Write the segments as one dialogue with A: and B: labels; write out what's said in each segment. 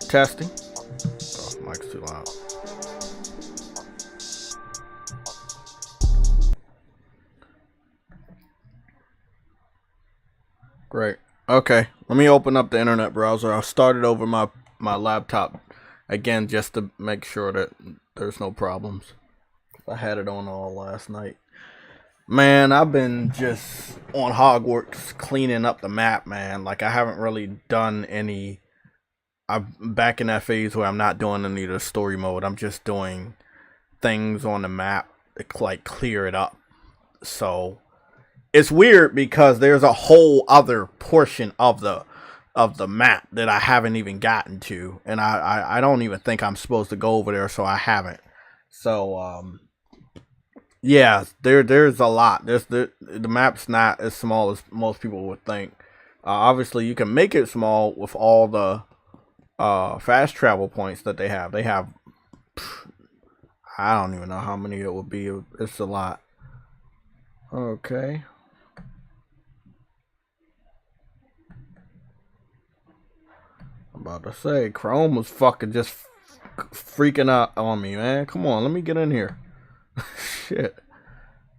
A: Testing. Oh, mic's too loud. Great. Okay, let me open up the internet browser. I started over my laptop again just to make sure that there's no problems. I had it on all last night. Man, I've been just on Hogwarts cleaning up the map, man. Like, I haven't really done any... I'm back in that phase where I'm not doing any of the story mode. I'm just doing things on the map to, like, clear it up. So it's weird because there's a whole other portion of the map that I haven't even gotten to, and I don't even think I'm supposed to go over there, so I haven't. So yeah, there's a lot. The map's not as small as most people would think. Obviously, you can make it small with all the fast travel points that they have. They have, I don't even know how many it would be. It's a lot. Okay. I'm about to say, Chrome was fucking just freaking out on me, man. Come on, let me get in here. Shit.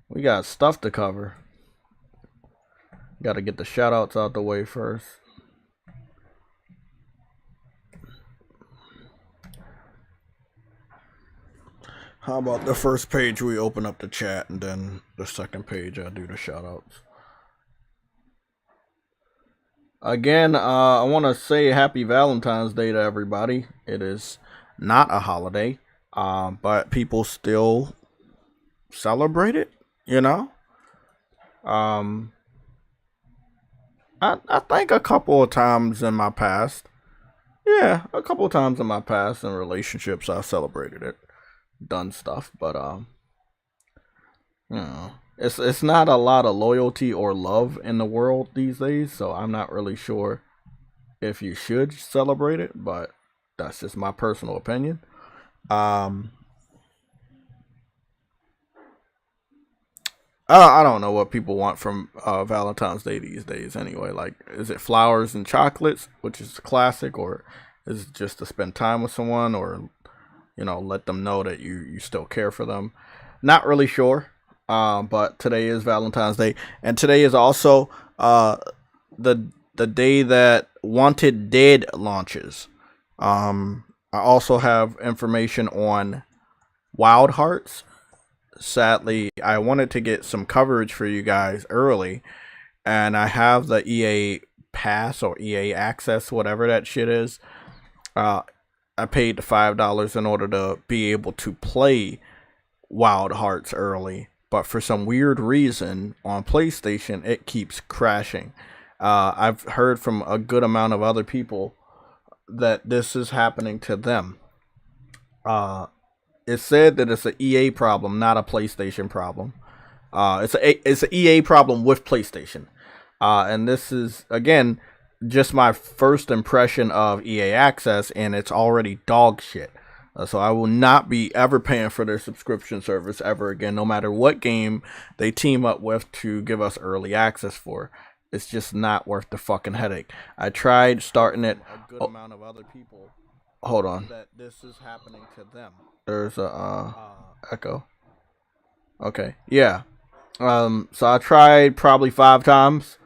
A: We got stuff to cover. Gotta get the shoutouts out the way first. How about the first page we open up the chat, and then the second page I do the shoutouts. Again, I want to say happy Valentine's Day to everybody. It is not a holiday, but people still celebrate it, you know? I think a couple of times in my past, in relationships, I celebrated it. Done stuff, but you know, it's not a lot of loyalty or love in the world these days, so I'm not really sure if you should celebrate it, but that's just my personal opinion. Um, I don't know what people want from Valentine's Day these days. Anyway, like, is it flowers and chocolates, which is classic, or is it just to spend time with someone, or let them know that you still care for them? Not really sure. But today is Valentine's Day, and today is also the day that Wanted Dead launches. I also have information on Wild Hearts. Sadly, I wanted to get some coverage for you guys early, and I have the EA Pass or EA Access, whatever that shit is. I paid the $5 in order to be able to play Wild Hearts early, but for some weird reason on PlayStation it keeps crashing. I've heard from a good amount of other people that this is happening to them. It's said that it's an EA problem, not a PlayStation problem. It's an EA problem with PlayStation. And this is, again, just my first impression of EA Access, and it's already dog shit. So I will not be ever paying for their subscription service ever again, no matter what game they team up with to give us early access for. It's just not worth the fucking headache. I tried starting it. A good amount of other people. Hold on. That this is happening to them. There's a echo. Okay. Yeah. So I tried probably 5 times.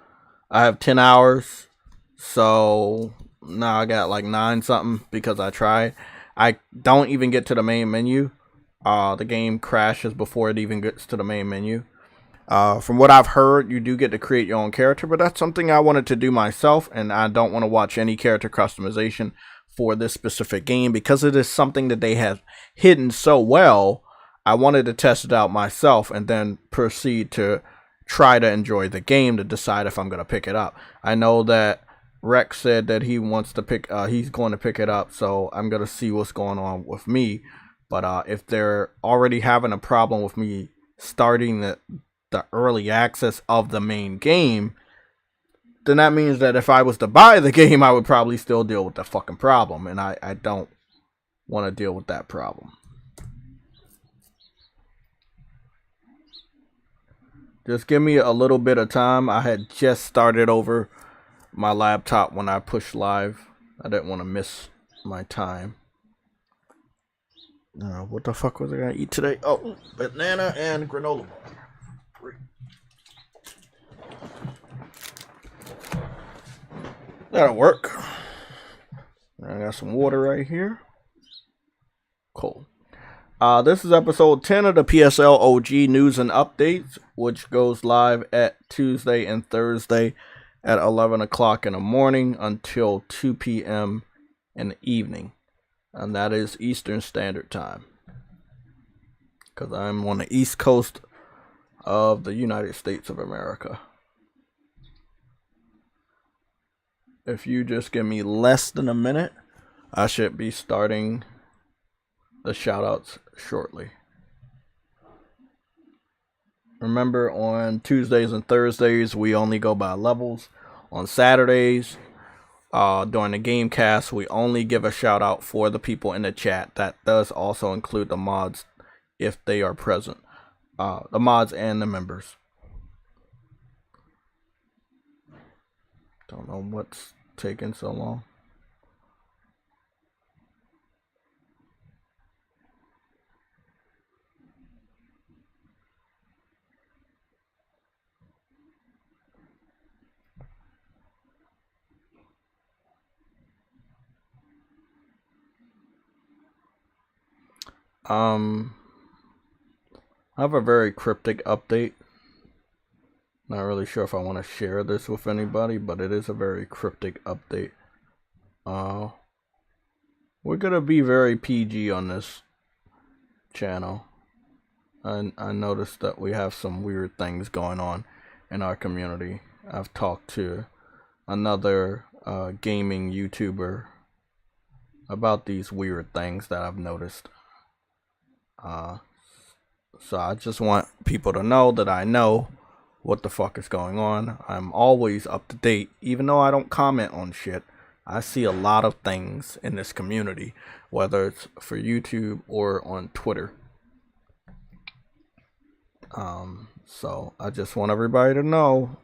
A: I have 10 hours. So now I got like 9 something because I tried. I don't even get to the main menu. The game crashes before it even gets to the main menu. From what I've heard, you do get to create your own character, but that's something I wanted to do myself, and I don't want to watch any character customization for this specific game because it is something that they have hidden so well. I wanted to test it out myself and then proceed to try to enjoy the game to decide if I'm going to pick it up. I know that Rex said that he wants to he's going to pick it up, so I'm going to see what's going on with me. But if they're already having a problem with me starting the early access of the main game, then that means that if I was to buy the game, I would probably still deal with the fucking problem, and I don't want to deal with that problem. Just give me a little bit of time. I had just started over my laptop when I pushed live. I didn't want to miss my time. What the fuck was I gonna eat today? Oh, banana and granola bar. That'll work. I got some water right here. Cool. This is episode 10 of the PSL OG News and Updates, which goes live at Tuesday and Thursday at 11 o'clock in the morning until 2 p.m. in the evening. And that is Eastern Standard Time. Because I'm on the East Coast of the United States of America. If you just give me less than a minute, I should be starting the shoutouts shortly. Remember, on Tuesdays and Thursdays, we only go by levels. On Saturdays, during the game cast, we only give a shout out for the people in the chat. That does also include the mods if they are present. The mods and the members. Don't know what's taking so long. I have a very cryptic update. Not really sure if I want to share this with anybody, but it is a very cryptic update. We're gonna be very PG on this channel. I noticed that we have some weird things going on in our community. I've talked to another gaming YouTuber about these weird things that I've noticed. So I just want people to know that I know what the fuck is going on. I'm always up to date, even though I don't comment on shit. I see a lot of things in this community, whether it's for YouTube or on Twitter. So I just want everybody to know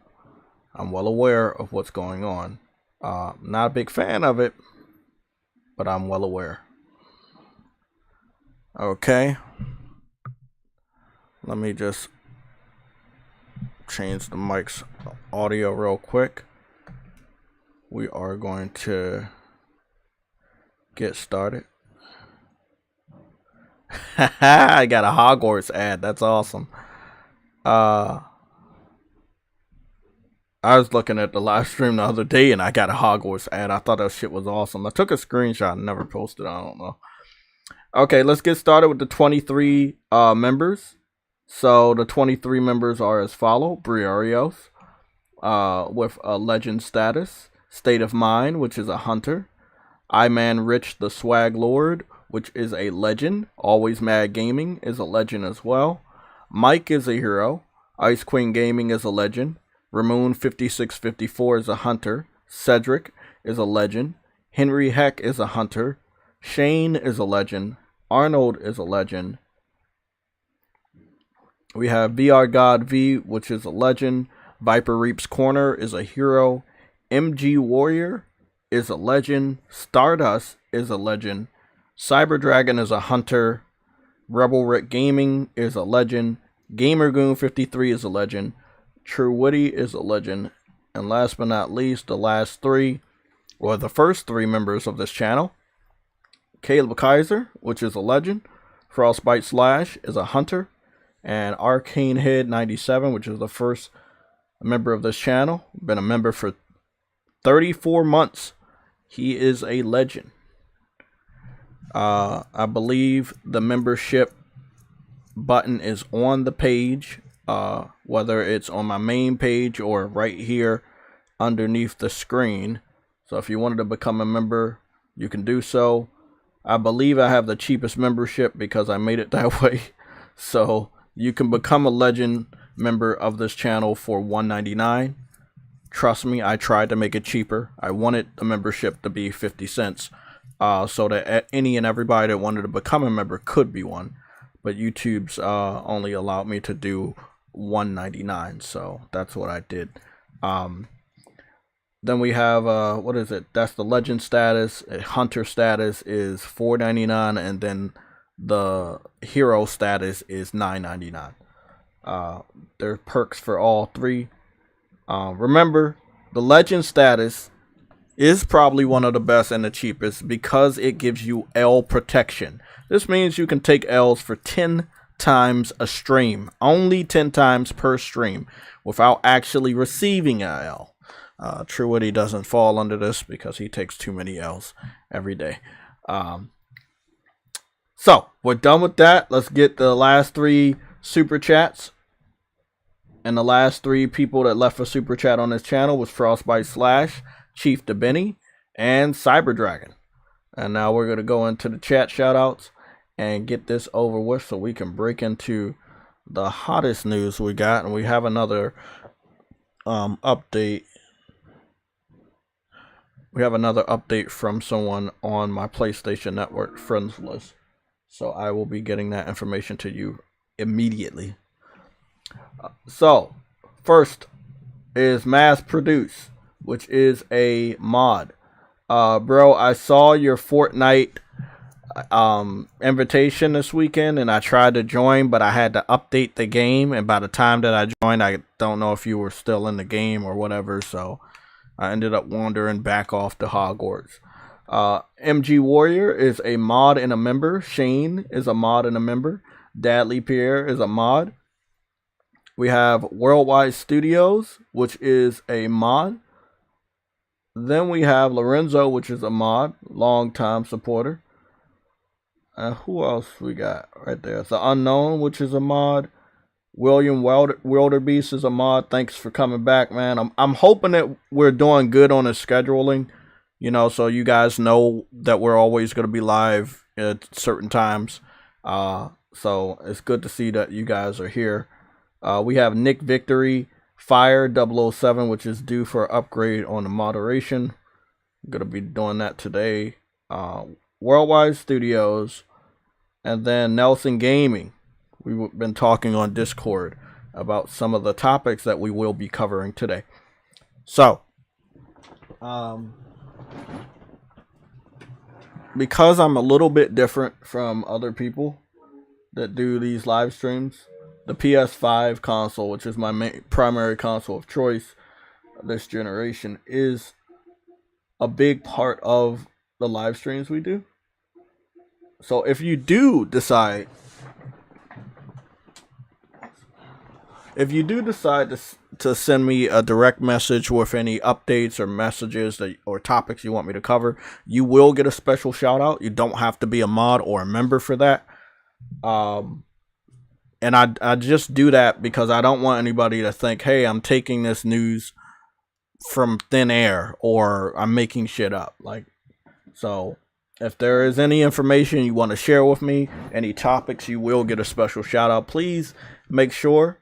A: I'm well aware of what's going on. Not a big fan of it, but I'm well aware. Okay. Let me just change the mic's audio real quick. We are going to get started. I got a Hogwarts ad. That's awesome. I was looking at the live stream the other day and I got a Hogwarts ad. I thought that shit was awesome. I took a screenshot and never posted it. I don't know. Okay, let's get started with the 23 members. So the 23 members are as follow: Briarios, with a legend status; State of Mind, which is a hunter; I-Man Rich the Swag Lord, which is a legend; Always Mad Gaming is a legend as well; Mike is a hero; Ice Queen Gaming is a legend; Ramoon 5654 is a hunter; Cedric is a legend; Henry Heck is a hunter; Shane is a legend; Arnold is a legend. We have VR God V, which is a legend; Viper Reaps Corner is a hero; MG Warrior is a legend; Stardust is a legend; Cyber Dragon is a hunter; Rebel Rick Gaming is a legend; GamerGoon 53 is a legend; True Witty is a legend; and last but not least, the last three, or the first three members of this channel: Caleb Kaiser, which is a legend; Frostbite Slash is a hunter; and Arcane Head 97, which is the first member of this channel. Been a member for 34 months. He is a legend. I believe the membership button is on the page, whether it's on my main page or right here underneath the screen. So if you wanted to become a member, you can do so. I believe I have the cheapest membership because I made it that way. So you can become a legend member of this channel for $1.99. Trust me, I tried to make it cheaper. I wanted the membership to be 50 cents, so that any and everybody that wanted to become a member could be one. But YouTube's only allowed me to do $1.99, so that's what I did. Then we have what is it? That's the legend status. Hunter status is $4.99, and then the hero status is $9.99. There are perks for all three. Remember, the legend status is probably one of the best and the cheapest because it gives you L protection. This means you can take L's for 10 times a stream, only 10 times per stream, without actually receiving a L. True Witty doesn't fall under this because he takes too many L's every day. So we're done with that. Let's get the last three super chats. And the last three people that left a super chat on this channel was Frostbite Slash, Chief DeBenny, and Cyber Dragon. And now we're going to go into the chat shoutouts and get this over with so we can break into the hottest news we got. And we have another update. We have another update from someone on my PlayStation Network friends list. So I will be getting that information to you immediately. So, first is Mass Produce, which is a mod. Bro, I saw your Fortnite invitation this weekend, and I tried to join, but I had to update the game, and by the time that I joined, I don't know if you were still in the game or whatever, so I ended up wandering back off to Hogwarts. MG Warrior is a mod and a member. Shane is a mod and a member. Dadley Pierre is a mod. We have Worldwide Studios, which is a mod. Then we have Lorenzo, which is a mod, long-time supporter. Who else we got right there? The Unknown, which is a mod. William Wilderbeast is a mod. Thanks for coming back, man. I'm hoping that we're doing good on the scheduling, you know, so you guys know that we're always going to be live at certain times. So it's good to see that you guys are here. We have Nick Victory, Fire 007, which is due for upgrade on the moderation. I'm going to be doing that today. Worldwide Studios, and then Nelson Gaming. We've been talking on Discord about some of the topics that we will be covering today. So, because I'm a little bit different from other people that do these live streams, the PS5 console, which is my primary console of choice this generation, is a big part of the live streams we do. So if you do decide to send me a direct message with any updates or messages or topics you want me to cover, you will get a special shout out. You don't have to be a mod or a member for that. And I just do that because I don't want anybody to think, hey, I'm taking this news from thin air or I'm making shit up. So if there is any information you want to share with me, any topics, you will get a special shout out. Please make sure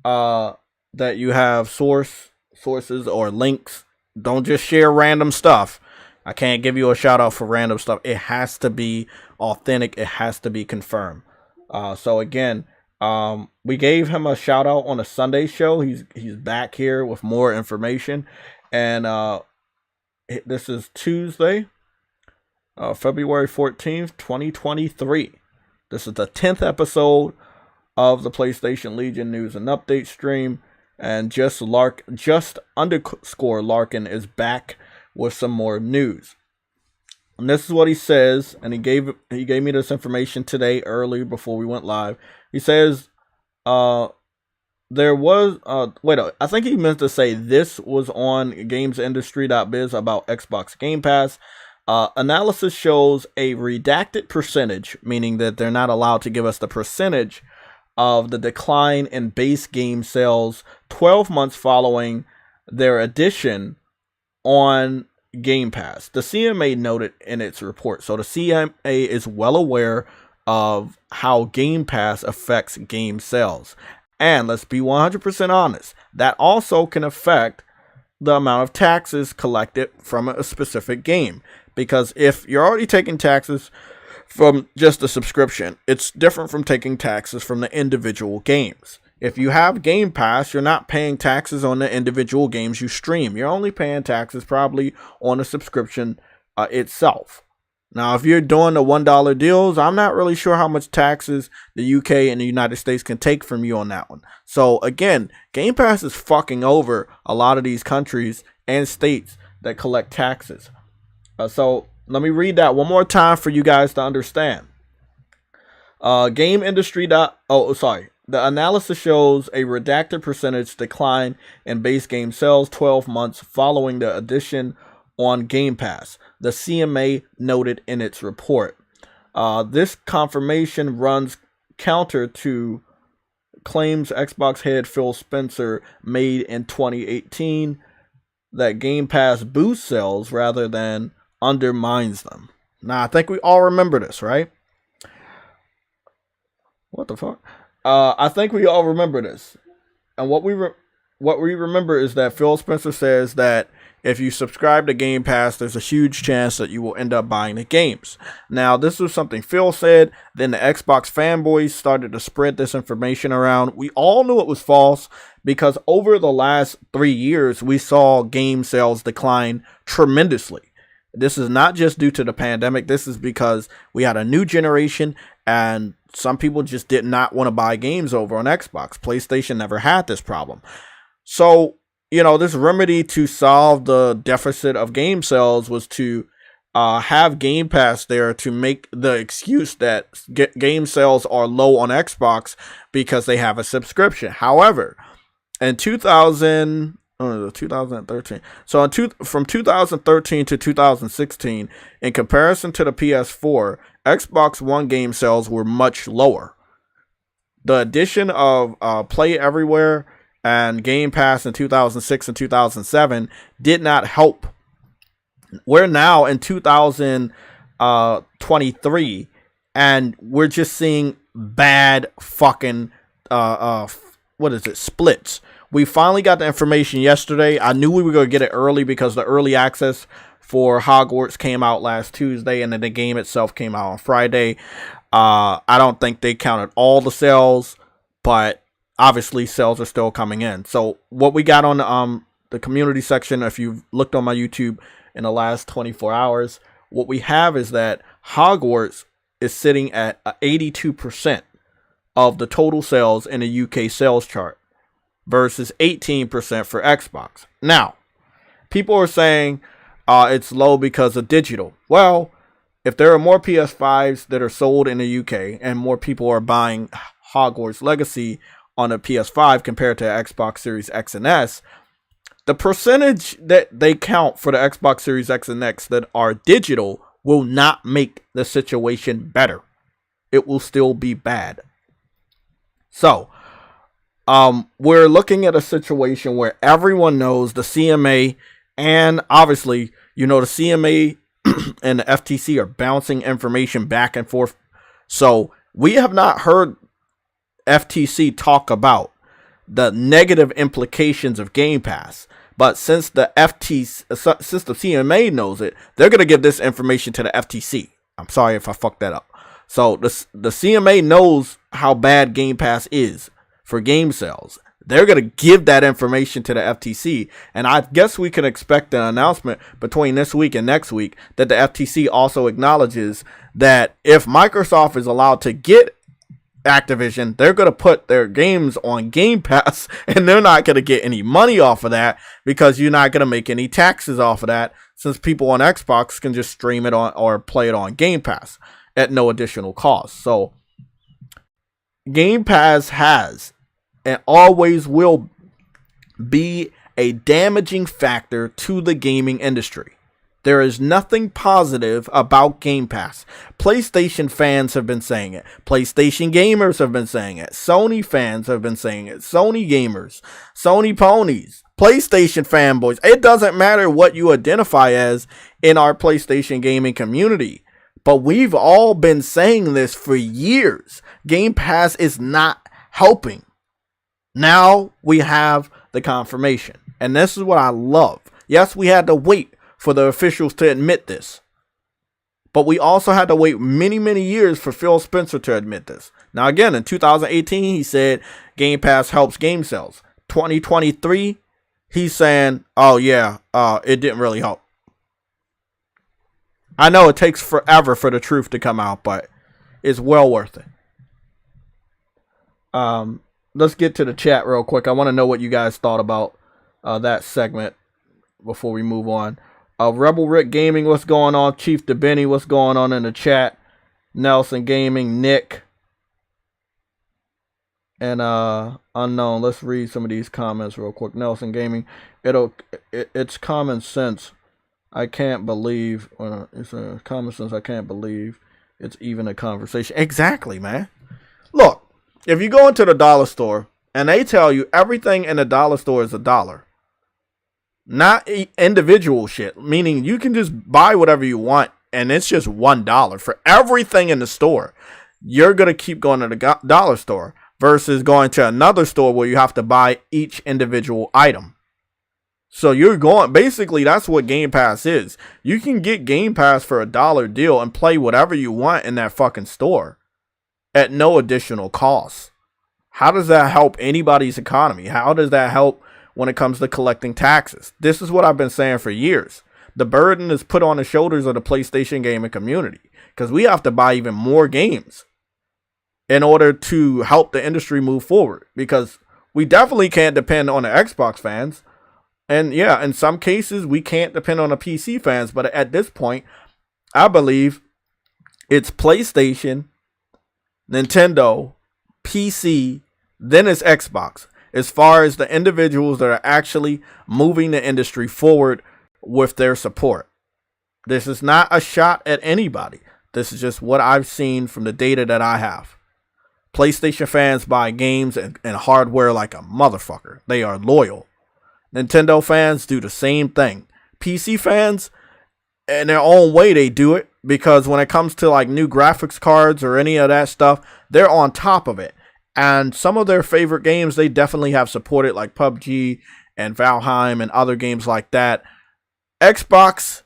A: that you have sources or links. Don't just share random stuff. I can't give you a shout out for random stuff. It has to be authentic. It has to be confirmed. So again, we gave him a shout out on a Sunday show. He's back here with more information, and this is Tuesday, February 14th, 2023. This is the 10th episode of the PlayStation Legion News and Update stream, and just underscore Larkin is back with some more news. And this is what he says, and he gave me this information today early before we went live. He says there was I think he meant to say this was on gamesindustry.biz about Xbox Game Pass. Analysis shows a redacted percentage, meaning that they're not allowed to give us the percentage of the decline in base game sales 12 months following their addition on Game Pass. The CMA noted in its report. So the CMA is well aware of how Game Pass affects game sales. And let's be 100% honest, that also can affect the amount of taxes collected from a specific game. Because if you're already taking taxes from just a subscription, it's different from taking taxes from the individual games. If you have Game Pass, you're not paying taxes on the individual games you stream. You're only paying taxes probably on the subscription itself. Now, if you're doing the $1 deals, I'm not really sure how much taxes the UK and the United States can take from you on that one. So again, Game Pass is fucking over a lot of these countries and states that collect taxes. So let me read that one more time for you guys to understand. The analysis shows a redacted percentage decline in base game sales 12 months following the addition on Game Pass, the CMA noted in its report. This confirmation runs counter to claims Xbox head Phil Spencer made in 2018 that Game Pass boosts sales rather than undermines them. Now, I think we all remember this, right? What the fuck? I think we all remember this. And what we remember is that Phil Spencer says that if you subscribe to Game Pass, there's a huge chance that you will end up buying the games. Now, this was something Phil said. Then the Xbox fanboys started to spread this information around. We all knew it was false because over the last 3 years, we saw game sales decline tremendously. This is not just due to the pandemic. This is because we had a new generation and some people just did not want to buy games over on Xbox. PlayStation never had this problem. So, this remedy to solve the deficit of game sales was to have Game Pass there to make the excuse that game sales are low on Xbox because they have a subscription. However, in 2013. So from 2013 to 2016, in comparison to the PS4, Xbox One game sales were much lower. The addition of Play Everywhere and Game Pass in 2006 and 2007 did not help. We're now in 2023, and we're just seeing bad fucking what is it, splits. We finally got the information yesterday. I knew we were going to get it early because the early access for Hogwarts came out last Tuesday, and then the game itself came out on Friday. I don't think they counted all the sales, but obviously sales are still coming in. So what we got on the community section, if you've looked on my YouTube in the last 24 hours, what we have is that Hogwarts is sitting at 82% of the total sales in the UK sales chart versus 18% for Xbox. Now, people are saying it's low because of digital. Well, if there are more PS5s that are sold in the UK and more people are buying Hogwarts Legacy on a PS5 compared to Xbox Series X and S, the percentage that they count for the Xbox Series X and X that are digital will not make the situation better. It will still be bad. So, we're looking at a situation where everyone knows the CMA, and obviously, the CMA and the FTC are bouncing information back and forth. So, we have not heard FTC talk about the negative implications of Game Pass. But since the CMA knows it, they're going to give this information to the FTC. I'm sorry if I fucked that up. So the CMA knows how bad Game Pass is for game sales. They're going to give that information to the FTC. And I guess we can expect an announcement between this week and next week that the FTC also acknowledges that if Microsoft is allowed to get Activision, they're going to put their games on Game Pass, and they're not going to get any money off of that because you're not going to make any taxes off of that, since people on Xbox can just stream it on or play it on Game Pass at no additional cost. So Game Pass has and always will be a damaging factor to the gaming industry. There is nothing positive about Game Pass. PlayStation fans have been saying it. PlayStation gamers have been saying it. Sony fans have been saying it. Sony gamers, Sony ponies, PlayStation fanboys. It doesn't matter what you identify as in our PlayStation gaming community. But we've all been saying this for years. Game Pass is not helping. Now we have the confirmation. And this is what I love. Yes, we had to wait for the officials to admit this. But we also had to wait many, many years for Phil Spencer to admit this. Now again, in 2018, he said Game Pass helps game sales. 2023, he's saying, oh yeah, it didn't really help. I know it takes forever for the truth to come out, but it's well worth it. Let's get to the chat real quick. I want to know what you guys thought about that segment before we move on. Rebel Rick Gaming, what's going on? Chief DeBenny, what's going on in the chat? Nelson Gaming, Nick, and Unknown. Let's read some of these comments real quick. Nelson Gaming, it's common sense. I can't believe. It's a common sense. I can't believe it's even a conversation. Exactly, man. Look, if you go into the dollar store and they tell you everything in the dollar store is $1. Not individual shit, meaning you can just buy whatever you want and it's just $1 for everything in the store. You're going to keep going to the dollar store versus going to another store where you have to buy each individual item. So you're going, basically that's what Game Pass is. You can get Game Pass for $1 deal and play whatever you want in that fucking store at no additional cost. How does that help anybody's economy? How does that help when it comes to collecting taxes? This is what I've been saying for years. The burden is put on the shoulders of the PlayStation gaming community because we have to buy even more games in order to help the industry move forward, because we definitely can't depend on the Xbox fans. And yeah, in some cases we can't depend on the PC fans, but at this point, I believe it's PlayStation, Nintendo, PC, then it's Xbox, as far as the individuals that are actually moving the industry forward with their support. This is not a shot at anybody. This is just what I've seen from the data that I have. PlayStation fans buy games and hardware like a motherfucker. They are loyal. Nintendo fans do the same thing. PC fans, in their own way, they do it because when it comes to like new graphics cards or any of that stuff, they're on top of it. And some of their favorite games, they definitely have supported, like PUBG and Valheim and other games like that. Xbox,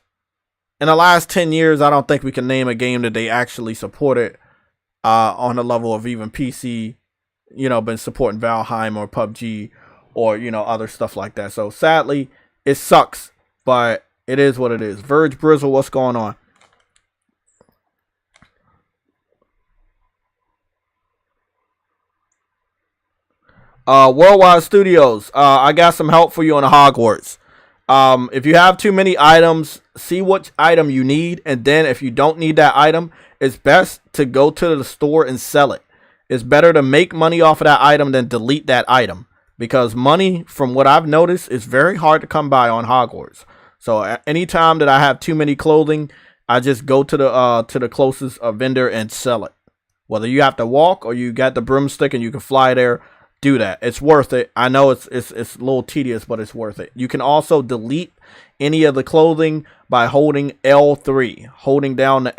A: in the last 10 years, I don't think we can name a game that they actually supported on the level of even PC, been supporting Valheim or PUBG or, other stuff like that. So sadly, it sucks, but it is what it is. Verge Brizzle, what's going on? Worldwide Studios, I got some help for you on the Hogwarts. If you have too many items, see which item you need, and then if you don't need that item, it's best to go to the store and sell it. It's better to make money off of that item than delete that item, because money, from what I've noticed, is very hard to come by on Hogwarts. So anytime that I have too many clothing, I just go to the closest vendor and sell it. Whether you have to walk or you got the broomstick and you can fly there, do that. It's worth it. I know it's a little tedious, but it's worth it. You can also delete any of the clothing by holding L3, holding down the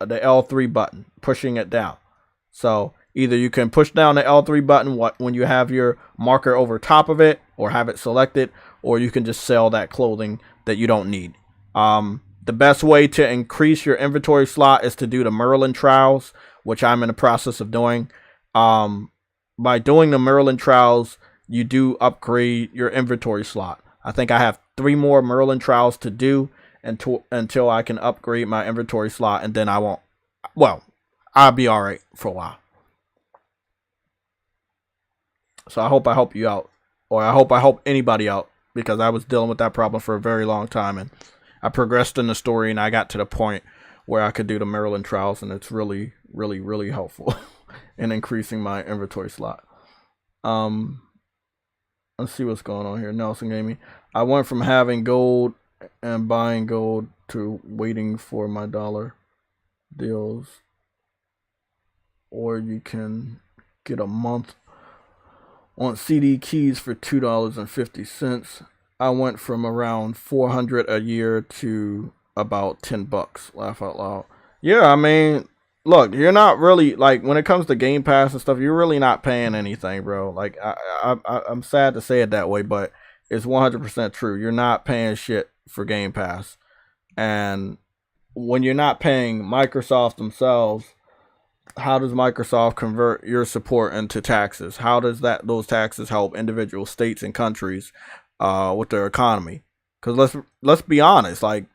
A: L3 button, pushing it down. So either you can push down the L3 button when you have your marker over top of it or have it selected, or you can just sell that clothing that you don't need. The best way to increase your inventory slot is to do the Merlin trials, which I'm in the process of doing. By doing the Merlin trials, you do upgrade your inventory slot. I think I have 3 more Merlin trials to do until I can upgrade my inventory slot, and then I won't. Well, I'll be all right for a while. So I hope I help you out, or I hope I help anybody out, because I was dealing with that problem for a very long time, and I progressed in the story, and I got to the point where I could do the Merlin trials, and it's really, really, really helpful in increasing my inventory slot. Let's see what's going on here. Nelson gave me. I went from having gold and buying gold to waiting for my dollar deals. Or you can get a month on CD keys for $2.50. I went from around $400 a year to about $10. Laugh out loud. Yeah, I mean, look, you're not really, like, when it comes to Game Pass and stuff, you're really not paying anything, bro. Like, I'm sad to say it that way, but it's 100% true. You're not paying shit for Game Pass. And when you're not paying Microsoft themselves, how does Microsoft convert your support into taxes? How does those taxes help individual states and countries with their economy? Because let's be honest, like,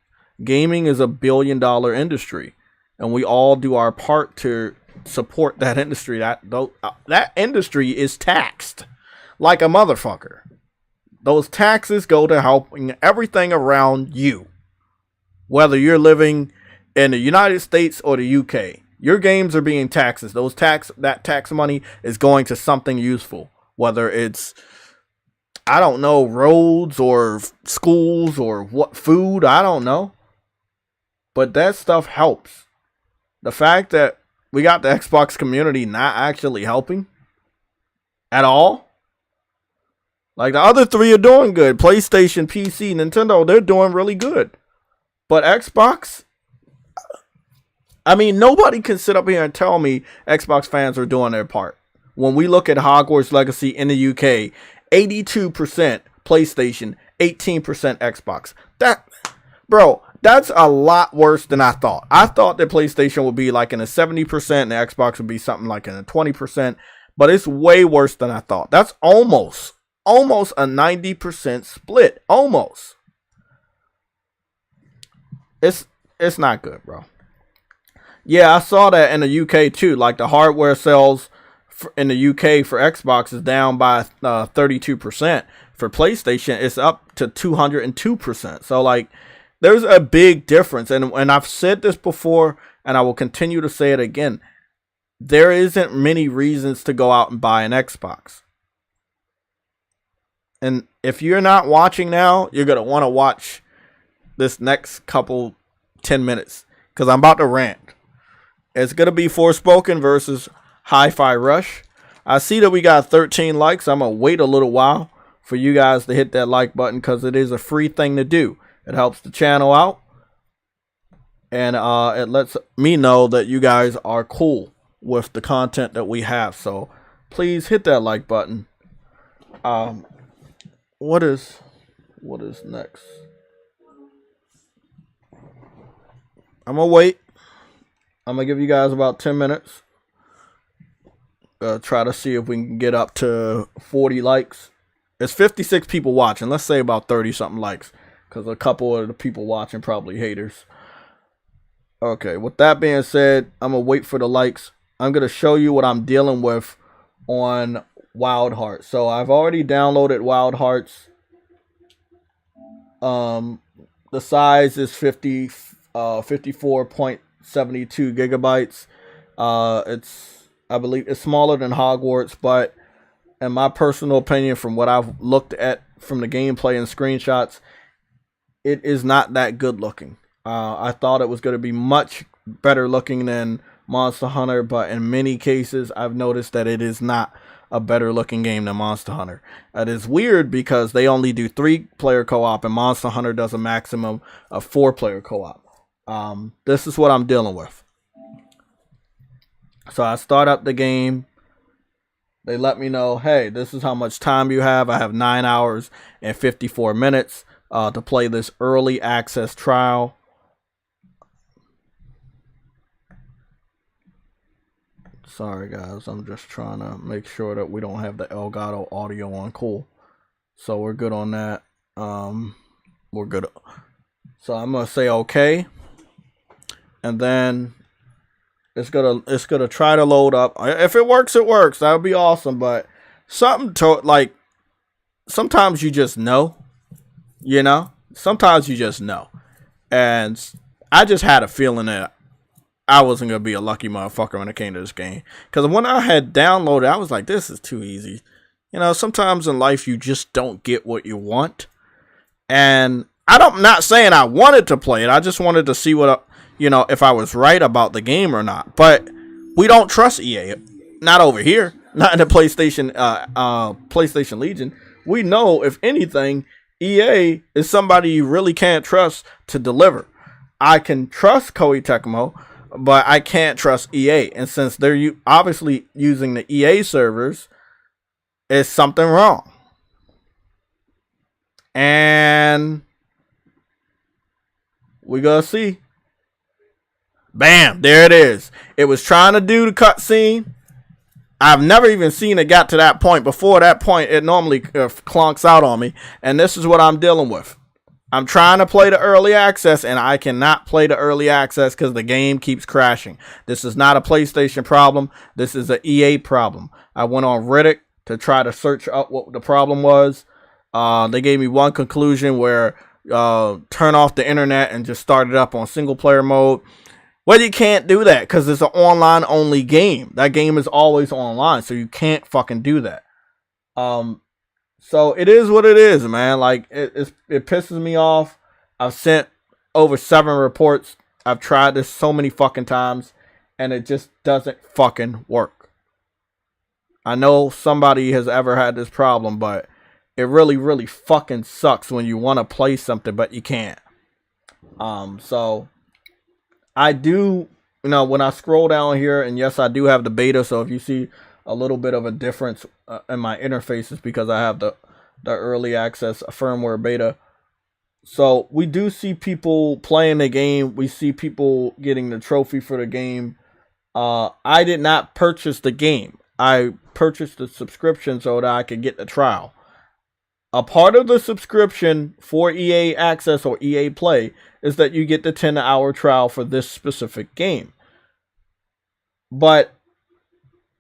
A: gaming is a $1 billion industry. And we all do our part to support that industry. That industry is taxed like a motherfucker. Those taxes go to helping everything around you. Whether you're living in the United States or the UK, your games are being taxed. That tax money is going to something useful. Whether it's, I don't know, roads or schools or what food, I don't know. But that stuff helps. The fact that we got the Xbox community not actually helping at all. Like, the other 3 are doing good. PlayStation, PC, Nintendo, they're doing really good. But Xbox, I mean, nobody can sit up here and tell me Xbox fans are doing their part. When we look at Hogwarts Legacy in the UK, 82% PlayStation, 18% Xbox. That's a lot worse than I thought. I thought that PlayStation would be like in a 70% and the Xbox would be something like in a 20%, but it's way worse than I thought. That's almost a 90% split. Almost. It's not good, bro. Yeah, I saw that in the UK too. Like, the hardware sales in the UK for Xbox is down by 32%. For PlayStation, it's up to 202%. So, like, there's a big difference, and I've said this before, and I will continue to say it again. There isn't many reasons to go out and buy an Xbox. And if you're not watching now, you're going to want to watch this next couple 10 minutes, because I'm about to rant. It's going to be Forspoken versus Hi-Fi Rush. I see that we got 13 likes. I'm going to wait a little while for you guys to hit that like button, because it is a free thing to do. It helps the channel out. and it lets me know that you guys are cool with the content that we have. So please hit that like button. What is next? I'm gonna wait. I'm gonna give you guys about 10 minutes. Try to see if we can get up to 40 likes. It's 56 people watching. Let's say about 30 something likes, because a couple of the people watching probably haters. Okay, with that being said, I'm gonna wait for the likes. I'm gonna show you what I'm dealing with on Wild Hearts. So I've already downloaded Wild Hearts. The size is 54.72 gigabytes. I believe it's smaller than Hogwarts, but in my personal opinion, from what I've looked at from the gameplay and screenshots, it is not that good looking. I thought it was going to be much better looking than Monster Hunter, but in many cases, I've noticed that it is not a better looking game than Monster Hunter. It is weird because they only do 3-player co-op, and Monster Hunter does a maximum of 4-player co-op. This is what I'm dealing with. So I start up the game. They let me know, hey, this is how much time you have. I have 9 hours and 54 minutes to play this early access trial. Sorry, guys. I'm just trying to make sure that we don't have the Elgato audio on. Cool. So we're good on that. We're good. So I'm going to say okay. And then it's gonna try to load up. If it works, it works. That would be awesome. But sometimes you just know, sometimes you just know. And I just had a feeling that I wasn't gonna be a lucky motherfucker when it came to this game. Because when I had downloaded, I was like, this is too easy. Sometimes in life you just don't get what you want. And I'm not saying I wanted to play it. I just wanted to see if I was right about the game or not. But we don't trust EA. Not over here. Not in the PlayStation Legion. We know, if anything, EA is somebody you really can't trust to deliver. I can trust Koei Tecmo, but I can't trust EA. And since they're obviously using the EA servers, it's something wrong. And we gonna see. Bam, there it is. It was trying to do the cutscene. I've never even seen it got to that point. Before that point, it normally clunks out on me. And this is what I'm dealing with. I'm trying to play the early access, and I cannot play the early access because the game keeps crashing. This is not a PlayStation problem. This is an EA problem. I went on Reddit to try to search up what the problem was. They gave me one conclusion where turn off the internet and just start it up on single player mode. Well, you can't do that because it's an online only game. That game is always online, so you can't fucking do that. So it is what it is, man. Like it pisses me off. I've sent over 7 reports. I've tried this so many fucking times, and it just doesn't fucking work. I know somebody has ever had this problem, but it really, really fucking sucks when you want to play something, but you can't. So I do, when I scroll down here, and yes, I do have the beta. So if you see a little bit of a difference in my interfaces, because I have the early access firmware beta. So we do see people playing the game. We see people getting the trophy for the game. I did not purchase the game. I purchased the subscription so that I could get the trial. A part of the subscription for EA Access or EA Play is that you get the 10-hour trial for this specific game. But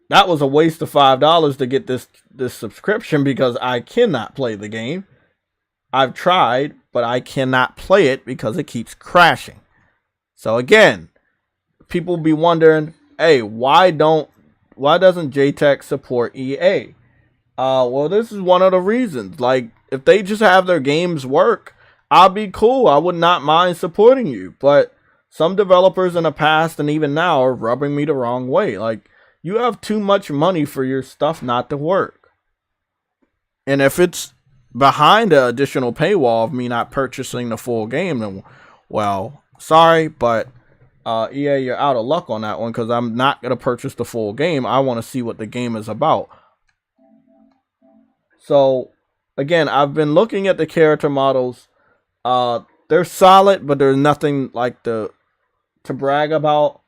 A: that was a waste of $5 to get this subscription because I cannot play the game. I've tried, but I cannot play it because it keeps crashing. So again, people be wondering, hey, why doesn't JTech support EA? Well, this is one of the reasons. Like, if they just have their games work, I'll be cool. I would not mind supporting you. But some developers in the past and even now are rubbing me the wrong way. Like, you have too much money for your stuff not to work. And if it's behind the additional paywall of me not purchasing the full game, then, well, sorry, but EA, you're out of luck on that one because I'm not going to purchase the full game. I want to see what the game is about. So, again, I've been looking at the character models. They're solid, but there's nothing like to brag about.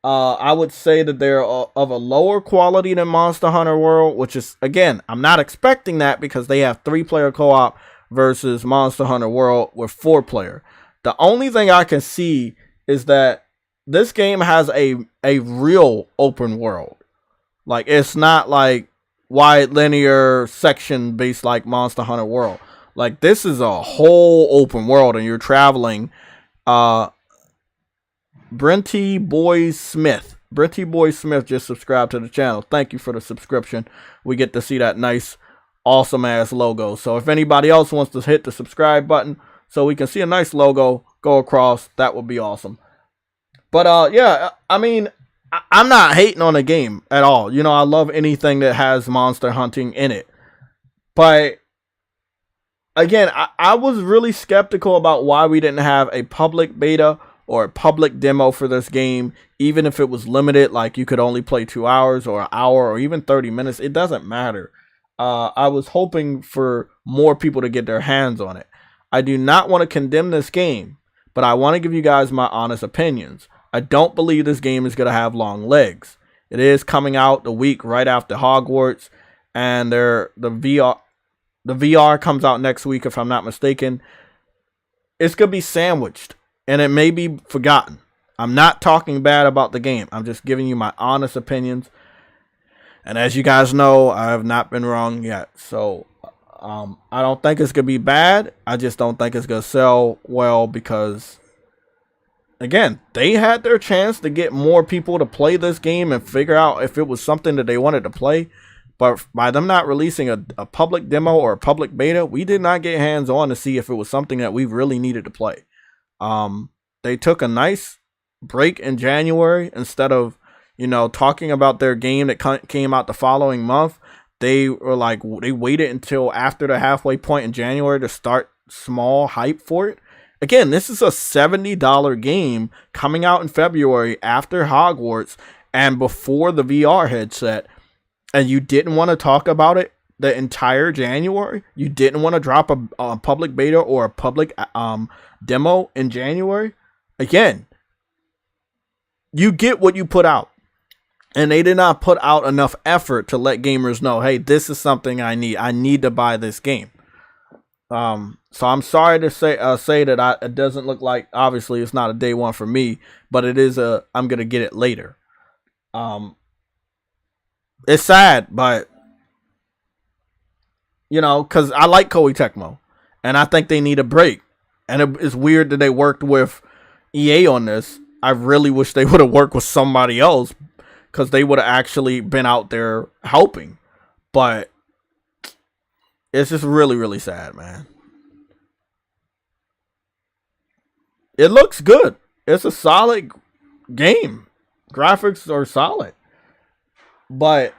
A: I would say that they're of a lower quality than Monster Hunter World, which is, again, I'm not expecting that because they have 3-player co-op versus Monster Hunter World with 4-player. The only thing I can see is that this game has a real open world. Like, it's not like wide linear section based like Monster Hunter World. Like, this is a whole open world and you're traveling. Brenty Boy Smith just subscribed to the channel. Thank you for the subscription. We get to see that nice, awesome ass logo. So if anybody else wants to hit the subscribe button so we can see a nice logo go across, that would be awesome. But yeah, I mean, I'm not hating on the game at all. You know, I love anything that has monster hunting in it. But again, I was really skeptical about why we didn't have a public beta or a public demo for this game, even if it was limited, like you could only play 2 hours or an hour or even 30 minutes. It doesn't matter. I was hoping for more people to get their hands on it. I do not want to condemn this game, but I want to give you guys my honest opinions. I don't believe this game is going to have long legs. It is coming out the week right after Hogwarts, and the VR comes out next week, if I'm not mistaken. It's going to be sandwiched, and it may be forgotten. I'm not talking bad about the game. I'm just giving you my honest opinions. And as you guys know, I have not been wrong yet. So I don't think it's going to be bad. I just don't think it's going to sell well because, again, they had their chance to get more people to play this game and figure out if it was something that they wanted to play. But by them not releasing a public demo or a public beta, we did not get hands-on to see if it was something that we really needed to play. They took a nice break in January instead of, you know, talking about their game that came out the following month. They were like, they waited until after the halfway point in January to start small hype for it. Again, this is a $70 game coming out in February after Hogwarts and before the VR headset. And you didn't want to talk about it the entire January? You didn't want to drop a public beta or a public demo in January? Again, you get what you put out. And they did not put out enough effort to let gamers know, hey, this is something I need. I need to buy this game. So I'm sorry to say that it doesn't look like, obviously it's not a day one for me, but it is I'm going to get it later. It's sad, but, you know, because I like Koei Tecmo, and I think they need a break. And it's weird that they worked with EA on this. I really wish they would have worked with somebody else, because they would have actually been out there helping. But it's just really, really sad, man. It looks good. It's a solid game. Graphics are solid. But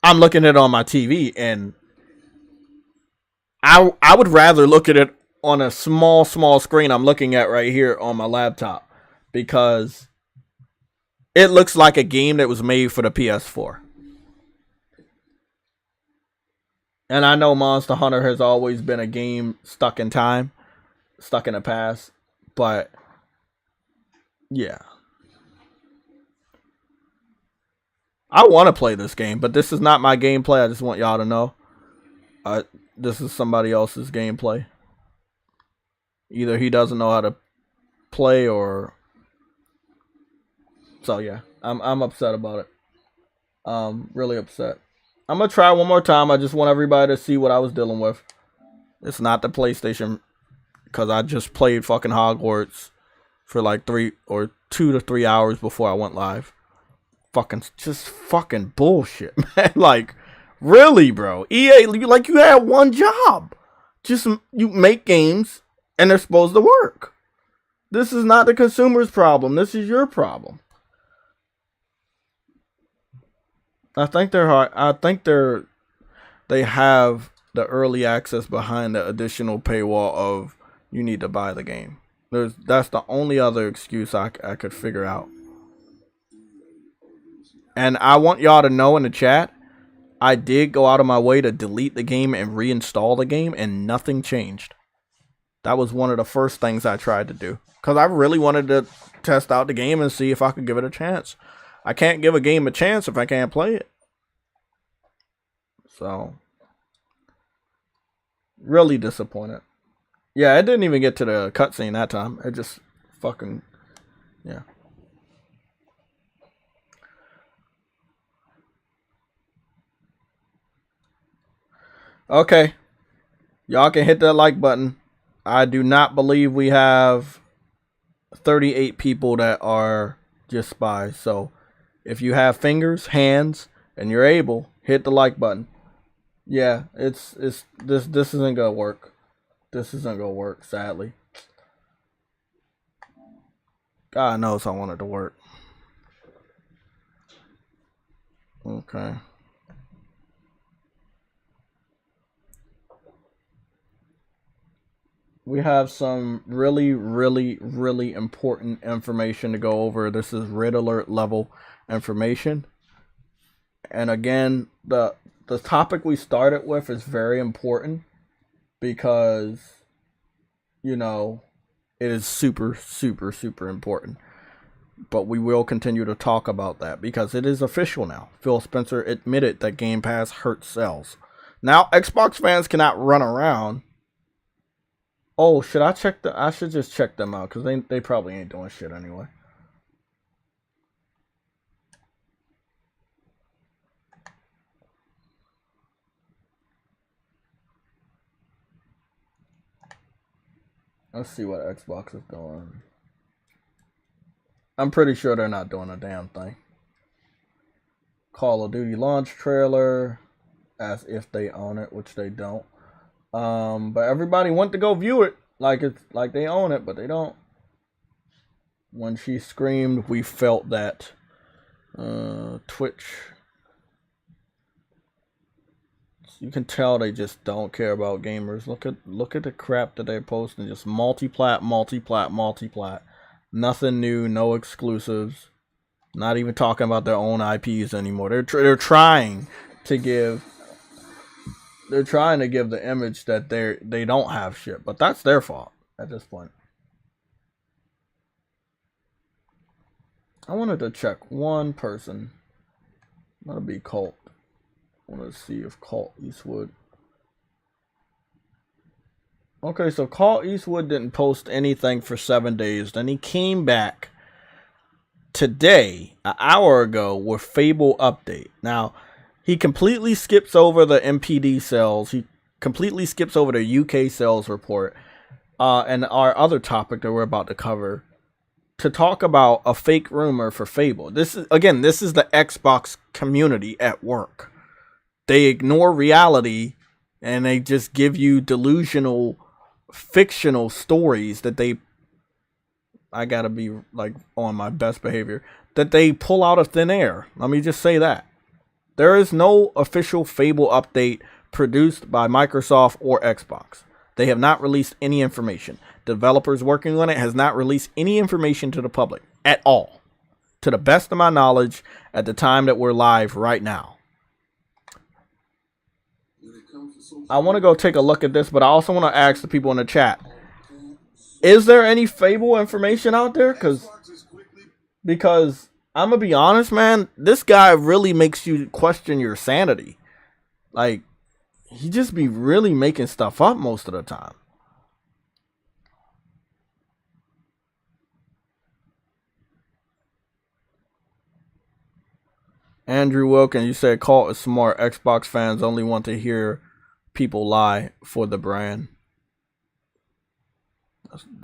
A: I'm looking at it on my TV, and I would rather look at it on a small screen I'm looking at right here on my laptop, because it looks like a game that was made for the PS4. And I know Monster Hunter has always been a game stuck in time, stuck in the past, but yeah. I want to play this game, but this is not my gameplay. I just want y'all to know. This is somebody else's gameplay. Either he doesn't know how to play, or... So yeah, I'm upset about it. Really upset. I'm going to try one more time. I just want everybody to see what I was dealing with. It's not the PlayStation, because I just played fucking Hogwarts for like 2 to 3 hours before I went live. Just fucking bullshit, man. Like, really, bro. EA, like, you had one job. Just, you make games, and they're supposed to work. This is not the consumer's problem. This is your problem. I think they're hard. I think they have the early access behind the additional paywall of you need to buy the game. That's the only other excuse I could figure out. And I want y'all to know in the chat, I did go out of my way to delete the game and reinstall the game, and nothing changed. That was one of the first things I tried to do. Because I really wanted to test out the game and see if I could give it a chance. I can't give a game a chance if I can't play it. So, really disappointed. Yeah, it didn't even get to the cutscene that time. It just fucking, yeah. Okay. Y'all can hit that like button. I do not believe we have 38 people that are just spies. So, if you have fingers, hands, and you're able, hit the like button. Yeah, this isn't gonna work. This isn't gonna work, sadly. God knows I want it to work. Okay. We have some really, really, really important information to go over. This is red alert level information. And again, the topic we started with is very important because, you know, it is super, super, super important. But we will continue to talk about that because it is official now. Phil Spencer admitted that Game Pass hurts sales. Now, Xbox fans cannot run around. Oh, should I check the? I should just check them out because they probably ain't doing shit anyway. Let's see what Xbox is doing. I'm pretty sure they're not doing a damn thing. Call of Duty launch trailer, as if they own it, which they don't. But everybody went to go view it like it's like they own it, but they don't. When she screamed, we felt that. Twitch. You can tell they just don't care about gamers. Look at the crap that they're posting. Just multi-plat. Nothing new, no exclusives. Not even talking about their own IPs anymore. They're trying to give. They're trying to give the image that they don't have shit, but that's their fault at this point. I wanted to check one person. That'll be Colt. I want to see if Colt Eastwood. Okay, so Colt Eastwood didn't post anything for 7 days. Then he came back today, an hour ago, with FABLE update. Now, he completely skips over the MPD sales. He completely skips over the UK sales report. And our other topic that we're about to cover to talk about a fake rumor for FABLE. This is the Xbox community at work. They ignore reality and they just give you delusional, fictional stories that I gotta be like on my best behavior, that they pull out of thin air. Let me just say that. There is no official FABLE update produced by Microsoft or Xbox. They have not released any information. Developers working on it has not released any information to the public at all. To the best of my knowledge, at the time that we're live right now. I want to go take a look at this, but I also want to ask the people in the chat. Is there any FABLE information out there? Because I'm going to be honest, man, this guy really makes you question your sanity. Like, he just be really making stuff up most of the time. Andrew Wilkins, you said Colt is smart. Xbox fans only want to hear people lie for the brand.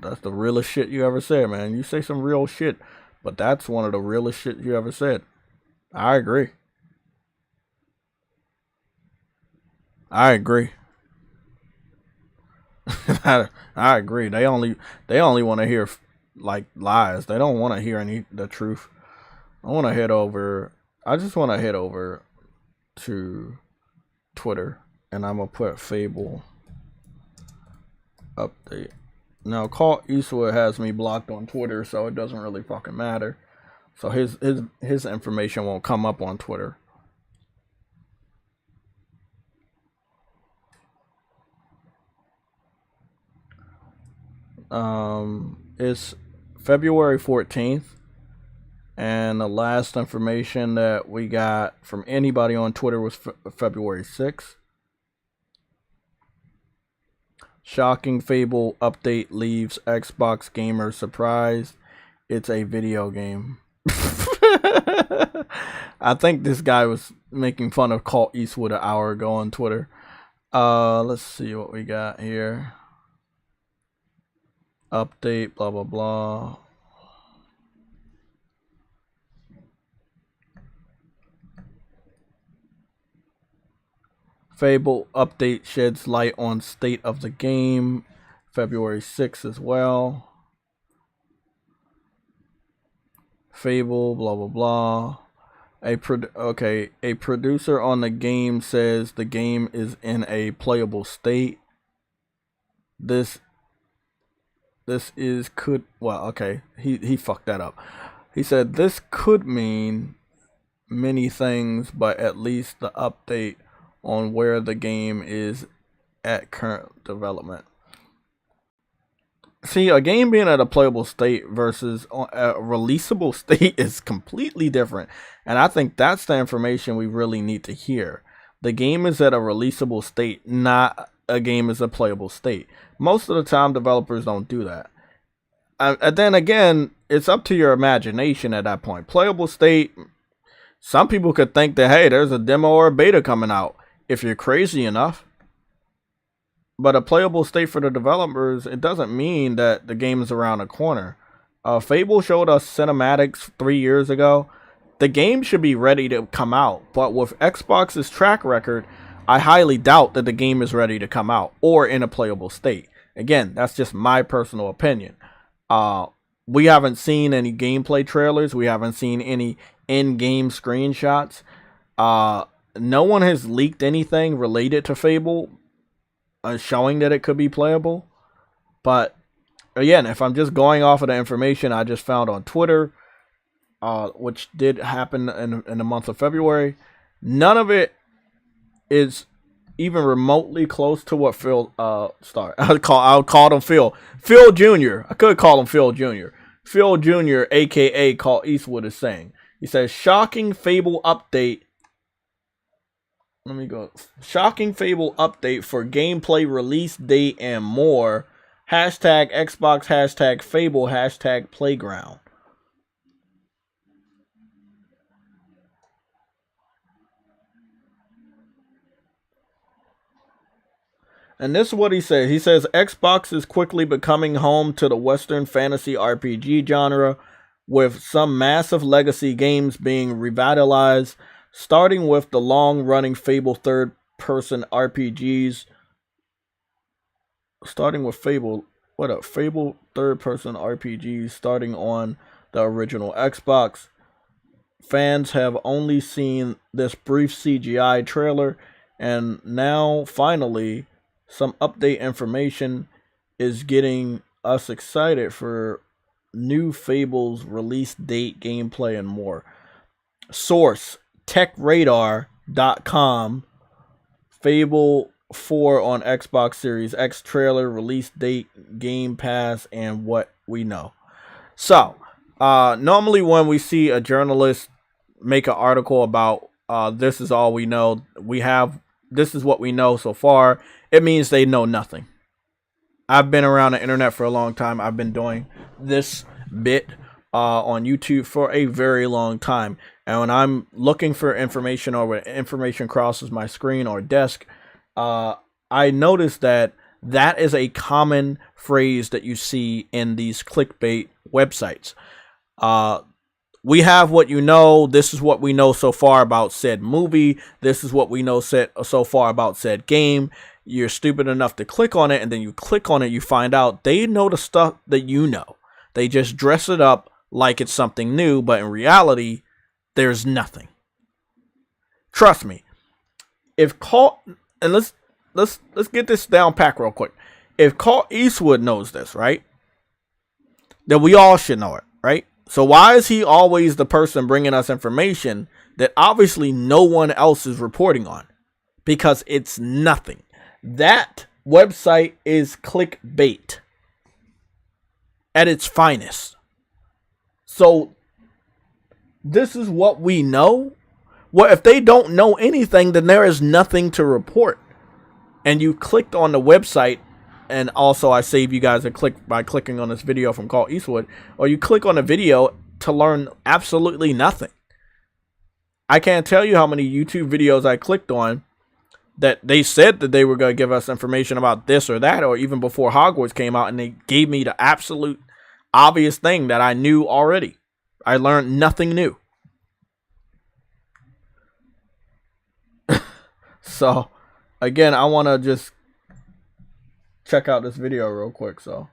A: That's the realest shit you ever said, man. You say some real shit, but that's one of the realest shit you ever said. I agree. I agree. I agree. They only want to hear like lies. They don't want to hear the truth. I just want to head over to Twitter and I'm gonna put FABLE update. Now, Clint Eastwood has me blocked on Twitter, so it doesn't really fucking matter. So his information won't come up on Twitter. It's February 14th, and the last information that we got from anybody on Twitter was February 6th. Shocking Fable update leaves Xbox gamers surprised. It's a video game. I think this guy was making fun of Clint Eastwood an hour ago on Twitter. Let's see what we got here. Update, blah, blah, blah. Fable update sheds light on state of the game. February 6th as well. Fable, blah, blah, blah. A producer on the game says the game is in a playable state. He fucked that up. He said this could mean many things, but at least the update on where the game is at current development. See, a game being at a playable state versus a releasable state is completely different. And I think that's the information we really need to hear. The game is at a releasable state, not a game is a playable state. Most of the time, developers don't do that. And then again, it's up to your imagination at that point. Playable state, some people could think that, hey, there's a demo or a beta coming out. If you're crazy enough. But a playable state for the developers, it doesn't mean that the game is around the corner. Fable showed us cinematics 3 years ago. The game should be ready to come out. But with Xbox's track record, I highly doubt that the game is ready to come out or in a playable state. Again, that's just my personal opinion. We haven't seen any gameplay trailers. We haven't seen any in-game screenshots. No one has leaked anything related to Fable showing that it could be playable. But again, if I'm just going off of the information I just found on Twitter, which did happen in the month of February, none of it is even remotely close to what Phil I'll call him Phil Jr. I could call him Phil Jr. Phil Jr. aka Clint Eastwood is saying. He says shocking Fable update. Let me go. Shocking Fable update for gameplay release date and more. Hashtag Xbox, hashtag Fable, hashtag Playground. And this is what he says. He says Xbox is quickly becoming home to the Western fantasy RPG genre, with some massive legacy games being revitalized, starting with the long-running Fable third-person RPGs. Fable third-person RPGs starting on the original Xbox. Fans have only seen this brief CGI trailer, and now, finally, some update information is getting us excited for new Fable's release date, gameplay, and more. Source: TechRadar.com. Fable 4 on Xbox Series X trailer, release date, Game Pass, and what we know. So, normally when we see a journalist make an article about this is all we know, this is what we know so far, it means they know nothing. I've been around the internet for a long time. I've been doing this bit on YouTube for a very long time. And when I'm looking for information or when information crosses my screen or desk, I notice that is a common phrase that you see in these clickbait websites. We have what you know. This is what we know so far about said movie. This is what we know so far about said game. You're stupid enough to click on it, and then you click on it, you find out they know the stuff that you know. They just dress it up like it's something new, but in reality, there's nothing. Trust me. And let's get this down pack real quick. if Clint Eastwood knows this, right, then we all should know it, right? So why is he always the person bringing us information that obviously no one else is reporting on? Because it's nothing. That website is clickbait at its finest. So this is what we know. Well, if they don't know anything, then there is nothing to report. And you clicked on the website, and also I save you guys a click by clicking on this video from Clint Eastwood, or you click on the video to learn absolutely nothing. I can't tell you how many YouTube videos I clicked on that they said that they were going to give us information about this or that, or even before Hogwarts came out, and they gave me the absolute obvious thing that I knew already. I learned nothing new. So, again, I want to just check out this video real quick. So,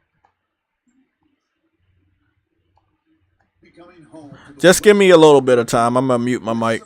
A: just give me a little bit of time. I'm going to mute my mic.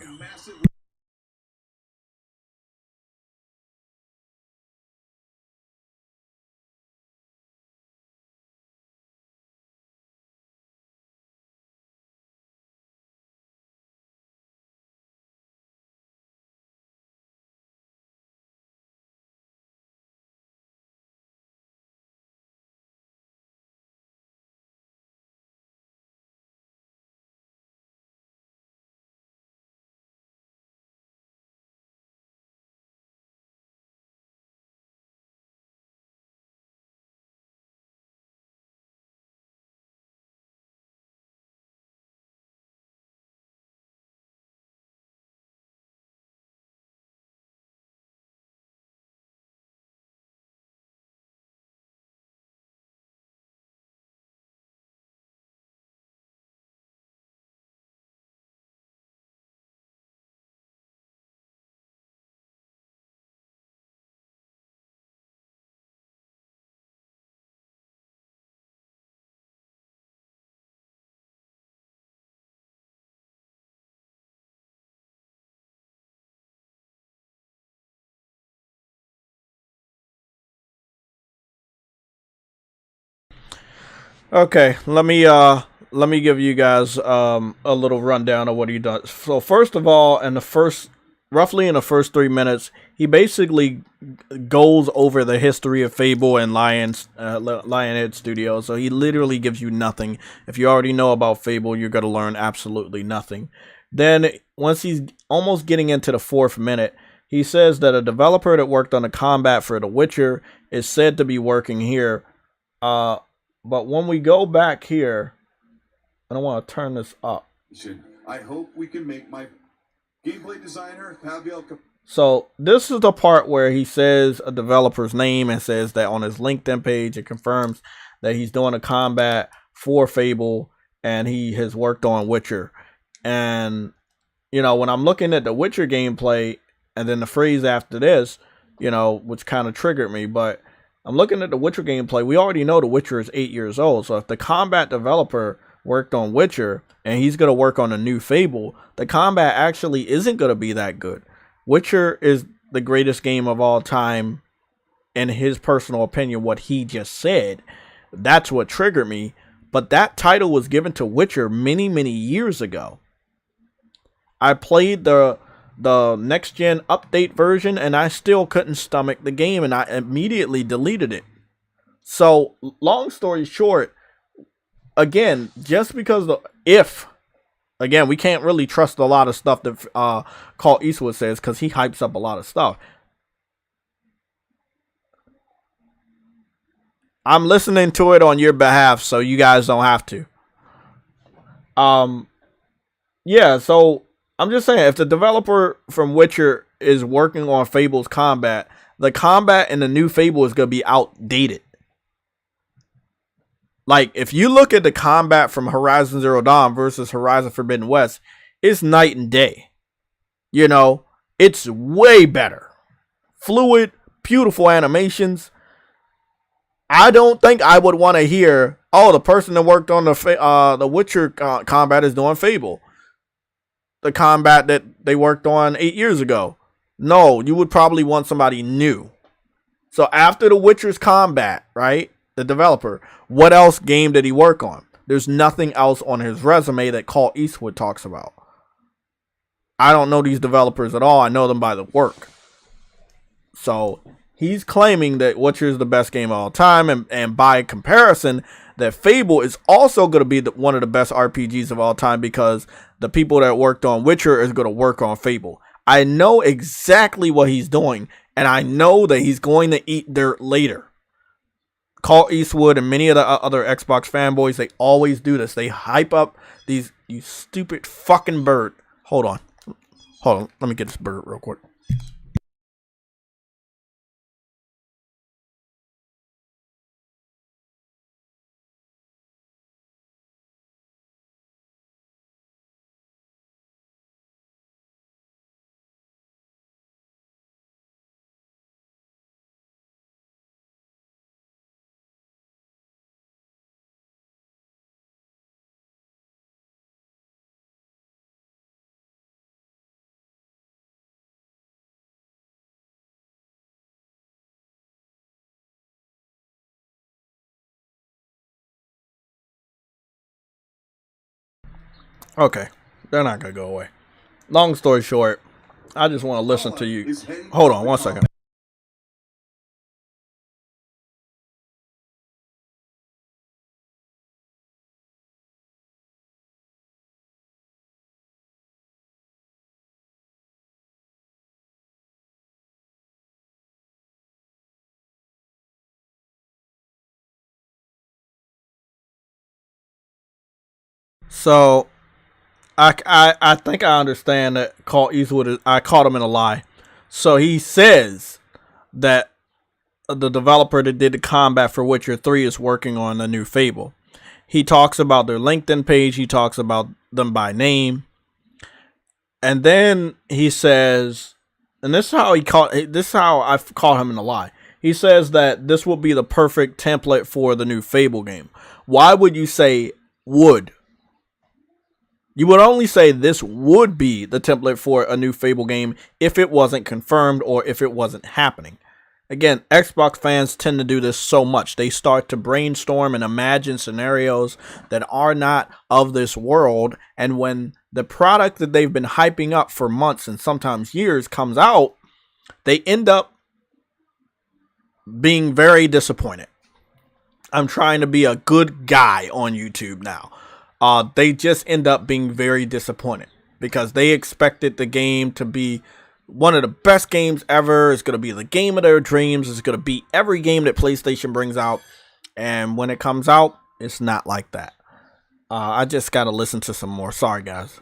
A: Okay, let me give you guys a little rundown of what he does. So first of all, roughly in the first 3 minutes, he basically goes over the history of Fable and Lionhead Studios. So he literally gives you nothing. If you already know about Fable, you're gonna learn absolutely nothing. Then once he's almost getting into the 4th minute, he says that a developer that worked on the combat for The Witcher is said to be working here. But when we go back here, I don't want to turn this up.
B: I hope we can make my gameplay designer, FABLE.
A: So this is the part where he says a developer's name and says that on his LinkedIn page, it confirms that he's doing a combat for Fable and he has worked on Witcher. And, you know, when I'm looking at the Witcher gameplay and then the phrase after this, you know, which kind of triggered me, but I'm looking at the Witcher gameplay. We already know the Witcher is 8 years old. So if the combat developer worked on Witcher and he's going to work on a new Fable, the combat actually isn't going to be that good. Witcher is the greatest game of all time, in his personal opinion, what he just said. That's what triggered me. But that title was given to Witcher many, many years ago. I played the next gen update version and I still couldn't stomach the game and I immediately deleted it. So long story short, again, just because again, we can't really trust a lot of stuff that Clint Eastwood says because he hypes up a lot of stuff. I'm listening to it on your behalf so you guys don't have to. Yeah, so I'm just saying, if the developer from Witcher is working on Fable's combat, the combat in the new Fable is going to be outdated. Like, if you look at the combat from Horizon Zero Dawn versus Horizon Forbidden West, it's night and day. You know, it's way better. Fluid, beautiful animations. I don't think I would want to hear, oh, the person that worked on the Witcher combat is doing Fable. The combat that they worked on 8 years ago. No, you would probably want somebody new. So after The Witcher's Combat, right, the developer, what else game did he work on? There's nothing else on his resume that Clint Eastwood talks about. I don't know these developers at all. I know them by the work. So he's claiming that Witcher is the best game of all time, and by comparison, that FABLE is also going to be one of the best RPGs of all time because the people that worked on Witcher is going to work on FABLE. I know exactly what he's doing, and I know that he's going to eat dirt later. Clint Eastwood and many of the other Xbox fanboys, they always do this. They hype up these, you stupid fucking bird. Hold on. Let me get this bird real quick. Okay, they're not gonna go away. Long story short, I just want to listen to you. Hold on 1 second. So I think I understand that Clint Eastwood. I caught him in a lie. So he says that the developer that did the combat for Witcher 3 is working on a new FABLE. He talks about their LinkedIn page. He talks about them by name. And then he says, and this is how I've caught him in a lie. He says that this will be the perfect template for the new FABLE game. Why would you say would? You would only say this would be the template for a new FABLE game if it wasn't confirmed or if it wasn't happening. Again, Xbox fans tend to do this so much. They start to brainstorm and imagine scenarios that are not of this world. And when the product that they've been hyping up for months and sometimes years comes out, they end up being very disappointed. I'm trying to be a good guy on YouTube now. They just end up being very disappointed because they expected the game to be one of the best games ever. It's going to be the game of their dreams. It's going to beat every game that PlayStation brings out. And when it comes out, it's not like that. I just got to listen to some more. Sorry, guys.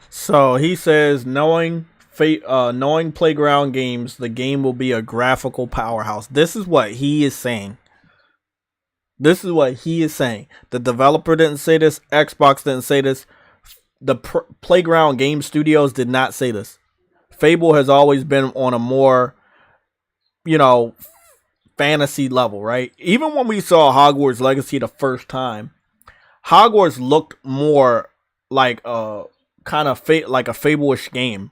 A: So he says, knowing Playground Games, the game will be a graphical powerhouse. This is what he is saying. The developer didn't say this. Xbox didn't say this. The Playground Game Studios did not say this. FABLE has always been on a more, fantasy level, right? Even when we saw Hogwarts Legacy the first time, Hogwarts looked more like a kind of like a Fable-ish game.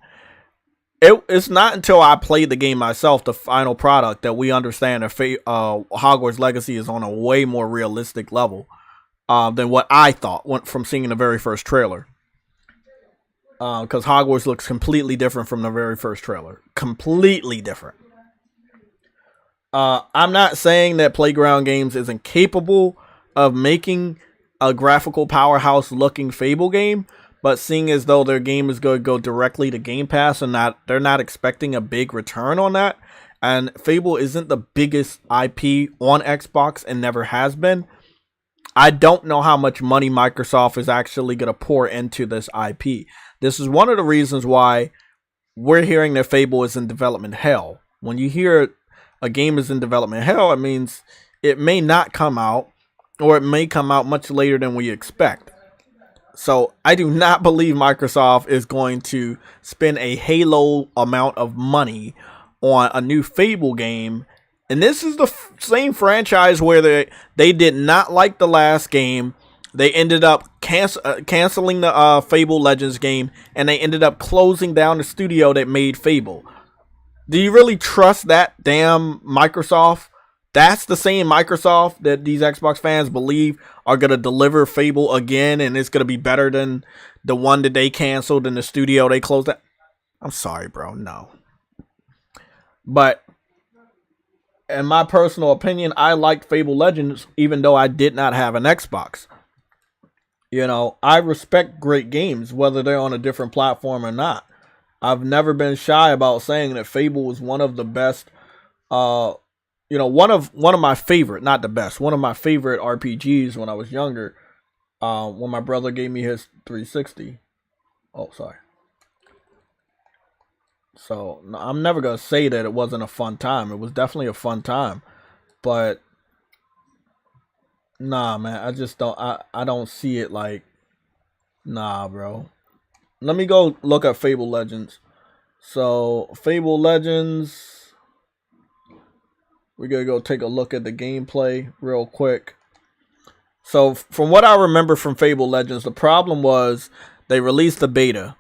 A: It's not until I played the game myself, the final product, that we understand that Hogwarts Legacy is on a way more realistic level than what I thought from seeing the very first trailer. Because Hogwarts looks completely different from the very first trailer. Completely different. I'm not saying that Playground Games isn't capable of making a graphical powerhouse looking Fable game, but seeing as though their game is going to go directly to Game Pass and they're not expecting a big return on that, and Fable isn't the biggest IP on Xbox and never has been. I don't know how much money Microsoft is actually going to pour into this IP. This is one of the reasons why we're hearing that Fable is in development hell. When you hear a game is in development hell, it means it may not come out, or it may come out much later than we expect. So I do not believe Microsoft is going to spend a Halo amount of money on a new Fable game. And this is the same franchise where they did not like the last game. They ended up canceling the Fable Legends game, and they ended up closing down the studio that made Fable. Do you really trust that damn Microsoft? That's the same Microsoft that these Xbox fans believe are going to deliver Fable again, and it's going to be better than the one that they canceled and the studio they closed down? I'm sorry, bro. No. But in my personal opinion, I liked Fable Legends even though I did not have an Xbox. You know, I respect great games, whether they're on a different platform or not. I've never been shy about saying that Fable was one of the best, one of my favorite, not the best, one of my favorite RPGs when I was younger. When my brother gave me his 360. Oh, sorry. So I'm never gonna say that it wasn't a fun time. It was definitely a fun time, but nah, man, I just don't. I don't see it like, nah, bro. Let me go look at Fable Legends. So Fable Legends, we're gonna go take a look at the gameplay real quick. So from what I remember from Fable Legends, the problem was they released the beta.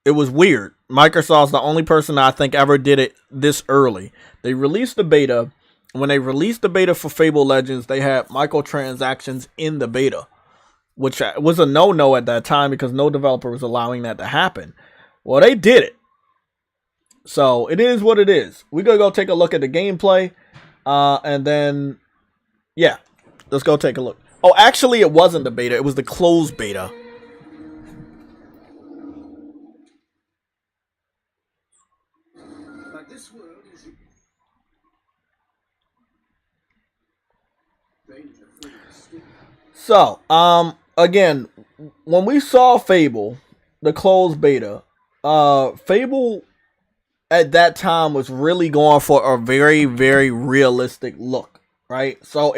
A: It was weird. Microsoft's the only person I think ever did it this early. They released the beta. When they released the beta for Fable Legends, they had microtransactions in the beta, which was a no-no at that time because no developer was allowing that to happen. Well, they did it. So it is what it is. We're going to go take a look at the gameplay. And then, yeah, let's go take a look. Oh, actually, it wasn't the beta. It was the closed beta. So, again, when we saw Fable, the closed beta, Fable at that time was really going for a very, very realistic look, right? So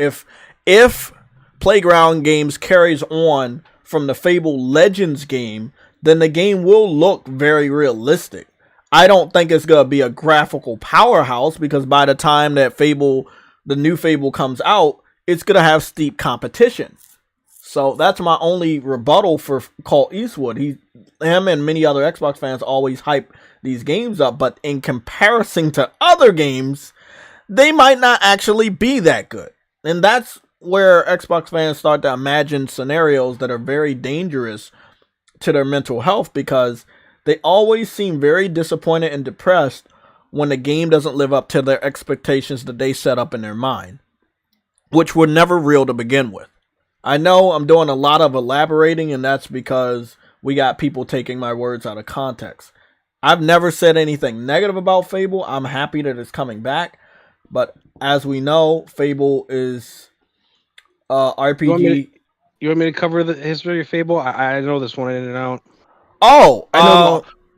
A: if Playground Games carries on from the Fable Legends game, then the game will look very realistic. I don't think it's going to be a graphical powerhouse because by the time that the new Fable comes out, it's going to have steep competition. So that's my only rebuttal for Colt Eastwood. Him and many other Xbox fans always hype these games up, but in comparison to other games, they might not actually be that good. And that's where Xbox fans start to imagine scenarios that are very dangerous to their mental health because they always seem very disappointed and depressed when the game doesn't live up to their expectations that they set up in their mind, which were never real to begin with. I know I'm doing a lot of elaborating, and that's because we got people taking my words out of context. I've never said anything negative about Fable. I'm happy that it's coming back. But as we know, Fable is RPG.
C: You want me to cover the history of Fable? I know this one in and out.
A: Oh,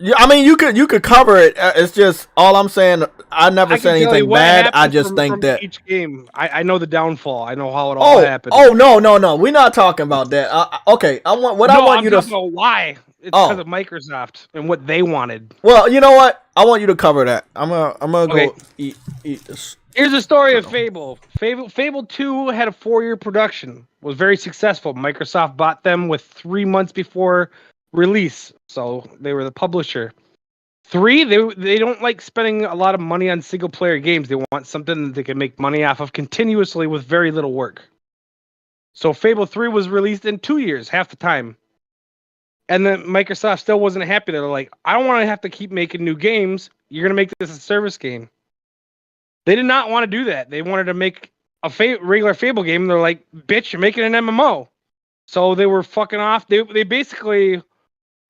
A: yeah. I mean, you could cover it. It's just all I'm saying. I never said anything bad. I just think that
C: each game, I know the downfall. I know how it all happened.
A: Oh no. We're not talking about that. Okay, I want you to
C: know why. It's because of Microsoft and what they wanted.
A: Well, you know what? I want you to cover that. I'm gonna go eat this.
C: Here's the story of Fable. Fable 2 had a 4-year production. Was very successful. Microsoft bought them with 3 months before release, so they were the publisher. 3, they don't like spending a lot of money on single player games. They want something that they can make money off of continuously with very little work. So Fable 3 was released in 2 years, half the time. And then Microsoft still wasn't happy. They're like, I don't want to have to keep making new games. You're going to make this a service game. They did not want to do that. They wanted to make a regular Fable game. They're like, bitch, you're making an MMO. So they were fucking off. They basically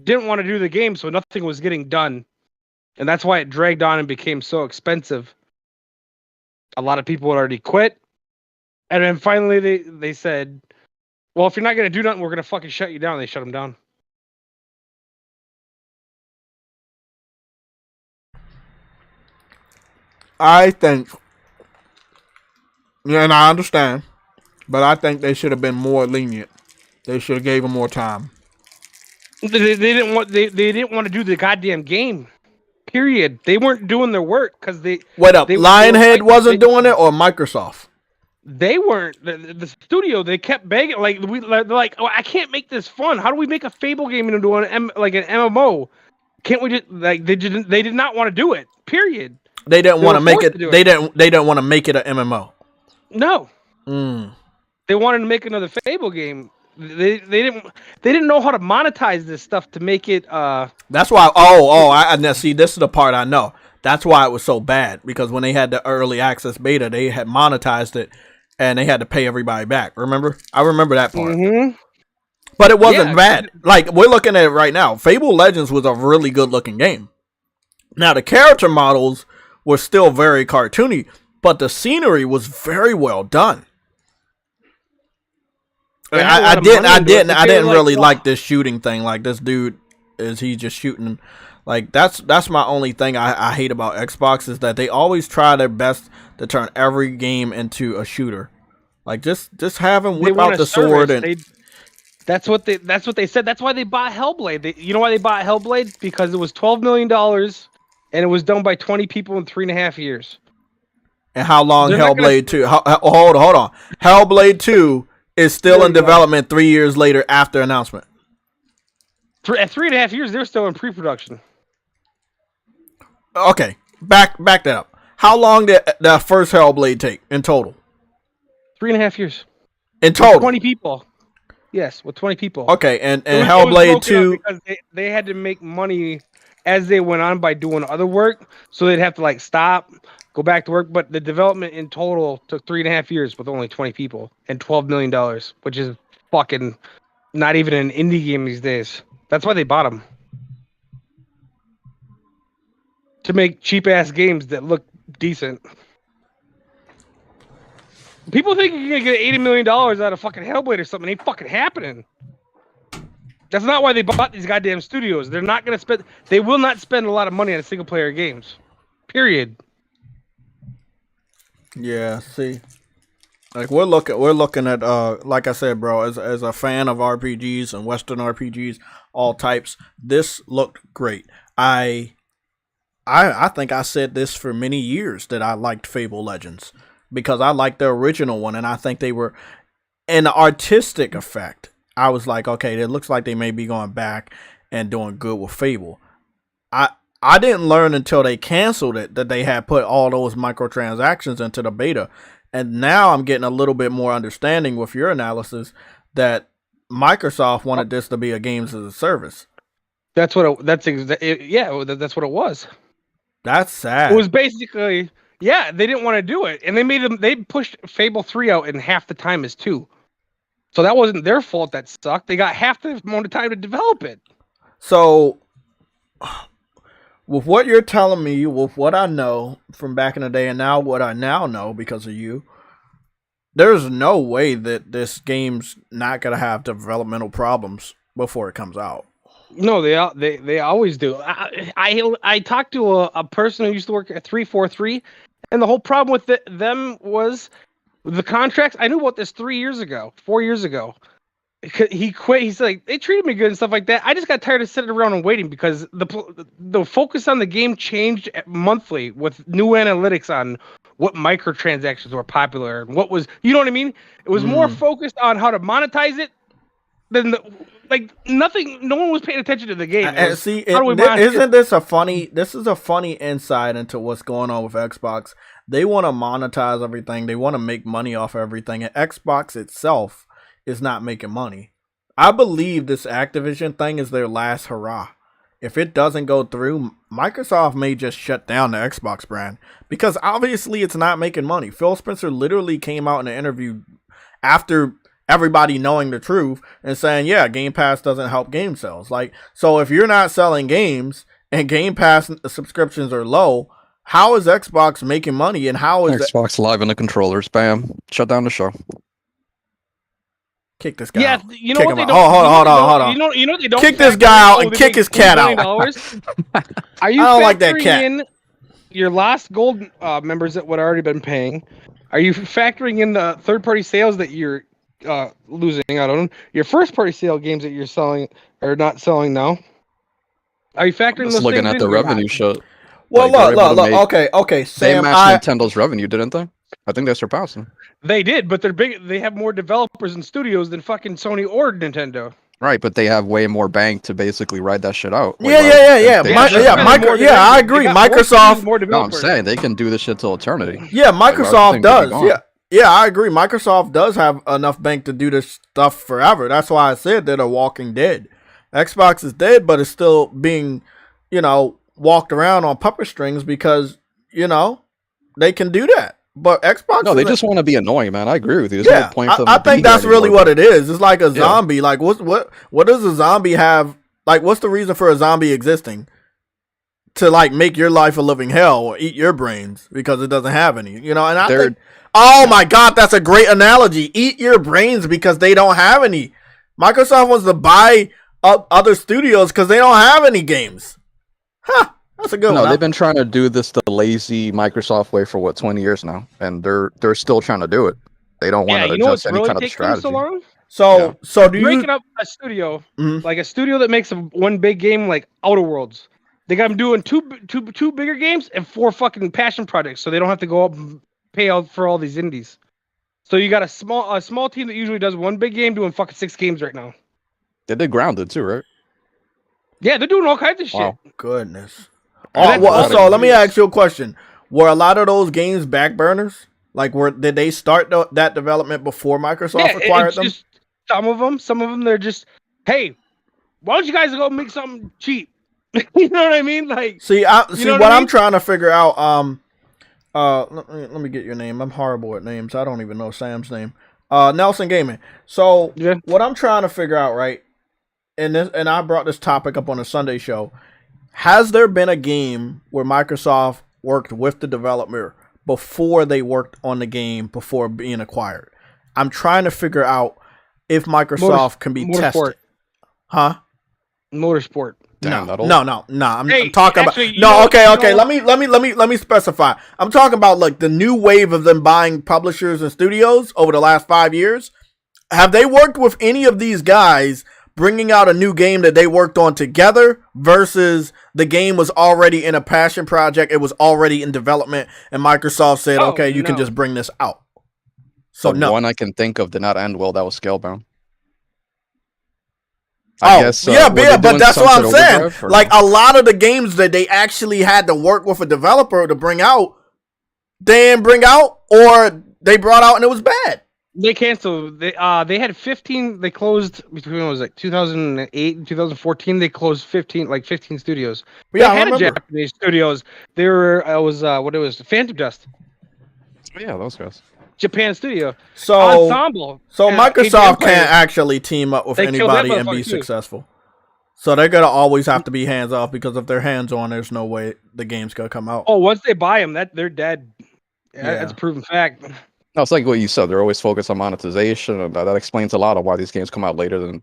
C: didn't want to do the game, so nothing was getting done. And that's why it dragged on and became so expensive. A lot of people had already quit. And then finally they said, well, if you're not going to do nothing, we're going to fucking shut you down. They shut them down.
A: I think, yeah, and I understand, but I think they should have been more lenient. They should have gave him more time.
C: They didn't want they didn't want to do the goddamn game. Period. They weren't doing their work because they.
A: Wait up, Lionhead wasn't
C: they,
A: doing it, or Microsoft?
C: They weren't the studio. They kept begging, like they're like, oh, I can't make this fun. How do we make a Fable game into an MMO? Can't we just like they did not want to do it. Period.
A: They didn't want to make it. They didn't want to make it an MMO.
C: No. They wanted to make another Fable game. They didn't know how to monetize this stuff to make it.
A: That's why. I now see. This is the part I know. That's why it was so bad, because when they had the early access beta, they had monetized it, and they had to pay everybody back. Remember? I remember that part.
C: Mm-hmm.
A: But it wasn't bad. Like, we're looking at it right now. Fable Legends was a really good looking game. Now the character models were still very cartoony, but the scenery was very well done. I didn't really like this shooting thing. Like, this dude, is he just shooting? Like, that's my only thing I hate about Xbox, is that they always try their best to turn every game into a shooter. Like, just have him whip out the sword and.
C: That's what they said. That's why they bought Hellblade. You know why they bought Hellblade? Because it was $12 million, and it was done by 20 people in 3.5 years.
A: And how long Hellblade 2? Hold on. Hellblade 2 is still in development 3 years later after announcement.
C: At 3.5 years, they're still in pre-production.
A: Okay, back that up. How long did the first Hellblade take in total?
C: 3.5 years.
A: In total?
C: With 20 people. Yes, with 20 people.
A: Okay, and Hellblade 2...
C: Because they had to make money as they went on by doing other work, so they'd have to, like, stop, go back to work, but the development in total took 3.5 years with only 20 people and $12 million, which is fucking not even an indie game these days. That's why they bought them. To make cheap-ass games that look decent. People think you're gonna get $80 million out of fucking Hellblade or something. It ain't fucking happening. That's not why they bought these goddamn studios. They're not gonna spend. They will not spend a lot of money on single-player games. Period.
A: Yeah. See, like we're looking at like I said, bro. As a fan of RPGs and Western RPGs, all types, this looked great. I think I said this for many years that I liked Fable Legends, because I liked the original one, and I think they were an artistic effect. I was like, okay, it looks like they may be going back and doing good with Fable. I didn't learn until they canceled it that they had put all those microtransactions into the beta, and now I'm getting a little bit more understanding with your analysis that Microsoft wanted this to be a games as a service.
C: That's what that's what it was.
A: That's sad.
C: It was basically, yeah, they didn't want to do it, and they pushed Fable 3 out in half the time as 2. So that wasn't their fault. That sucked. They got half the amount of time to develop it.
A: So, with what you're telling me, with what I know from back in the day, and now what I now know because of you, there's no way that this game's not gonna have developmental problems before it comes out.
C: No, they always do. I talked to a person who used to work at 343, and the whole problem with them was the contracts. I knew about this 4 years ago. He quit. He's like, they treated me good and stuff like that. I just got tired of sitting around and waiting, because the focus on the game changed monthly with new analytics on what microtransactions were popular and what was, you know what I mean? It was more focused on how to monetize it than nothing. No one was paying attention to the game.
A: Isn't this a funny? This is a funny insight into what's going on with Xbox. They want to monetize everything. They want to make money off everything, and Xbox itself is not making money. I believe this Activision thing is their last hurrah. If it doesn't go through, Microsoft may just shut down the Xbox brand, because obviously it's not making money. Phil Spencer literally came out in an interview after everybody knowing the truth and saying, yeah, Game Pass doesn't help game sales. Like, so if you're not selling games and Game Pass subscriptions are low, How is Xbox making money, and how is that?
D: Xbox Live and the controllers. Bam. Shut down the show.
A: Kick this guy
C: Yeah,
A: out.
C: you know
A: Kick
C: what
A: him
C: they
A: out.
C: don't.
A: Hold on.
C: You know what they don't.
A: Kick this
C: factor
A: guy
C: in?
A: out
C: Oh,
A: and
C: they
A: kick
C: make
A: his cat
C: $20
A: out.
C: million. Are you
A: I don't like that
C: factoring
A: cat.
C: in your last gold members that would already been paying? Are you factoring in the third-party sales that you're losing out on? Your first-party sale games that you're selling or not selling now? Are you factoring
D: Just
C: those
D: looking
C: things
D: at
C: in?
D: the
C: You're
D: revenue
C: not.
D: shit.
A: Well,
D: Like, they're able to
A: look.
D: make-
A: Okay,
D: They
A: Sam.
D: matched Nintendo's revenue, didn't they? I think they surpassed them.
C: They did, but they're big. They have more developers and studios than fucking Sony or Nintendo.
D: Right, but they have way more bank to basically ride that shit out. Like,
A: Yeah.
D: they
C: Yeah,
D: have shit
C: they're
D: out.
C: spending more than
A: I
C: anything.
A: agree.
C: They got more
A: Microsoft.
C: studios, more
D: No, I'm
C: developers.
D: saying they can do this shit till eternity.
A: Yeah,
D: why would
A: Microsoft
D: you think they'd be
A: does.
D: gone?
A: Yeah, I agree. Microsoft does have enough bank to do this stuff forever. That's why I said they're the walking dead. Xbox is dead, but it's still being, walked around on puppet strings because, they can do that. But Xbox,
D: No, they just want to be annoying, man. I agree with you. There's
A: yeah.
D: no point for them
A: I
D: to be
A: think
D: here
A: that's really
D: anymore,
A: what it is. It's like a
D: Yeah.
A: zombie. Like what does a zombie have? Like, what's the reason for a zombie existing? To like make your life a living hell or eat your brains because it doesn't have any, And I
D: They're-
A: think, oh my God, that's a great analogy. Eat your brains because they don't have any. Microsoft wants to buy up other studios because they don't have any games. Huh? That's a good
D: No,
A: one.
D: they've been trying to do this the lazy Microsoft way for 20 years now, and they're still trying to do it. They don't want
C: Yeah,
D: to
C: you know what's
D: adjust any
C: really
D: kind of
C: taking them
D: strategy.
C: so long?
A: So do you?
C: Breaking up a studio,
A: Mhm.
C: like a studio that makes one big game like Outer Worlds. They got them doing two bigger games and 4 fucking passion projects, so they don't have to go up and pay out for all these indies. So you got a small team that usually does one big game doing fucking 6 games right now.
D: They did Grounded too, right?
C: Yeah, they're doing all kinds of shit.
D: Wow.
A: Goodness.
C: And that's
A: Well,
C: all
A: so
C: it
A: let me
C: is.
A: ask you a question. Were a lot of those games back burners? Like, did they start that development before Microsoft
C: Yeah,
A: acquired
C: it's
A: them?
C: just some of them. They're just, hey, why don't you guys go make something cheap? You know what I mean? Like,
A: See,
C: know
A: what
C: what I
A: I'm
C: mean?
A: trying to figure out. Let me get your name. I'm horrible at names. I don't even know Sam's name. Nelson Gaming. So
C: Yeah.
A: what I'm trying to figure out, right? And I brought this topic up on a Sunday show. Has there been a game where Microsoft worked with the developer before they worked on the game before being acquired? I'm trying to figure out if Microsoft can be
C: Motorsport.
A: tested. Huh?
C: Motorsport.
D: Damn, that old?
A: No. I'm
C: Hey,
A: talking
C: actually,
A: about
C: you know-
A: Okay. Let me specify. I'm talking about like the new wave of them buying publishers and studios over the last 5 years. Have they worked with any of these guys bringing out a new game that they worked on together versus the game was already in a passion project, it was already in development, and Microsoft said,
C: Oh,
A: okay, you can
C: no.
A: just bring this out. So
D: The
A: no.
D: one I can think of did not end well. That was Scalebound.
A: Oh,
D: were
A: but
D: they
A: that's
D: doing
A: what I'm
D: Sunset
A: saying.
D: Overdrive, or
A: Like
D: no?
A: a lot of the games that they actually had to work with a developer to bring out, they didn't bring out, or they brought out and it was bad.
C: They canceled. They had 15. They closed between, what was it, 2008 and 2014. They closed 15 studios.
A: But yeah,
C: they
A: I
C: had
A: remember.
C: Japanese studios. They were what it was, Phantom Dust,
D: Yeah, those guys.
C: Japan studio,
A: So
C: Ensemble.
A: Microsoft
C: Empire.
A: can't actually team up with
C: They killed that
A: anybody and be
C: motherfucker, too.
A: successful. So they're gonna always have to be hands off because if they're hands on, there's no way the game's gonna come out.
C: Oh, once they buy them, they're dead.
A: Yeah.
C: That's a proven fact.
D: No, it's like what you said. They're always focused on monetization, and that explains a lot of why these games come out later than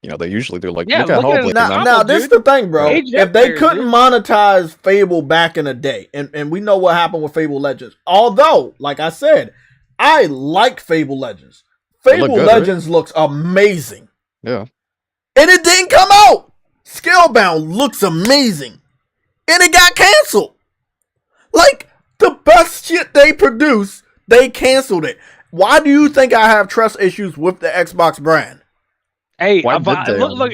D: they usually do. Like,
C: Yeah,
D: look at
C: look at
D: Hellblade.
C: it
D: man.
C: now.
A: Now this is
C: dude.
A: the thing, bro.
C: Age
A: If they
C: Empires,
A: couldn't
C: dude.
A: monetize Fable back in the day, and we know what happened with Fable Legends. Although, like I said, I like Fable Legends.
D: They
A: Fable
D: look good, right?
A: Legends looks amazing.
D: Yeah.
A: And it didn't come out. Scalebound looks amazing. And it got canceled. Like, the best shit they produce, they canceled it. Why do you think I have trust issues with the Xbox brand?
C: Hey,
D: Why did they?
C: look.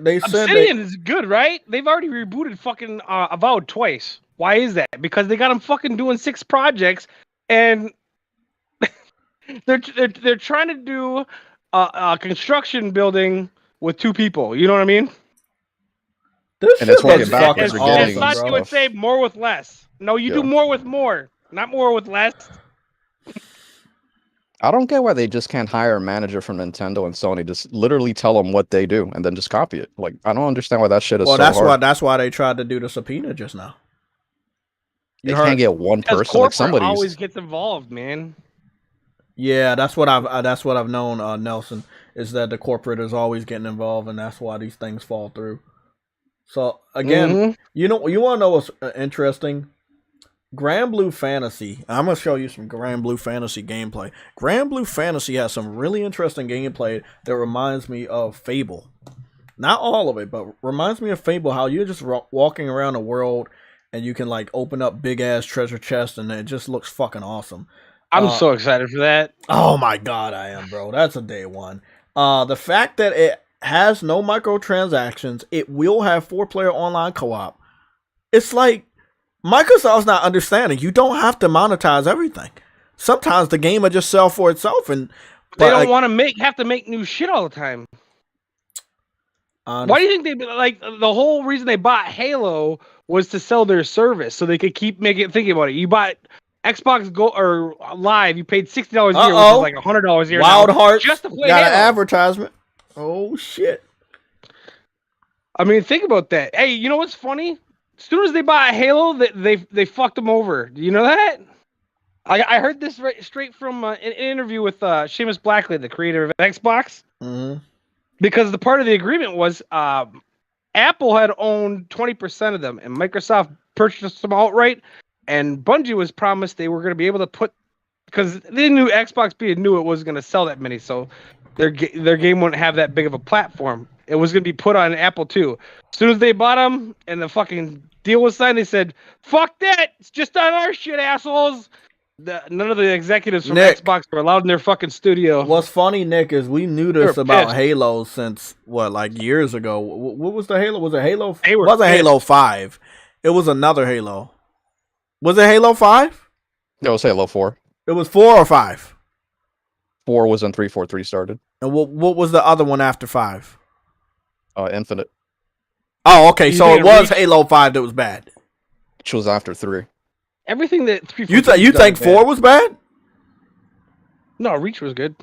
A: They said
C: Obsidian is good, right? They've already rebooted fucking Avowed twice. Why is that? Because they got them fucking doing 6 projects, and they're trying to do a construction building with 2 people. You know what I mean?
A: this
D: And
A: shit
D: it's working
A: looks
D: backwards.
A: fucking
D: We're getting
C: It's
A: awesome,
C: not
D: some
C: you
A: bro.
C: would say more with less. No, you do
D: Yeah.
C: more with more, not more with less.
D: I don't get why they just can't hire a manager from Nintendo and Sony. Just literally tell them what they do and then just copy it. Like, I don't understand why that shit is
A: Well,
D: so hard.
A: that's why they tried to do the subpoena just now.
D: They
A: You
D: can't
A: heard?
D: get one
C: Because
D: person. Like
C: corporate always
D: somebody's.
C: gets involved, man.
A: Yeah, that's what I've known, Nelson, is that the corporate is always getting involved, and that's why these things fall through. So again,
C: Mhm.
A: you want to know what's interesting? Grand Blue Fantasy. I'm gonna show you some Grand Blue Fantasy gameplay. Grand Blue Fantasy has some really interesting gameplay that reminds me of Fable. Not all of it, but reminds me of Fable. How you're just walking around the world and you can like open up big ass treasure chests, and it just looks fucking awesome.
C: I'm so excited for that.
A: Oh my god, I am, bro. That's a day one. The fact that it has no microtransactions, it will have 4-player online co-op. It's like Microsoft's not understanding. You don't have to monetize everything. Sometimes the game will just sell for itself, and
C: They don't want to have to make new shit all the time. Why do you think the whole reason they bought Halo was to sell their service so they could keep thinking about it? You bought Xbox Go or Live, you paid $60 a year, which is like $100 a year.
A: Wild Hearts
C: just to play
A: got
C: Halo.
A: an advertisement. Oh shit!
C: I mean, think about that. Hey, you know what's funny? As soon as they bought Halo, they fucked them over. Do you know that? I heard this straight from an interview with Seamus Blackley, the creator of Xbox.
A: Mm-hmm.
C: Because the part of the agreement was Apple had owned 20% of them, and Microsoft purchased them outright. And Bungie was promised they were going to be able to put, because they knew Xbox knew it wasn't going to sell that many, so their game wouldn't have that big of a platform. It was going to be put on Apple too. As soon as they bought them and the fucking deal was signed, they said, "Fuck that! It's just on our shit, assholes." None of the executives from Xbox were allowed in their fucking studio.
A: What's funny, Nick, is we knew this about Halo since like years ago. What was the Halo? Was it Halo? It wasn't Halo 5. It was another Halo. Was it Halo 5?
D: No, it was Halo 4.
A: It was 4 or 5.
D: 4 was when 343 started.
A: And what was the other one after 5?
D: Infinite.
A: Oh, okay. So it was Halo 5 that was bad.
D: Which was after 3.
C: Everything that
A: 343 you think 4 was bad?
C: No, Reach was good.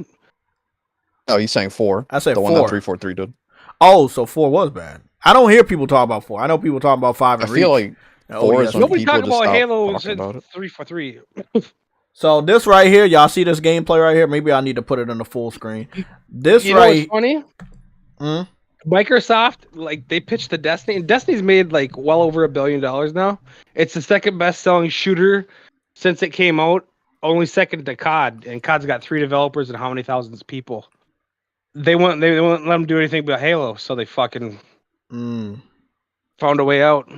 D: Oh, he's saying 4.
A: I said
D: the
A: 4.
D: one that 343 did.
A: Oh, so 4 was bad. I don't hear people talk about 4. I know people talk about 5 and Reach.
D: I feel like 4 is when
C: nobody
D: people
C: talk
D: just
C: about
D: stop
C: Halo
D: talking
C: since
D: about it.
C: 343.
A: So this right here, y'all see this gameplay right here? Maybe I need to put it on the full screen. This
C: you know
A: right,
C: what's funny? Microsoft, like, they pitched the Destiny, and Destiny's made like well over $1 billion now. It's the second best selling shooter since it came out, only second to COD, and COD's got 3 developers and how many thousands of people. They won't let them do anything but Halo, so they fucking found a way out.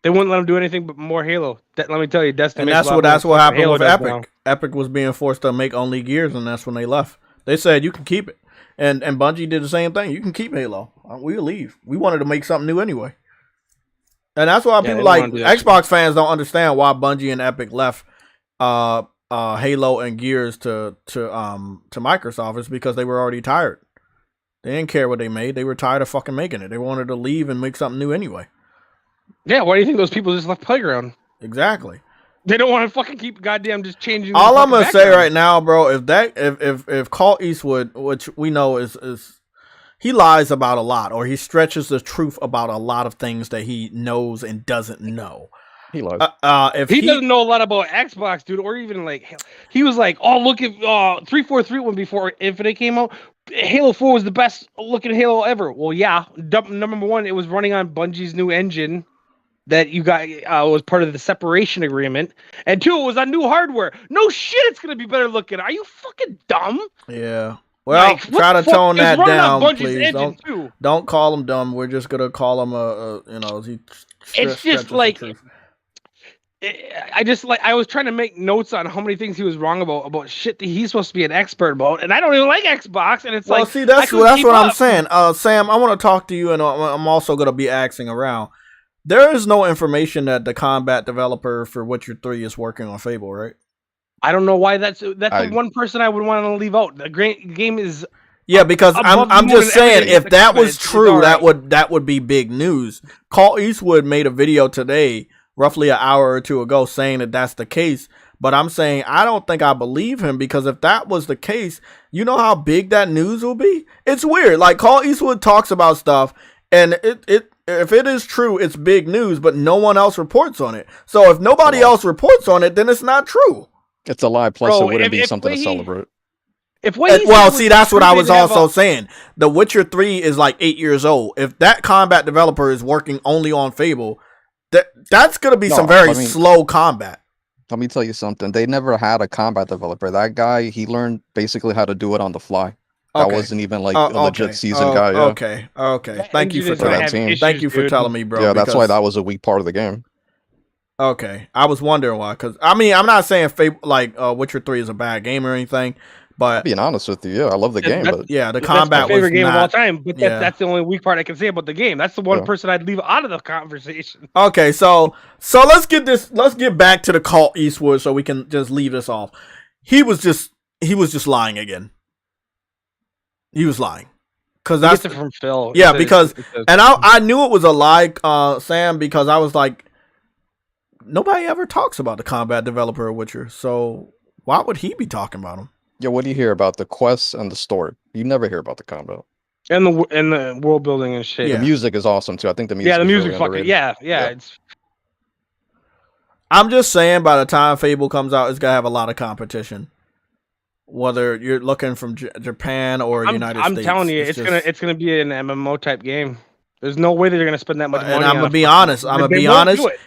C: They wouldn't let them do anything but more Halo. Let me tell you, Destiny.
A: And that's what happened with Epic. Now. Epic was being forced to make only Gears, and that's when they left. They said you can keep it, and Bungie did the same thing. You can keep Halo. We'll leave. We wanted to make something new anyway, and that's why people like Xbox fans don't understand why Bungie and Epic left Halo and Gears to Microsoft. It's because they were already tired. They didn't care what they made. They were tired of fucking making it. They wanted to leave and make something new anyway.
C: Yeah, why do you think those people just left Playground?
A: Exactly.
C: They don't want to fucking keep goddamn just changing.
A: All I'm gonna say right now, bro, if Clint Eastwood, which we know is he lies about a lot, or he stretches the truth about a lot of things that he knows and doesn't know.
D: He lies.
A: If
C: he doesn't know a lot about Xbox, dude, or even like he was like, oh, look at 343 when before Infinite came out. Halo 4 was the best looking Halo ever. Well, yeah, number one, it was running on Bungie's new engine that you got was part of the separation agreement, and 2, it was on new hardware. No shit, it's gonna be better looking. Are you fucking dumb?
A: Yeah. Well, like, try to tone that down, please. Don't call him dumb. We're just gonna call him
C: it's just like. I was trying to make notes on how many things he was wrong about shit that he's supposed to be an expert about, and I don't even like Xbox. And it's like,
A: see, that's what I'm saying. Sam, I want to talk to you, and I'm also gonna be asking around. There is no information that the combat developer for Witcher 3 is working on Fable, right?
C: I don't know why that's the one person I would want to leave out. The great game is
A: because I'm just saying if that was true, that would be big news. Clint Eastwood made a video today, roughly an hour or two ago, saying that that's the case. But I'm saying I don't think I believe him, because if that was the case, you know how big that news will be? It's weird. Like, Clint Eastwood talks about stuff, and if it is true, it's big news, but no one else reports on it. So if nobody else reports on it, then it's not true.
D: It's a lie. Plus,
C: Bro,
D: it wouldn't be
C: if
D: something to
C: he-
D: celebrate.
C: If what he
A: Well,
C: said
A: see,
C: was
A: that's what
C: true,
A: I was
C: they'd have
A: also saying. The Witcher 3 is like 8 years old. If that combat developer is working only on Fable, that's going to be some very slow combat.
D: Let me tell you something. They never had a combat developer. That guy, he learned basically how to do it on the fly. That wasn't even like a legit seasoned guy. Yeah.
A: Okay. Thank you for
D: that team.
A: Thank you for telling me, bro.
D: Yeah, that's why that was a weak part of the game.
A: Okay, I was wondering why. Because I mean, I'm not saying Witcher 3 is a bad game or anything, but
D: being honest with you, yeah, I love the game. But
A: yeah, the
C: that's
A: combat
C: my favorite
A: was
C: game
A: not,
C: of all time. But
A: yeah.
C: that's the only weak part I can say about the game. That's the one person I'd leave out of the conversation.
A: Okay, so let's get back to the Cult Eastwood so we can just leave this off. He was just lying again. He was lying. Because that's
C: it from Phil.
A: Yeah, and I knew it was a lie, Sam, because I was like, nobody ever talks about the combat developer of Witcher, so why would he be talking about him?
D: Yeah, what do you hear about the quests and the story? You never hear about the combat.
C: And the world building and shit.
A: Yeah.
D: The music is awesome too. I think the music.
C: Yeah, the
D: is
C: music
D: really
C: fucking
D: underrated.
C: yeah. It's
A: I'm just saying, by the time Fable comes out, it's gonna have a lot of competition. Whether you're looking from Japan or United States,
C: I'm telling you, it's gonna be an MMO type game. There's no way that they're gonna spend that much money.
A: And I'm gonna be honest.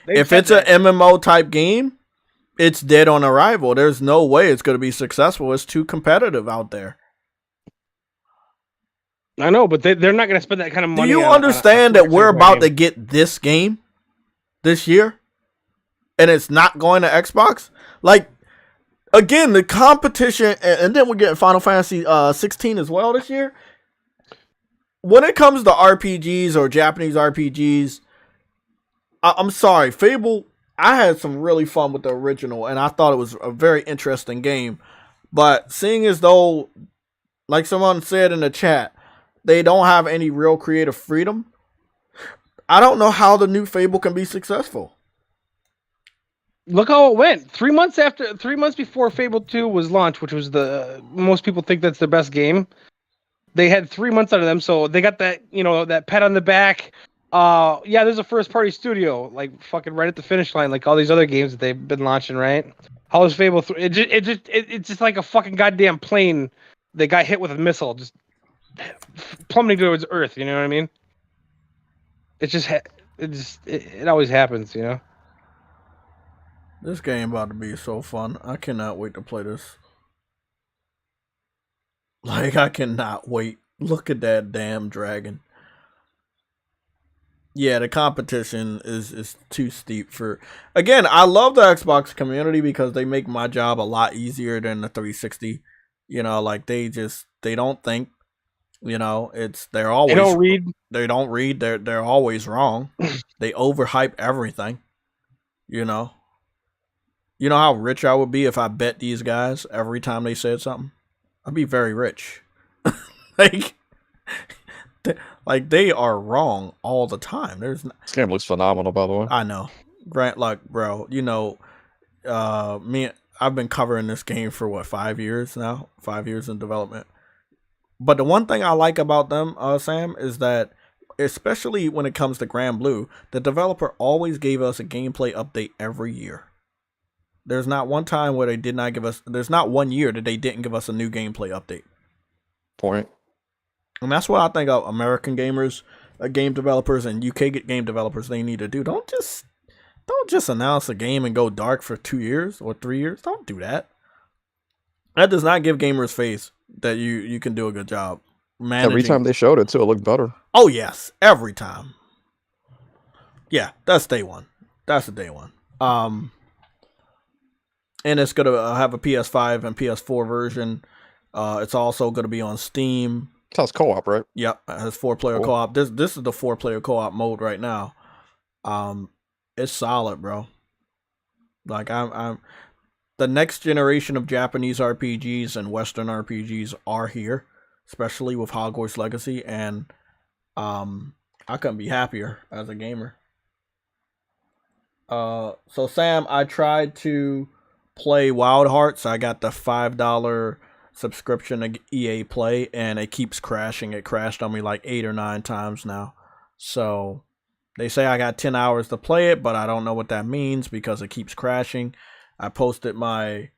A: If it's an MMO type game, it's dead on arrival. There's no way it's gonna be successful. It's too competitive out there.
C: I know, but they're not gonna spend that kind of money.
A: Do you understand that we're about to get this game this year, and it's not going to Xbox? Like, again, the competition, and then we're getting Final Fantasy 16 as well this year. When it comes to RPGs or Japanese RPGs, I'm sorry, Fable, I had some really fun with the original, and I thought it was a very interesting game. But seeing as though, like someone said in the chat, they don't have any real creative freedom, I don't know how the new Fable can be successful.
C: Look how it went. 3 months before Fable 2 was launched, which was most people think that's the best game. They had 3 months out of them, so they got that, that pat on the back. Yeah, there's a first party studio, like fucking right at the finish line, like all these other games that they've been launching, right? How is Fable 3? It's just like a fucking goddamn plane that got hit with a missile, just plummeting towards Earth. You know what I mean? It always happens,
A: This game about to be so fun. I cannot wait to play this. Like, I cannot wait. Look at that damn dragon. Yeah, the competition is too steep for... Again, I love the Xbox community because they make my job a lot easier than the 360. Like, they don't think. They're always...
C: They don't read.
A: They don't read. They're always wrong. They overhype everything. You know how rich I would be if I bet these guys every time they said something? I'd be very rich. Like they are wrong all the time. This
D: game looks phenomenal, by the way.
A: I know. Grant, like, bro, I've been covering this game for 5 years now? 5 years in development. But the one thing I like about them, Sam, is that especially when it comes to Grand Blue, the developer always gave us a gameplay update every year. There's not one time where they did not give us... There's not 1 year that they didn't give us a new gameplay update.
D: Point.
A: And that's what I think of American gamers, game developers, and UK game developers, they need to do. Don't just announce a game and go dark for 2 years or 3 years. Don't do that. That does not give gamers faith that you can do a good job managing.
D: Every time they showed it, too, it looked better.
A: Oh, yes. Every time. Yeah, that's day one. That's the day one. And it's going to have a PS5 and PS4 version. It's also going to be on Steam.
D: It has co-op, right?
A: Yep, it has 4-player co-op. This is the 4-player co-op mode right now. It's solid, bro. Like I'm the next generation of Japanese RPGs and Western RPGs are here, especially with Hogwarts Legacy, and I couldn't be happier as a gamer. So Sam, I tried to play Wild Hearts. I got the $5 subscription to EA Play, and it keeps crashing. It crashed on me like 8 or 9 times now. So They say I got 10 hours to play it, but I don't know what that means because it keeps crashing. I posted my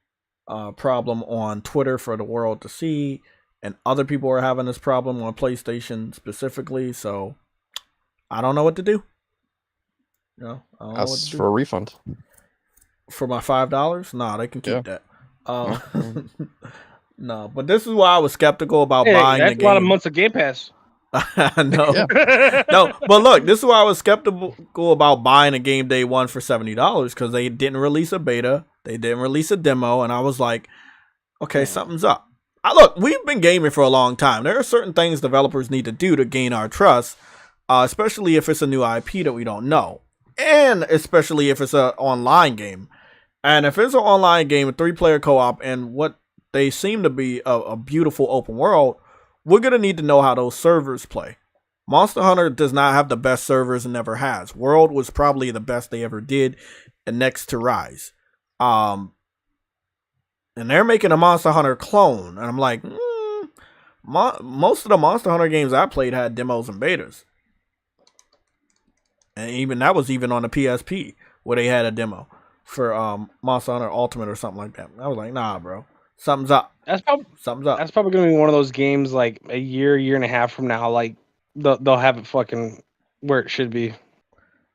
A: problem on Twitter for the world to see, and other people are having this problem on PlayStation specifically, so I don't know what to do. You know, I don't know what to do.
D: For a refund.
A: For my $5? Nah, they can keep that. No, but this is why I was skeptical about buying the game.
C: That's a lot of months of Game Pass.
A: No, no, but look, this is why I was skeptical about buying a game day one for $70 because they didn't release a beta, they didn't release a demo, and I was like, okay, something's up. Look, we've been gaming for a long time. There are certain things developers need to do to gain our trust, especially if it's a new IP that we don't know, and especially if it's an online game. And if it's an online game, a 3-player co-op, and what they seem to be a beautiful open world, we're going to need to know how those servers play. Monster Hunter does not have the best servers and never has. World was probably the best they ever did, and next to Rise. And they're making a Monster Hunter clone. And I'm like, most of the Monster Hunter games I played had demos and betas. And even that was even on the PSP, where they had a demo for Monster Hunter Ultimate or something like that. I was like, nah, bro. Something's up. Something's up.
C: That's probably gonna be one of those games like a year and a half from now. Like they'll have it fucking where it should be.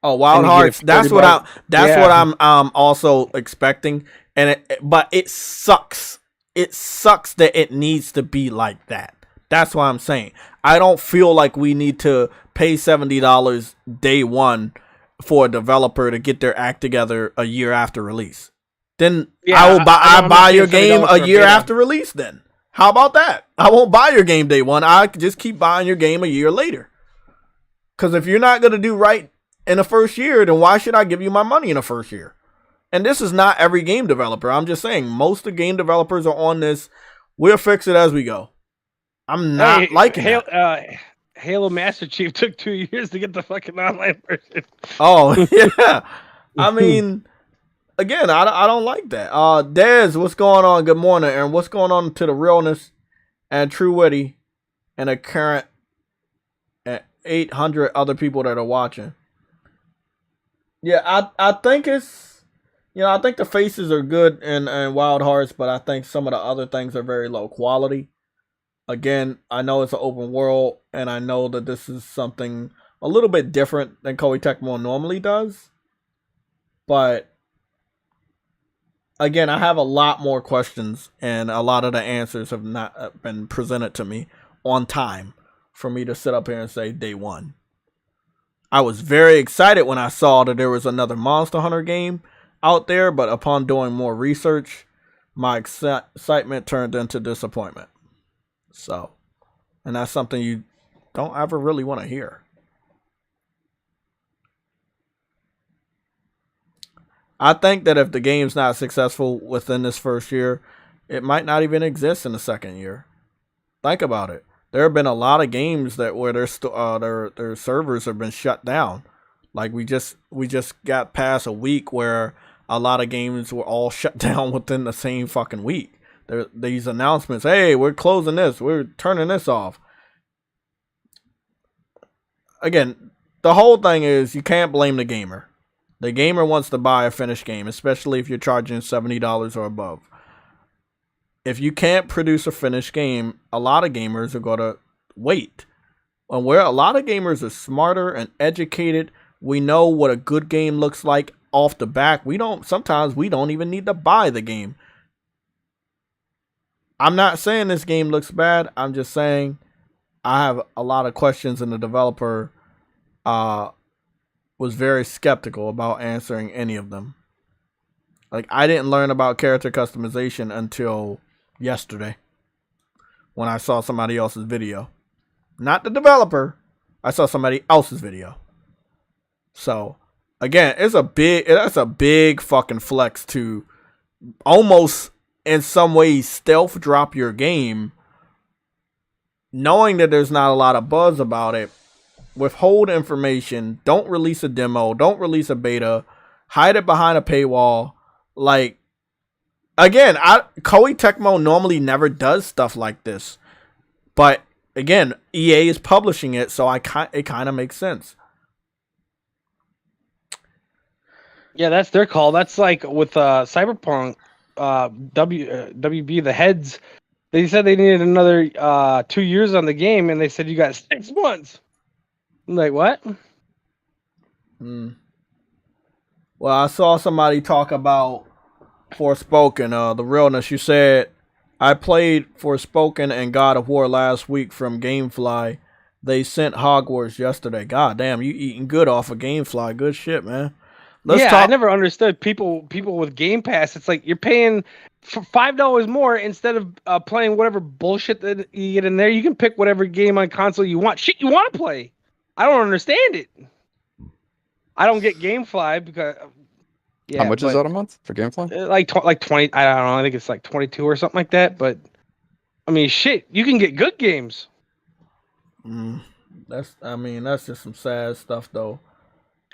A: Oh, Wild Hearts. That's what I'm also expecting. And but it sucks. It sucks that it needs to be like that. That's what I'm saying. I don't feel like we need to pay $70 day one for a developer to get their act together a year after release. Then I buy your game a year after release then. How about that? I won't buy your game day one. I just keep buying your game a year later. Because if you're not going to do right in the first year, then why should I give you my money in the first year? And this is not every game developer. I'm just saying most of the game developers are on this. We'll fix it as we go. I'm not liking it.
C: Halo Master Chief took 2 years to get the fucking online version.
A: Oh, yeah. I mean... Again, I don't like that. Dez, what's going on? Good morning. And what's going on to the realness and True Witty and the current 800 other people that are watching? Yeah, I think it's, I think the faces are good in Wild Hearts, but I think some of the other things are very low quality. Again, I know it's an open world, and I know that this is something a little bit different than Koei Tecmo normally does. But again, I have a lot more questions, and a lot of the answers have not been presented to me on time for me to sit up here and say day one. I was very excited when I saw that there was another Monster Hunter game out there, but upon doing more research, my excitement turned into disappointment. So, and that's something you don't ever really want to hear. I think that if the game's not successful within this first year, it might not even exist in the second year. Think about it. There have been a lot of games that where their servers have been shut down. Like we just got past a week where a lot of games were all shut down within the same fucking week. These announcements, hey, we're closing this, we're turning this off. Again, the whole thing is you can't blame the gamer. The gamer wants to buy a finished game, especially if you're charging $70 or above. If you can't produce a finished game, a lot of gamers are going to wait. And where a lot of gamers are smarter and educated, we know what a good game looks like off the back. Sometimes we don't even need to buy the game. I'm not saying this game looks bad. I'm just saying I have a lot of questions, and the developer was very skeptical about answering any of them. Like, I didn't learn about character customization until yesterday when I saw somebody else's video. Not the developer. I saw somebody else's video. So, again, that's a big fucking flex to almost in some ways stealth drop your game, knowing that there's not a lot of buzz about it. Withhold information, don't release a demo, don't release a beta, hide it behind a paywall. Like, again, Koei Tecmo normally never does stuff like this. But, again, EA is publishing it, so it kind of makes sense.
C: Yeah, that's their call. That's like with Cyberpunk, WB the heads. They said they needed another 2 years on the game, and they said you got 6 months. I'm like, what?
A: Well, I saw somebody talk about Forspoken, the realness. You said, I played Forspoken and God of War last week from Gamefly. They sent Hogwarts yesterday. God damn, you eating good off of Gamefly. Good shit, man.
C: I never understood people with Game Pass. It's like you're paying for $5 more instead of playing whatever bullshit that you get in there. You can pick whatever game on console you want. Shit you want to play. I don't understand it. I don't get GameFly because
D: how much is that a month for GameFly?
C: Like 20. I don't know. I think it's like 22 or something like that. But I mean, shit, you can get good games.
A: That's just some sad stuff though.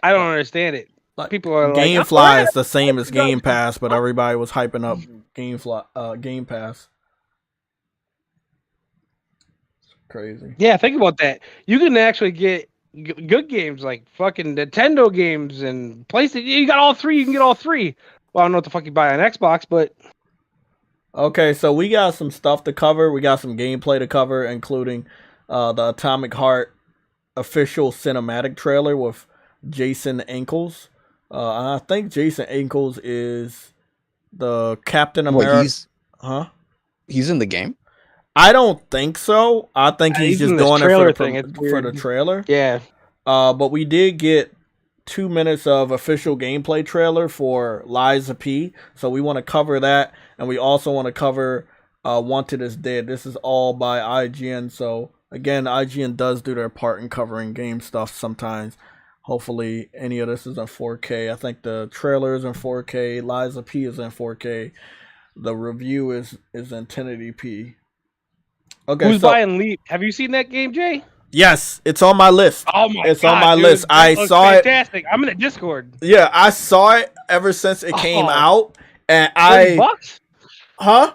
C: I don't understand it. People are
A: GameFly
C: like,
A: is the same as Game Pass, but everybody was hyping up Game Pass. It's crazy.
C: Yeah, think about that. You can actually get good games like fucking Nintendo games and PlayStation. You got all three. You can get all three. Well, I don't know what the fuck you buy on Xbox, but
A: okay. So we got some stuff to cover. We got some gameplay to cover, including the Atomic Heart official cinematic trailer with Jason Ankles. I think Jason Ankles is the Captain America.
D: He's in the game?
A: I don't think so. I think he's just doing it for the trailer.
C: Yeah.
A: But we did get 2 minutes of official gameplay trailer for Liza P. So we want to cover that. And we also want to cover Wanted is Dead. This is all by IGN. So again, IGN does do their part in covering game stuff sometimes. Hopefully any of this is in 4K. I think the trailer is in 4K. Liza P is in 4K. The review is in 1080p. Okay,
C: who's buying Leap? Have you seen that game, Jay?
A: Yes, it's on my list.
C: Oh my god,
A: it's on my list.
C: I saw it. Fantastic. I'm in the Discord.
A: Yeah, I saw it ever since it came out, and
C: $30?
A: Huh?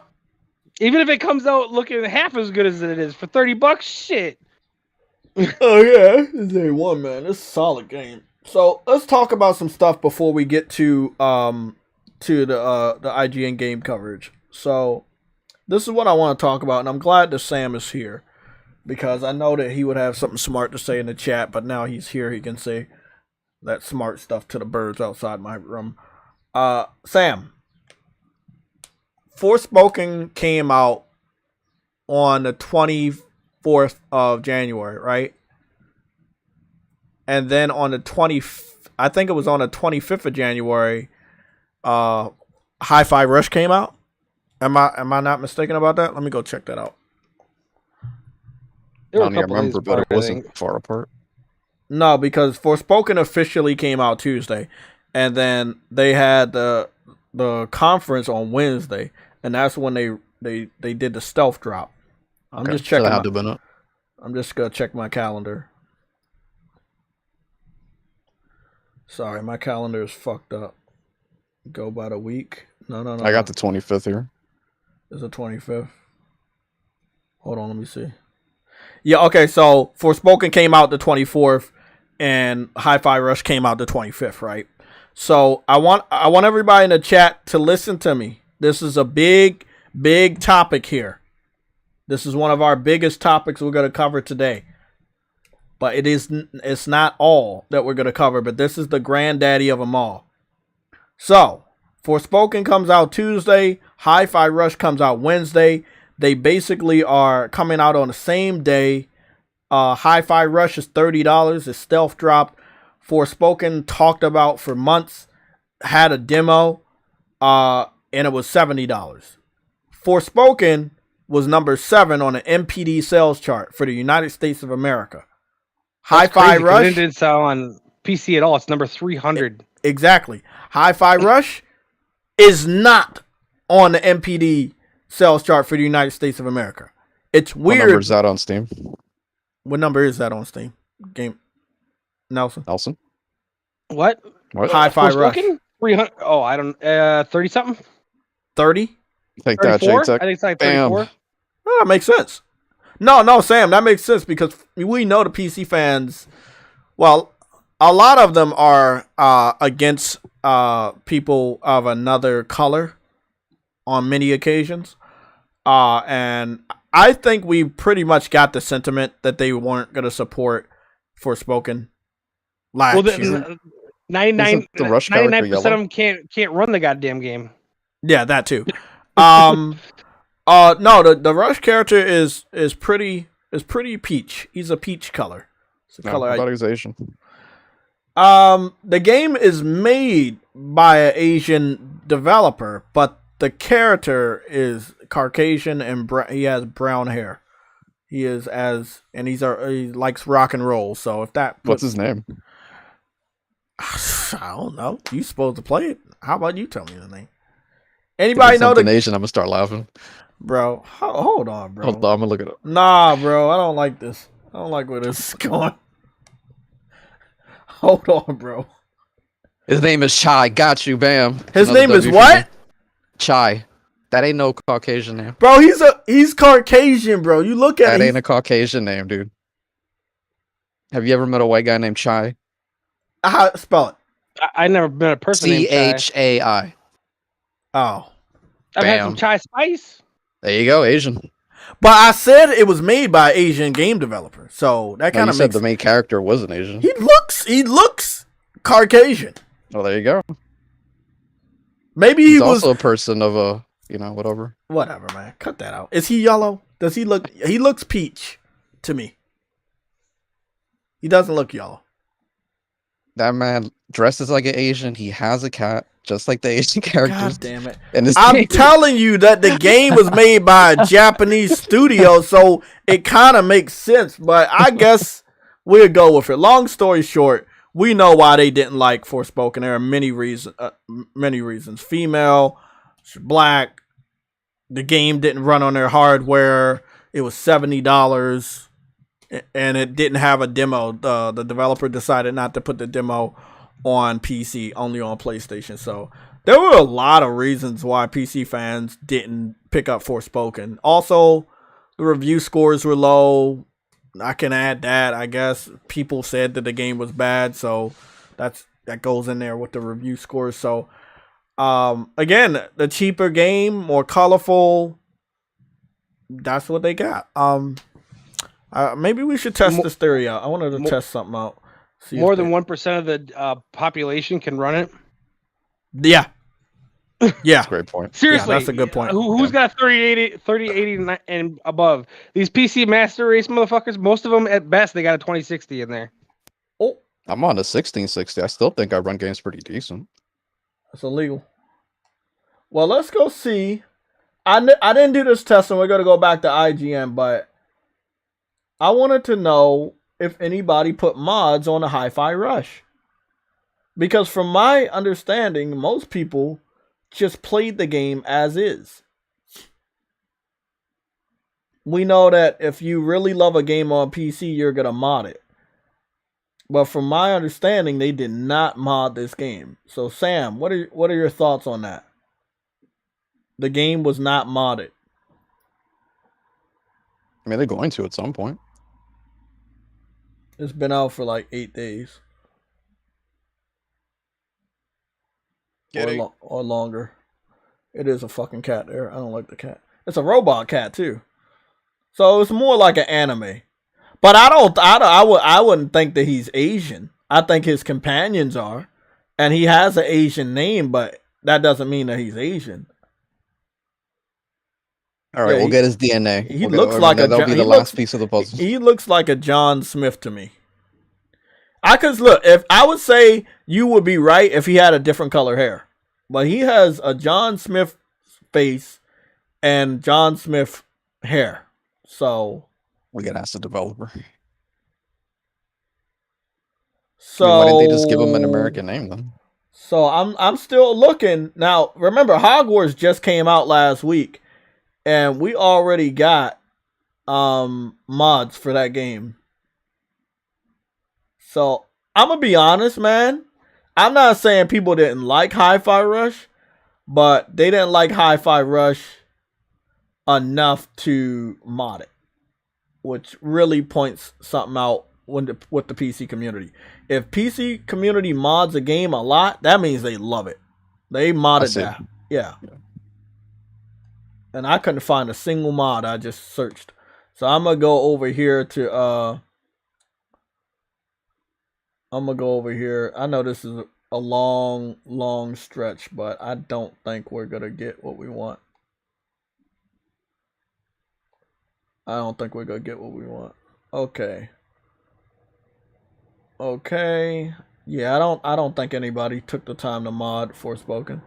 C: Even if it comes out looking half as good as it is for $30, shit.
A: Oh yeah, it's A1, man. It's a solid game. So let's talk about some stuff before we get to the IGN game coverage. So this is what I want to talk about, and I'm glad that Sam is here because I know that he would have something smart to say in the chat, but now he's here, he can say that smart stuff to the birds outside my room. Sam, Forspoken came out on the 24th of January, right? And then on the I think it was on the 25th of January, Hi-Fi Rush came out. Am I not mistaken about that? Let me go check that out.
D: I don't remember, but it wasn't far apart.
A: No, because Forspoken officially came out Tuesday, and then they had the conference on Wednesday, and that's when they did the stealth drop. I'm just checking. I'm just gonna check my calendar. Sorry, my calendar is fucked up. Go by the week. No.
D: I got the 25th here.
A: It's the 25th. Hold on, let me see. Yeah, okay, so Forspoken came out the 24th, and Hi-Fi Rush came out the 25th, right? So I want everybody in the chat to listen to me. This is a big topic here. This is one of our biggest topics we're going to cover today. But it's not all that we're going to cover, but this is the granddaddy of them all. So, Forspoken comes out Tuesday, Hi-Fi Rush comes out Wednesday. They basically are coming out on the same day. Hi-Fi Rush is $30. It's stealth dropped. Forspoken talked about for months, had a demo, and it was $70. Forspoken was number 7 on the MPD sales chart for the United States of America. Hi-Fi Rush.
C: It didn't sell on PC at all. It's number 300.
A: Exactly. Hi-Fi Rush is not on the MPD sales chart for the United States of America. It's weird.
D: What number is that on Steam?
A: What number is that on Steam? Game Nelson.
C: What?
A: Hi-Fi Rush.
C: 300. Oh, I don't. 30 something.
A: 30.
D: Take that, Jake.
C: I think it's like 34.
A: Oh, that makes sense. No, Sam, that makes sense because we know the PC fans. Well, a lot of them are against people of another color on many occasions. And I think we pretty much got the sentiment that they weren't going to support Forspoken last year.
C: 99% of them can't run the goddamn game.
A: Yeah, that too. No, the Rush character is pretty peach. He's a peach color. It's a color.
D: I thought he was Asian.
A: The game is made by an Asian developer, but the character is Caucasian and he has brown hair. He likes rock and roll. So if that,
D: what's his name?
A: I don't know. You supposed to play it? How about you tell me the name? Anybody know the
D: Asian? I'm gonna start laughing,
A: bro. Hold on, bro.
D: Hold on, I'm gonna look it up.
A: Nah, bro. I don't like this. I don't like where this is going. Hold on, bro.
D: His name is Chai. Got you, bam.
A: His name is what?
D: Chai. That ain't no Caucasian name.
A: Bro, he's Caucasian, bro. You look at
D: that ain't a Caucasian name, dude. Have you ever met a white guy named Chai?
A: How spell it?
C: I never met a person named
D: Chai.
A: Oh.
C: I've had some chai spice.
D: There you go, Asian.
A: But I said it was made by an Asian game developer, so that kind of
D: said the main character wasn't Asian.
A: He looks Caucasian.
D: Well, there you go.
A: Maybe
D: he's also a person of whatever.
A: Whatever, man. Cut that out. Is he yellow? Does he look? He looks peach to me. He doesn't look yellow.
D: That man dresses like an Asian. He has a cat, just like the Asian characters.
A: God damn it.
D: I'm
A: telling you that the game was made by a Japanese studio, so it kind of makes sense. But I guess we'll go with it. Long story short, we know why they didn't like Forspoken. There are many reasons. Female, black. The game didn't run on their hardware. It was $70. And it didn't have a demo. The developer decided not to put the demo on PC, only on PlayStation. So there were a lot of reasons why PC fans didn't pick up Forspoken. Also, the review scores were low. I can add that. I guess people said that the game was bad, so that goes in there with the review scores. So again, the cheaper game, more colorful. That's what they got. Maybe we should test this theory out. I wanted to test something out.
C: More than 1% of the population can run it.
A: Yeah. Yeah.
D: That's a great point.
C: Seriously.
A: Yeah, that's a good point.
C: Who's got 3080 and above? These PC Master Race motherfuckers, most of them at best, they got a 2060 in there.
A: Oh.
D: I'm on a 1660. I still think I run games pretty decent.
A: That's illegal. Well, let's go see. I didn't do this test, and we're going to go back to IGN, but I wanted to know if anybody put mods on a Hi-Fi Rush. Because from my understanding, most people just played the game as is. We know that if you really love a game on PC, you're going to mod it. But from my understanding, they did not mod this game. So Sam, what are your thoughts on that? The game was not modded.
D: I mean, they're going to at some point.
A: It's been out for like 8 days. Or longer. It is a fucking cat there. I don't like the cat. It's a robot cat too. So it's more like an anime. But I wouldn't think that he's Asian. I think his companions are. And he has an Asian name, but that doesn't mean that he's Asian.
D: All right, we'll get his DNA.
A: He looks like
D: that'll be the last piece of the puzzle.
A: He looks like a John Smith to me. If I would say you would be right if he had a different color hair, but he has a John Smith face and John Smith hair. So
D: we gotta ask the developer.
A: So
D: why didn't they just give him an American name then?
A: So I'm still looking now. Remember, Hogwarts just came out last week. And we already got mods for that game. So I'm gonna be honest, man. I'm not saying people didn't like Hi-Fi Rush, but they didn't like Hi-Fi Rush enough to mod it, which really points something out with the PC community. If PC community mods a game a lot, that means they love it. They modded that. Yeah. And I couldn't find a single mod. I just searched. So I'm gonna go over here to I know this is a long stretch, but I don't think we're gonna get what we want. Okay. Yeah, I don't think anybody took the time to mod Forspoken.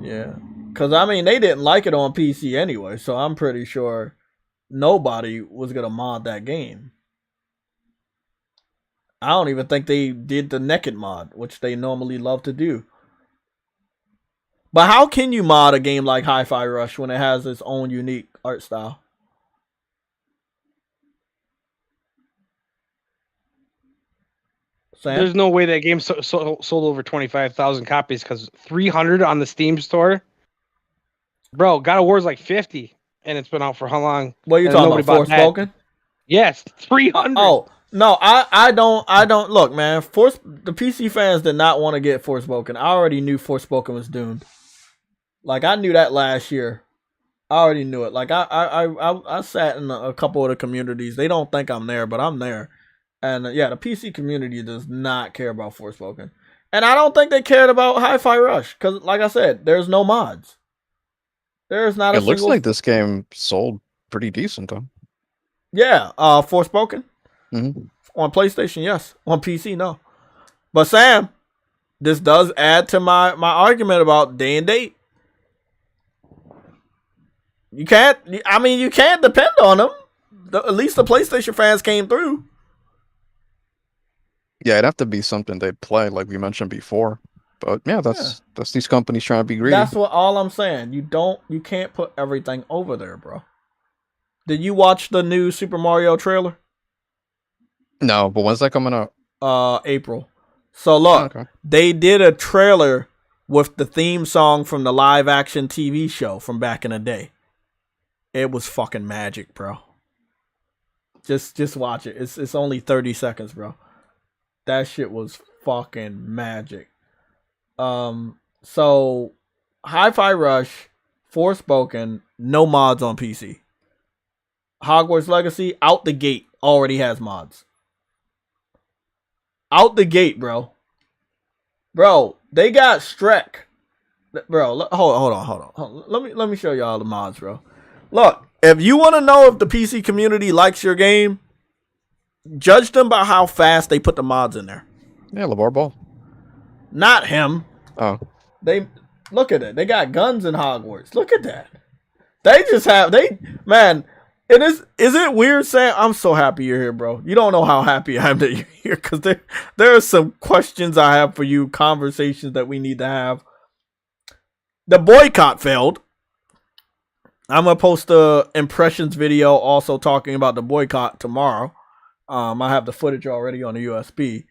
A: Yeah. Cause I mean they didn't like it on PC anyway, so I'm pretty sure nobody was gonna mod that game. I don't even think they did the naked mod, which they normally love to do. But how can you mod a game like Hi-Fi Rush when it has its own unique art style?
C: Sam? There's no way that game sold over 25,000 copies because 300 on the Steam store. Bro, God of War's like 50, and it's been out for how long?
A: What are you talking about? Forspoken?
C: Yes, 300.
A: Oh no, I don't look, man. The PC fans did not want to get Forspoken. I already knew Forspoken was doomed. Like I knew that last year. I already knew it. Like I sat in a couple of the communities. They don't think I'm there, but I'm there. And yeah, the PC community does not care about Forspoken, and I don't think they cared about Hi-Fi Rush because, like I said, there's no mods. There's not.
D: It looks like this game sold pretty decent though.
A: Yeah, Forspoken.
D: Mm-hmm.
A: On PlayStation, yes. On PC, no. But Sam, this does add to my argument about day and date. You can't depend on them. At least the PlayStation fans came through.
D: Yeah, it'd have to be something they play, like we mentioned before. But yeah, that's these companies trying to be greedy.
A: That's all I'm saying. You can't put everything over there, bro. Did you watch the new Super Mario trailer?
D: No, but when's that coming out?
A: April. So look, They did a trailer with the theme song from the live action TV show from back in the day. It was fucking magic, bro. Just watch it. It's only 30 seconds, bro. That shit was fucking magic. So Hi-Fi Rush, Forspoken, no mods on PC. Hogwarts Legacy, out the gate, already has mods. Out the gate, bro. Bro, they got Strek. Bro, hold on. Let me show y'all the mods, bro. Look, if you want to know if the PC community likes your game, judge them by how fast they put the mods in there.
D: Yeah, LeVar Ball.
A: Not him.
D: Oh.
A: They look at it. They got guns in Hogwarts. Look at that. Man, is it weird saying I'm so happy you're here, bro? You don't know how happy I am that you're here because there are some questions I have for you, conversations that we need to have. The boycott failed. I'm gonna post a impressions video also talking about the boycott tomorrow. I have the footage already on the USB.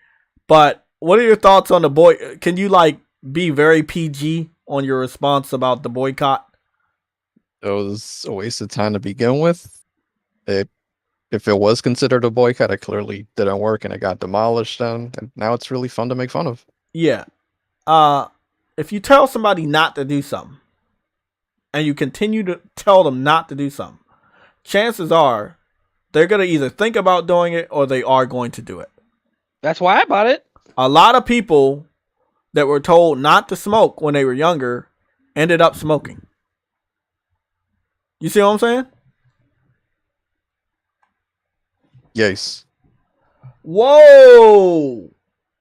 A: But what are your thoughts on the boycott? Can you be very PG on your response about the boycott?
D: It was a waste of time to begin with. If it was considered a boycott, it clearly didn't work and it got demolished then. And now it's really fun to make fun of.
A: Yeah. If you tell somebody not to do something and you continue to tell them not to do something, chances are they're going to either think about doing it or they are going to do it.
C: That's why I bought it.
A: A lot of people that were told not to smoke when they were younger ended up smoking. You see what I'm saying?
D: Yes.
A: Whoa!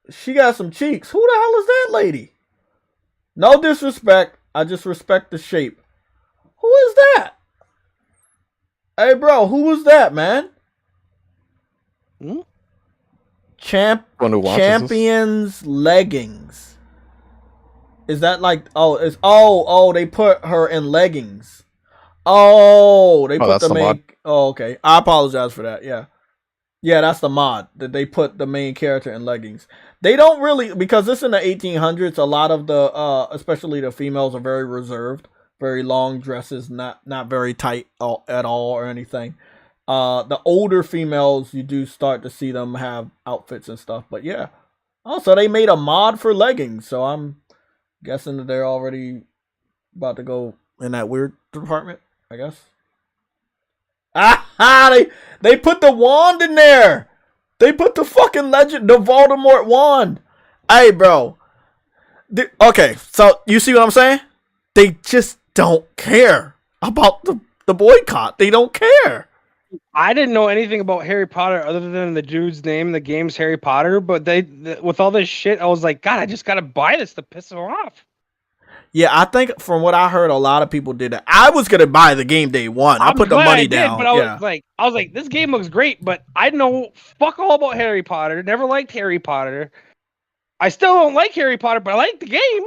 A: She got some cheeks. Who the hell is that lady? No disrespect. I just respect the shape. Who is that? Hey, bro, who was that, man?
C: Hmm?
A: Champions leggings. Is that they put her in leggings. They put the main mod. Okay. I apologize for that. Yeah, that's the mod that they put the main character in leggings. They don't really, because this in the 1800s, a lot of the especially the females are very reserved. very long dresses, not very tight at all or anything. The older females, you do start to see them have outfits and stuff. But yeah. Also, they made a mod for leggings, so I'm guessing that they're already about to go in that weird department, I guess. Ah, they put the wand in there. They put the fucking legend, the Voldemort wand. Hey, bro. Okay, so you see what I'm saying? They just don't care about the boycott. They don't care.
C: I didn't know anything about Harry Potter other than the dude's name in the game's Harry Potter, but with all this shit, I was like, God, I just gotta buy this to piss them off.
A: Yeah, I think from what I heard, a lot of people did that. I was gonna buy the game day one. I put the money down.
C: But I was like, this game looks great, but I know fuck all about Harry Potter. Never liked Harry Potter. I still don't like Harry Potter, but I like the game.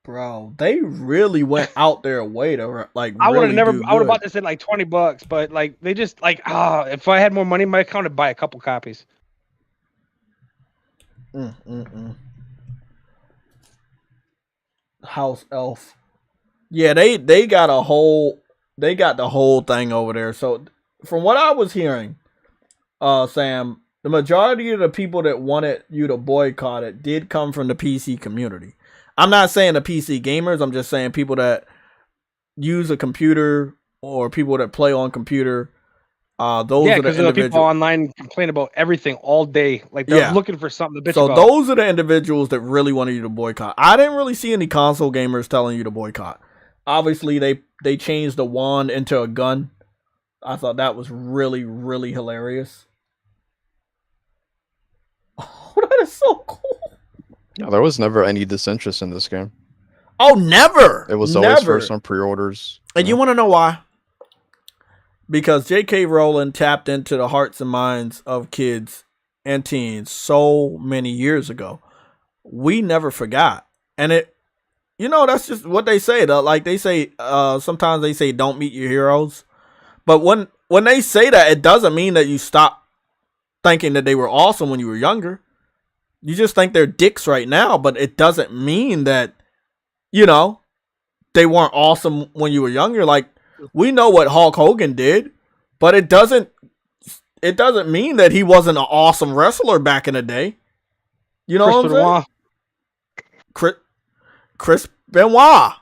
A: Bro, they really went out their way to like.
C: I would have
A: I
C: would have bought this at like $20, but like they just like if I had more money in my account, I'd buy a couple copies.
A: House Elf. Yeah, they got the whole thing over there. So from what I was hearing, Sam, the majority of the people that wanted you to boycott it did come from the PC community. I'm not saying the PC gamers. I'm just saying people that use a computer or people that play on computer. Those are the individuals.
C: People online complain about everything all day. Like they're looking for something to bitch about.
A: So those are the individuals that really wanted you to boycott. I didn't really see any console gamers telling you to boycott. Obviously, they changed the wand into a gun. I thought that was really, really hilarious. Oh, that is so cool.
D: No, there was never any disinterest in this game.
A: Oh, never.
D: It was always first on pre-orders.
A: And you want to know why? Because J.K. Rowling tapped into the hearts and minds of kids and teens so many years ago. We never forgot. And that's just what they say. Like they say, sometimes they say don't meet your heroes. But when they say that, it doesn't mean that you stop thinking that they were awesome when you were younger. You just think they're dicks right now, but it doesn't mean that, they weren't awesome when you were younger. Like, we know what Hulk Hogan did, but it doesn't mean that he wasn't an awesome wrestler back in the day. You know what I'm saying? Chris Benoit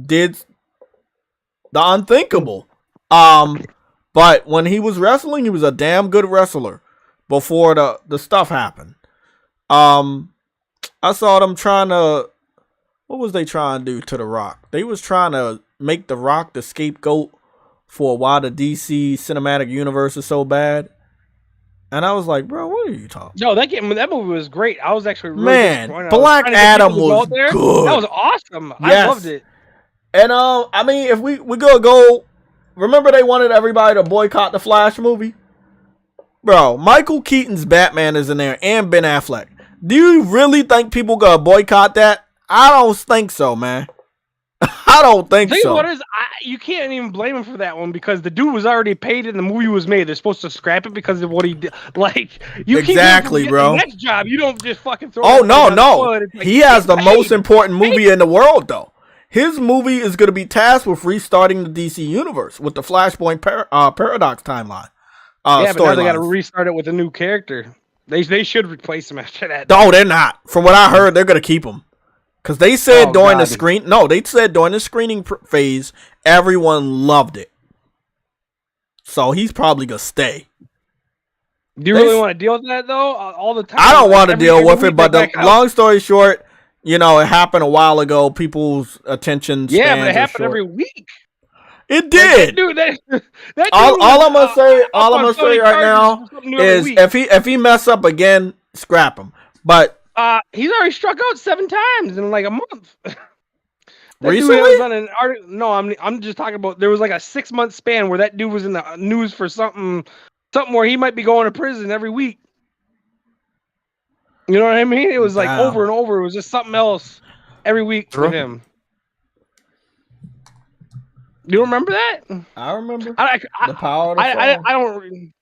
A: did the unthinkable. But when he was wrestling, he was a damn good wrestler before the stuff happened. I saw them what was they trying to do to The Rock? They was trying to make The Rock the scapegoat for why the DC cinematic universe is so bad. And I was like, bro, what are you talking about?
C: No, that movie was great. I was actually really disappointed.
A: Black Adam was good.
C: That was awesome.
A: Yes.
C: I loved it.
A: And I mean, if we gonna go, remember they wanted everybody to boycott the Flash movie? Bro, Michael Keaton's Batman is in there and Ben Affleck. Do you really think people gonna boycott that? I don't think so, man. I don't think so.
C: What is, you can't even blame him for that one because the dude was already paid and the movie was made. They're supposed to scrap it because of what he did. Like, you
A: exactly,
C: keep
A: bro.
C: The next job, you don't just fucking throw.
A: Oh no. Like, he has the most important movie in the world, though. His movie is going to be tasked with restarting the DC universe with the Flashpoint Paradox timeline.
C: But now they got to restart it with a new character. They should replace him after that.
A: No, they're not. From what I heard, they're going to keep him. Because they said during the screening phase, everyone loved it. So he's probably going to stay.
C: Do you really want to deal with that, though? All the time?
A: I don't want to deal with it, but long story short, it happened a while ago. People's attention spans
C: but it happened every week.
A: It did. All I'm gonna say right now is if he mess up again, scrap him. But
C: he's already struck out 7 times in like a month.
A: Recently?
C: No, I'm just talking about there was like a 6-month span where that dude was in the news for something where he might be going to prison every week. You know what I mean? It was like over and over. It was just something else every week for him. You remember that?
A: I remember. The power of the
C: I don't.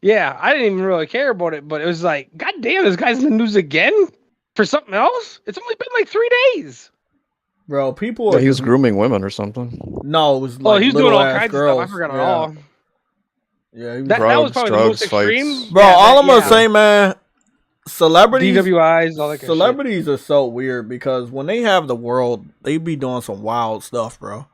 C: Yeah, I didn't even really care about it, but it was like, God damn, this guy's in the news again for something else. It's only been like 3 days.
A: Bro, people
D: Yeah,
A: are
D: he was
A: just,
D: grooming women or something.
A: no, it was
C: Oh,
A: like
C: he was doing
A: little
C: all
A: ass
C: kinds
A: girls.
C: of stuff. I forgot it
A: yeah.
C: all.
A: Yeah, he was
C: That was
D: Drugs,
C: probably the most extreme.
D: fights.
A: bro,
C: Yeah,
A: all
C: that-
A: I'm gonna
C: yeah.
A: say, man, celebrities
C: DWIs, all that kind of shit.
A: celebrities are so weird because when they have the world, they be doing some wild stuff, bro.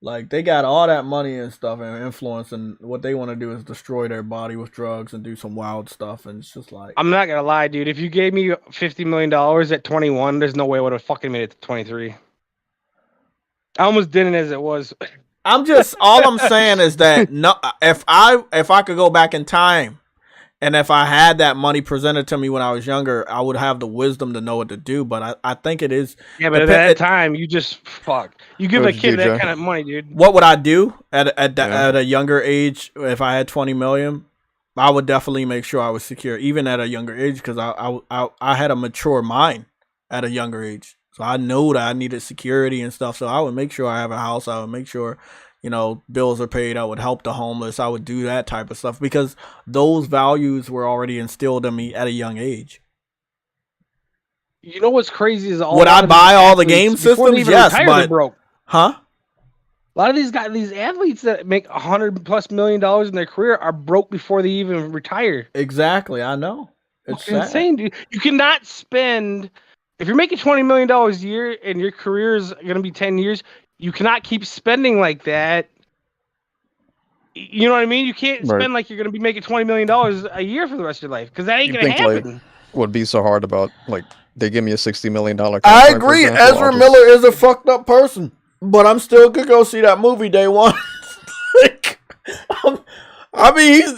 A: Like they got all that money and stuff and influence, and what they want to do is destroy their body with drugs and do some wild stuff. And it's just like,
C: I'm not gonna lie, dude. If you gave me $50 million at 21, there's no way I would have fucking made it to 23. I almost didn't as it was.
A: I'm just all I'm saying is that no, if I could go back in time, and if I had that money presented to me when I was younger, I would have the wisdom to know what to do. But I think it is.
C: Yeah, but at that time, you just fuck. You give a
D: What'd you
C: kid
D: do,
C: that
D: Jay?
C: kind of money, dude.
A: What would I do at
D: Yeah.
A: a younger age if I had 20 million? I would definitely make sure I was secure, even at a younger age, because I had a mature mind at a younger age, so I knew that I needed security and stuff. So I would make sure I have a house. I would make sure, bills are paid. I would help the homeless. I would do that type of stuff because those values were already instilled in me at a young age.
C: You know what's crazy is
A: Would I buy all the game
C: before they
A: systems?
C: even
A: Yes,
C: retire, they're
A: but
C: broke.
A: huh?
C: A lot of these guys, these athletes that make $100+ million in their career are broke before they even retire.
A: Exactly. I know. It's
C: Fucking
A: sad.
C: insane, dude. You cannot spend if you're making $20 million a year and your career is gonna be 10 years. You cannot keep spending like that. You know what I mean? You can't
D: Right.
C: spend like you're gonna be making $20 million a year for the rest of your life because that ain't
D: You
C: gonna
D: think, like,
C: happen.
D: Would be so hard about like they give me a $60 million contract.
A: I
D: for
A: agree.
D: example,
A: Ezra
D: I'll just-
A: Miller is a fucked up person, but I'm still gonna go see that movie day one. Like, I mean,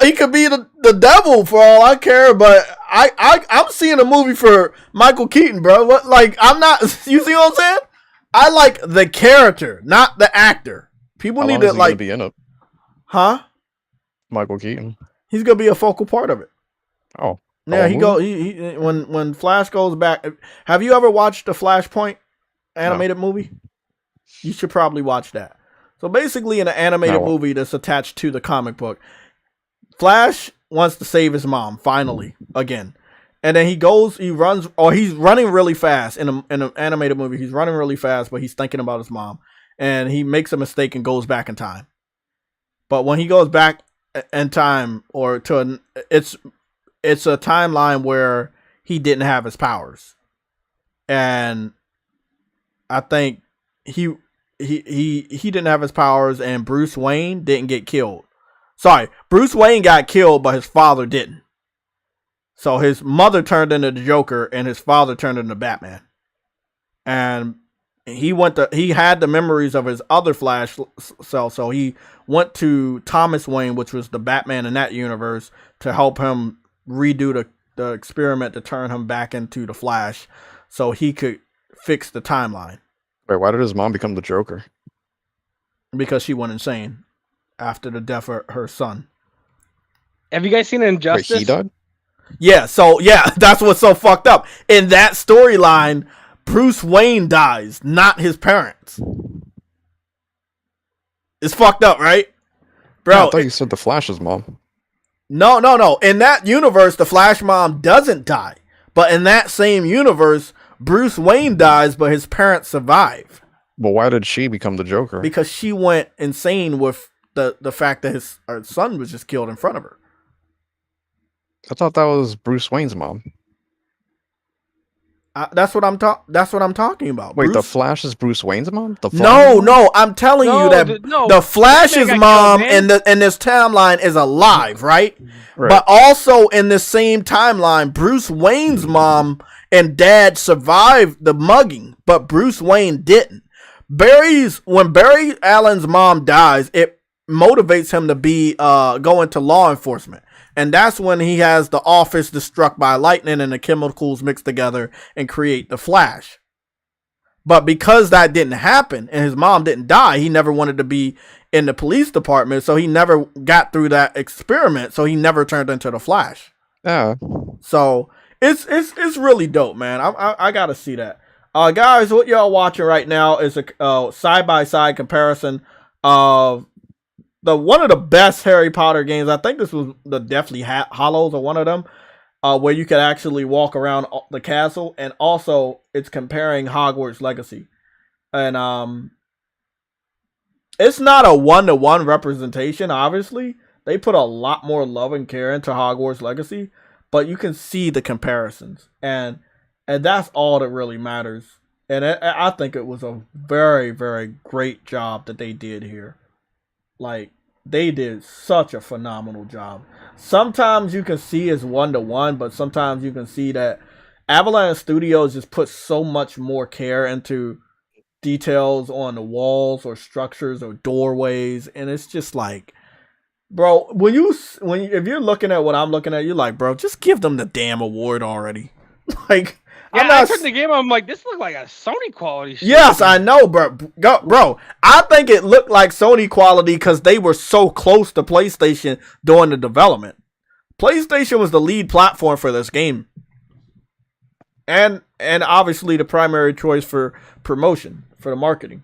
A: he could be the devil for all I care, but I'm seeing a movie for Michael Keaton, bro. What, like, I'm not. You see what I'm saying? I like the character, not the actor. People
D: How
A: need
D: long
A: to
D: is he gonna
A: like,
D: be in it?
A: huh?
D: Michael Keaton.
A: He's gonna be a focal part of it.
D: Oh,
A: Yeah,
D: whole
A: he when Flash goes back. Have you ever watched the Flashpoint animated movie? You should probably watch that. So basically, in an animated
D: No.
A: movie that's attached to the comic book, Flash wants to save his mom finally again, and then he's running really fast in an animated movie. He's running really fast, but he's thinking about his mom, and he makes a mistake and goes back in time. But when he goes back in time, or to it's a timeline where he didn't have his powers, and I think he didn't have his powers, and Bruce Wayne didn't get killed. Sorry, Bruce Wayne got killed, but his father didn't. So his mother turned into the Joker, and his father turned into Batman. And he had the memories of his other Flash self, so he went to Thomas Wayne, which was the Batman in that universe, to help him redo the experiment to turn him back into the Flash, so he could fix the timeline.
D: Wait, why did his mom become the Joker?
A: Because she went insane after the death of her son.
C: Have you guys seen Injustice?
D: Wait, he died?
A: Yeah, so yeah, that's what's so fucked up. In that storyline, Bruce Wayne dies, not his parents. It's fucked up, right? Bro,
D: Yeah, I thought you said the Flash's mom.
A: No. In that universe, the Flash mom doesn't die. But in that same universe, Bruce Wayne dies, but his parents survive.
D: But why did she become the Joker?
A: Because she went insane with the fact that her son was just killed in front of her.
D: I thought that was Bruce Wayne's mom.
A: That's what I'm talking about.
D: Wait, the
A: Bruce-
D: Flash is Bruce Wayne's mom? The Flash?
A: No, I'm telling you that the Flash's
C: Batman got
A: mom
C: killed, man.
A: in this timeline is alive, right?
D: Right.
A: But also in the same timeline, Bruce Wayne's mom and dad survived the mugging, but Bruce Wayne didn't. When Barry Allen's mom dies, it motivates him to be go into law enforcement. And that's when he has the office struck by lightning and the chemicals mixed together and create the Flash. But because that didn't happen and his mom didn't die, he never wanted to be in the police department, so he never got through that experiment, so he never turned into the Flash.
D: Yeah.
A: So it's really dope, man. I gotta see that. Guys, what y'all watching right now is a side-by-side comparison of one of the best Harry Potter games. I think this was the Deathly Hallows or one of them, where you could actually walk around the castle, and also it's comparing Hogwarts Legacy. And it's not a 1-to-1 representation, obviously. They put a lot more love and care into Hogwarts Legacy, but you can see the comparisons. And that's all that really matters. And I think it was a very, very great job that they did here. Like, they did such a phenomenal job. Sometimes you can see it's 1-to-1, but sometimes you can see that Avalanche Studios just put so much more care into details on the walls or structures or doorways, and it's just like, bro, if you're looking at what I'm looking at, you're like, bro, just give them the damn award already. Like,
C: yeah, I turned the game on, I'm like, this looked like a Sony quality shit.
A: Yes, I know, bro. I think it looked like Sony quality because they were so close to PlayStation during the development. PlayStation was the lead platform for this game. And obviously the primary choice for promotion, for the marketing.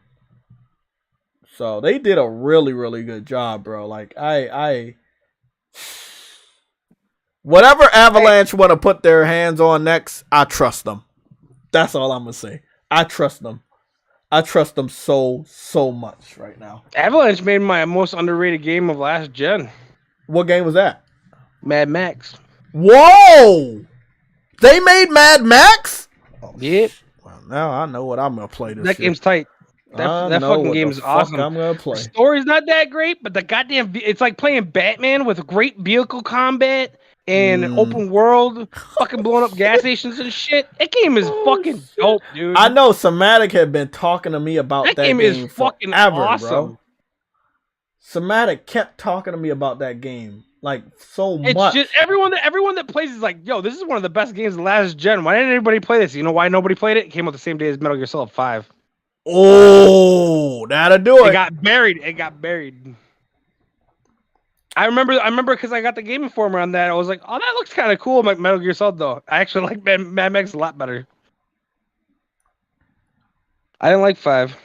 A: So they did a really, really good job, bro. Like, whatever Avalanche want to put their hands on next, I trust them. That's all I'm going to say. I trust them. I trust them so much right now.
C: Avalanche made my most underrated game of last gen.
A: What game was that?
C: Mad Max.
A: Whoa! They made Mad Max?
C: Oh, yep.
A: Well, now I know what I'm going to play this
C: That
A: shit.
C: game's tight. That fucking game is awesome.
A: I'm going to play.
C: The story's not that great, but the goddamn... It's like playing Batman with great vehicle combat and open world, fucking blowing up gas stations and shit. That game is fucking dope, dude.
A: I know Somatic had been talking to me about that game
C: is fucking
A: forever,
C: awesome.
A: Bro. Somatic kept talking to me about that game. Like, so
C: it's
A: much.
C: Just everyone that plays is like, yo, this is one of the best games of last gen. Why didn't anybody play this? You know why nobody played it? It came out the same day as Metal Gear Solid 5.
A: Oh, that'll do it.
C: It got buried. I remember because I got the Game Informer on that. I was like, oh, that looks kind of cool. Like Metal Gear Solid, though. I actually like Mad Max a lot better. I didn't like 5.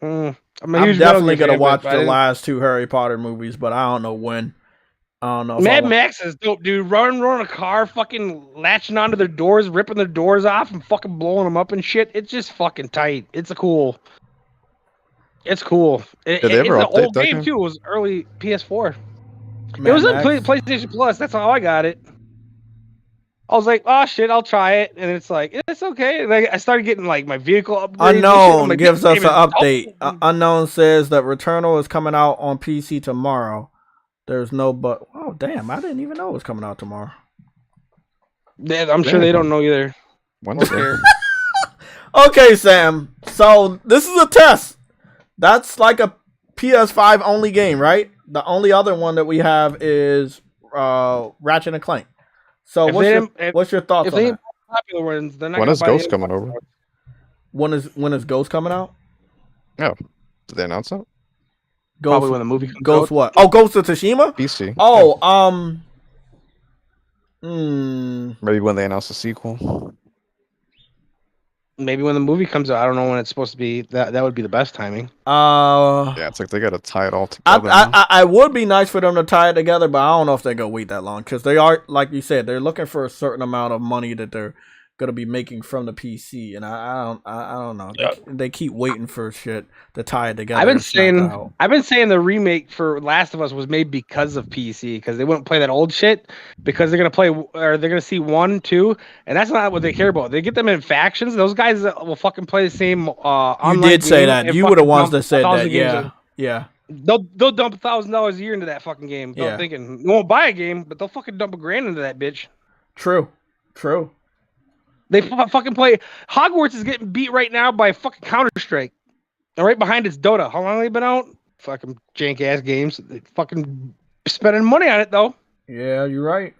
C: I'm
A: definitely gonna watch the last 2 Harry Potter movies, but I don't know when. I don't know.
C: Mad Max is dope, dude. Running a car, fucking latching onto their doors, ripping their doors off, and fucking blowing them up and shit. It's just fucking tight. It's cool. It's cool. It's an old game too. It was early PS4. It was on PlayStation Plus. That's how I got it. I was like, oh shit, I'll try it, and it's like, it's okay. Like, I started getting like my vehicle upgrades.
A: Unknown gives us an update. Unknown says that Returnal is coming out on PC tomorrow. There's no but. Oh damn! I didn't even know it was coming out tomorrow.
C: Yeah, I'm sure they don't know either.
A: Okay, Sam. So this is a test. That's like a PS5 only game, right? The only other one that we have is Ratchet and Clank. So what's your thoughts on that?
C: Popular ones, they're not
D: when is Ghost coming over?
A: When is Ghost coming out?
D: Oh, did they announce that?
A: Ghost,
C: probably when the movie comes
A: Ghost
C: out.
A: What? Oh, Ghost of Tsushima?
D: PC.
A: Oh,
D: Maybe when they announce the sequel.
C: Maybe when the movie comes out. I don't know when it's supposed to be. That would be the best timing.
D: Yeah, it's like they gotta tie it all together.
A: I would be nice for them to tie it together, but I don't know if they're gonna wait that long because they are, like you said, they're looking for a certain amount of money that they're gonna be making from the PC, and I don't know. They keep waiting for shit to tie it together.
C: I've been saying the remake for Last of Us was made because of PC, because they wouldn't play that old shit because they're gonna see 1, 2, and that's not what they care about. They get them in factions. Those guys will fucking play the same.
A: You did say that. You were the ones that said that. Yeah.
C: They'll dump $1,000 a year into that fucking game. Yeah. Thinking you won't buy a game, but they'll fucking dump $1,000 into that bitch.
A: True.
C: They fucking play. Hogwarts is getting beat right now by fucking Counter-Strike. And right behind it's Dota. How long have they been out? Fucking jank ass games. They fucking spending money on it though.
A: Yeah, you're right.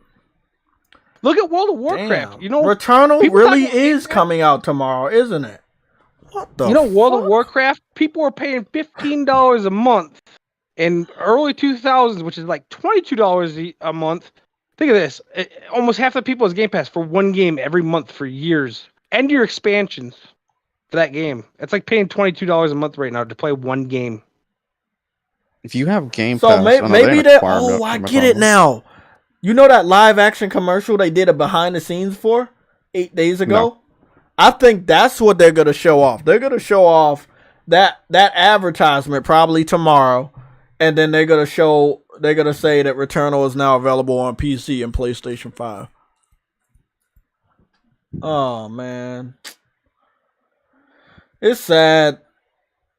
C: Look at World of Warcraft.
A: Damn.
C: You know,
A: Returnal really is coming out tomorrow, isn't it? What the?
C: World of Warcraft. People are paying $15 a month in early 2000s, which is like $22 a month. Think of this. Almost half the people has Game Pass for one game every month for years. And your expansions for that game. It's like paying $22 a month right now to play one game.
D: If you have Game
A: Pass... So maybe that... Oh, I get it now. You know that live action commercial they did a behind the scenes for 8 days ago? No. I think that's what they're going to show off. They're going to show off that advertisement probably tomorrow, and then they're gonna say that Returnal is now available on PC and PlayStation 5. Oh man, it's sad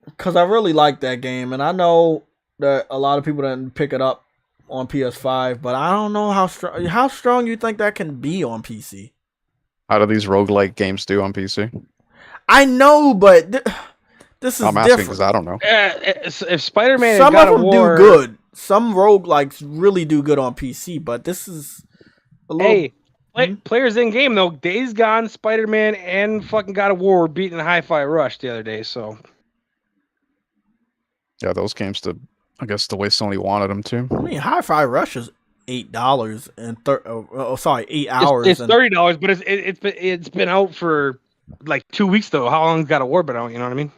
A: because I really like that game, and I know that a lot of people didn't pick it up on PS5, but I don't know how strong you think that can be on PC.
D: How do these roguelike games do on PC?
A: I know, but this is
D: I'm asking
A: different.
D: because I don't know.
C: If Spider-Man
A: Some
C: and God
A: of them
C: War,
A: do good. Some roguelikes really do good on PC, but this is a little.
C: Players in game though. Days Gone, Spider-Man, and fucking God of War were beating Hi-Fi Rush the other day. So
D: Yeah, those games, I guess the way Sony wanted them to.
A: I mean, Hi-Fi Rush is $8 and 8 hours.
C: It's $30, but it's been out for like 2 weeks though. How long's God of War been out? You know what I mean?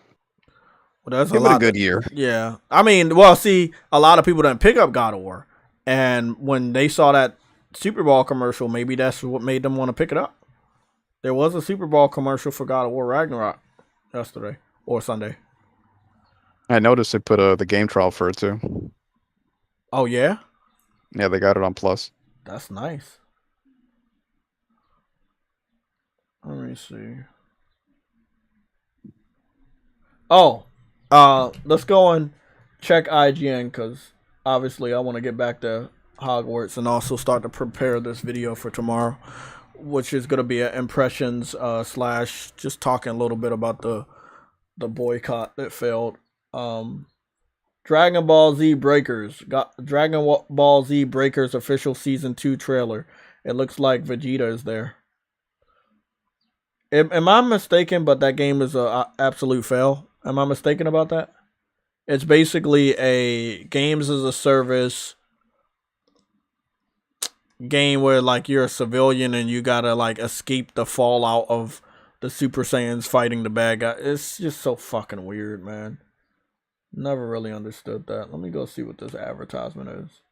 A: Well, that's
D: Give it a good year.
A: Yeah, I mean, well, see, a lot of people didn't pick up God of War, and when they saw that Super Bowl commercial, maybe that's what made them want to pick it up. There was a Super Bowl commercial for God of War Ragnarok yesterday or Sunday.
D: I noticed they put the game trial for it too.
A: Oh yeah,
D: Yeah, they got it on Plus.
A: that's nice. Let me see. Oh, let's go and check IGN because obviously I want to get back to Hogwarts and also start to prepare this video for tomorrow, which is going to be an impressions slash just talking a little bit about the boycott that failed. Dragon Ball Z Breakers got Dragon Ball Z Breakers official season 2 trailer. It looks like Vegeta is there. Am I mistaken? But that game is a absolute fail. Am I mistaken about that? It's basically a games as a service game where like you're a civilian and you gotta like escape the fallout of the Super Saiyans fighting the bad guy. It's just so fucking weird, man. Never really understood that. Let me go see what this advertisement is.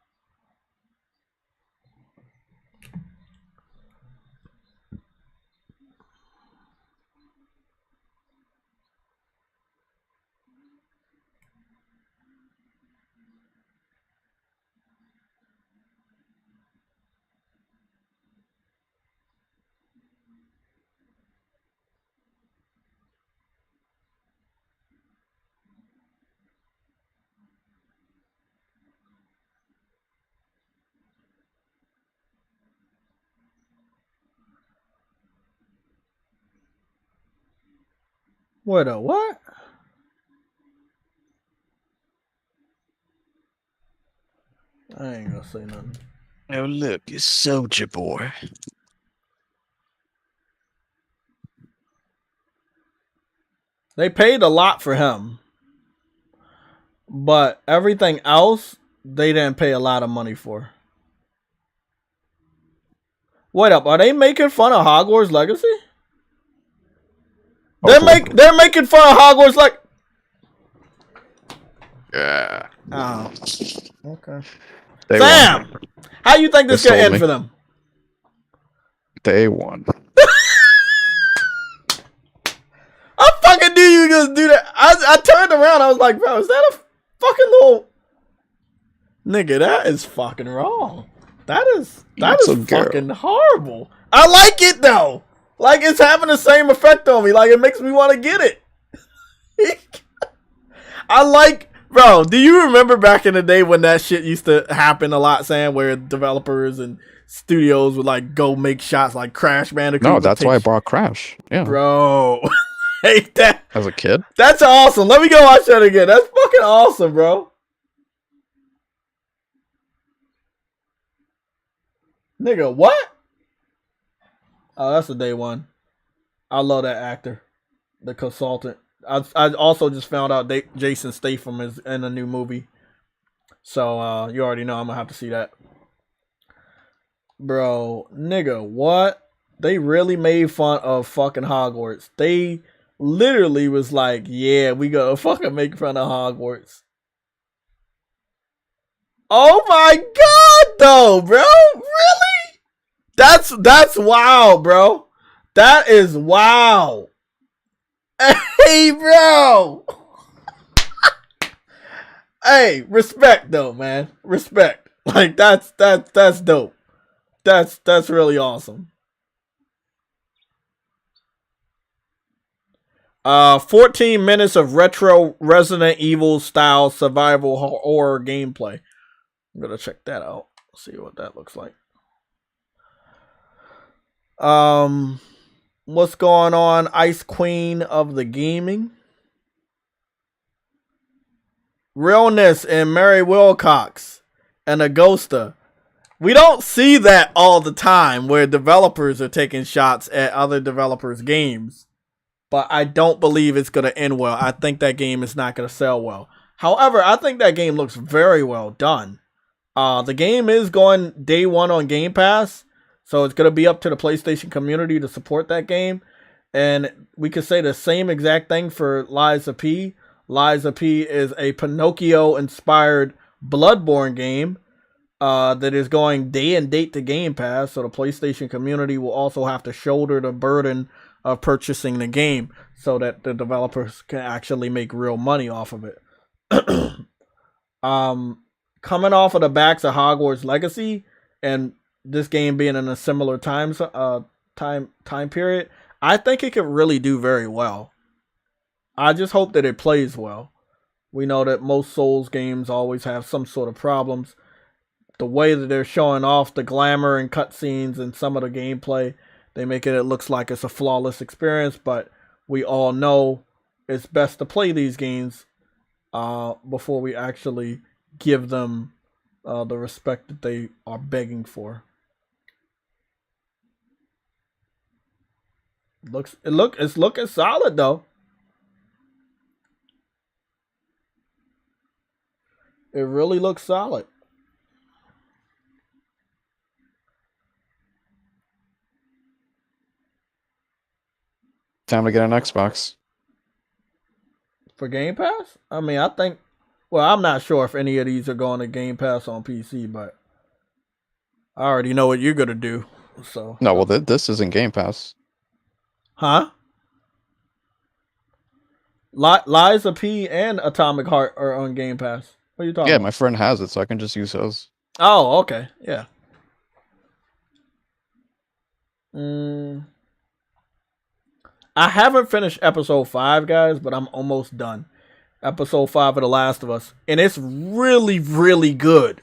A: What a what? I ain't gonna say nothing.
D: Oh look, it's Soldier Boy.
A: They paid a lot for him, but everything else they didn't pay a lot of money for. Wait up, are they making fun of Hogwarts Legacy? They're making fun of Hogwarts like.
D: Yeah.
A: Oh, okay.
D: They
A: Sam,
D: won.
A: how you think this
D: They
A: gonna
D: sold
A: end
D: me.
A: for them?
D: They won.
A: I fucking knew you were gonna do that. I turned around. I was like, bro, is that a fucking little nigga? That is fucking wrong. That is fucking horrible. I like it though. Like it's having the same effect on me. Like it makes me want to get it. I like, bro. Do you remember back in the day when that shit used to happen a lot, Sam? Where developers and studios would like go make shots like Crash Bandicoot.
D: No, that's why I bought Crash. Yeah,
A: bro. Hate that
D: as a kid.
A: That's awesome. Let me go watch that again. That's fucking awesome, bro. Nigga, what? Oh, that's a day one. I love that actor, the consultant. I also just found out Jason Statham is in a new movie, so you already know I'm gonna have to see that. Bro, nigga, what? They really made fun of fucking Hogwarts. They literally was like, yeah, we gonna fucking make fun of Hogwarts. Oh my god, though, bro. Really? That's wild, bro. That is wow. Hey, bro. Hey, respect though, man. Respect. Like that's dope. That's really awesome. 14 minutes of retro Resident Evil style survival horror gameplay. I'm gonna check that out. See what that looks like. What's going on, Ice Queen of the Gaming? Realness and Mary Wilcox and Agosta. We don't see that all the time where developers are taking shots at other developers' games. But I don't believe it's going to end well. I think that game is not going to sell well. However, I think that game looks very well done. The game is going day one on Game Pass. So it's going to be up to the PlayStation community to support that game. And we could say the same exact thing for Lies of P. Lies of P is a Pinocchio-inspired Bloodborne game that is going day and date to Game Pass. So the PlayStation community will also have to shoulder the burden of purchasing the game so that the developers can actually make real money off of it. Coming off of the backs of Hogwarts Legacy and this game being in a similar time period, I think it could really do very well. I just hope that it plays well. We know that most Souls games always have some sort of problems. The way that they're showing off the glamour and cutscenes and some of the gameplay, they make it looks like it's a flawless experience, but we all know it's best to play these games before we actually give them the respect that they are begging for. It's looking solid though. It really looks solid.
D: Time to get an Xbox.
A: For Game Pass? I mean, I think... Well, I'm not sure if any of these are going to Game Pass on PC, but... I already know what you're going to do, so...
D: No, well, this isn't Game Pass.
A: Huh? Lies of P and Atomic Heart are on Game Pass. What are you talking about?
D: Yeah, my friend has it, so I can just use his.
A: Oh, okay. Yeah. I haven't finished episode 5, guys, but I'm almost done. Episode 5 of The Last of Us. And it's really, really good.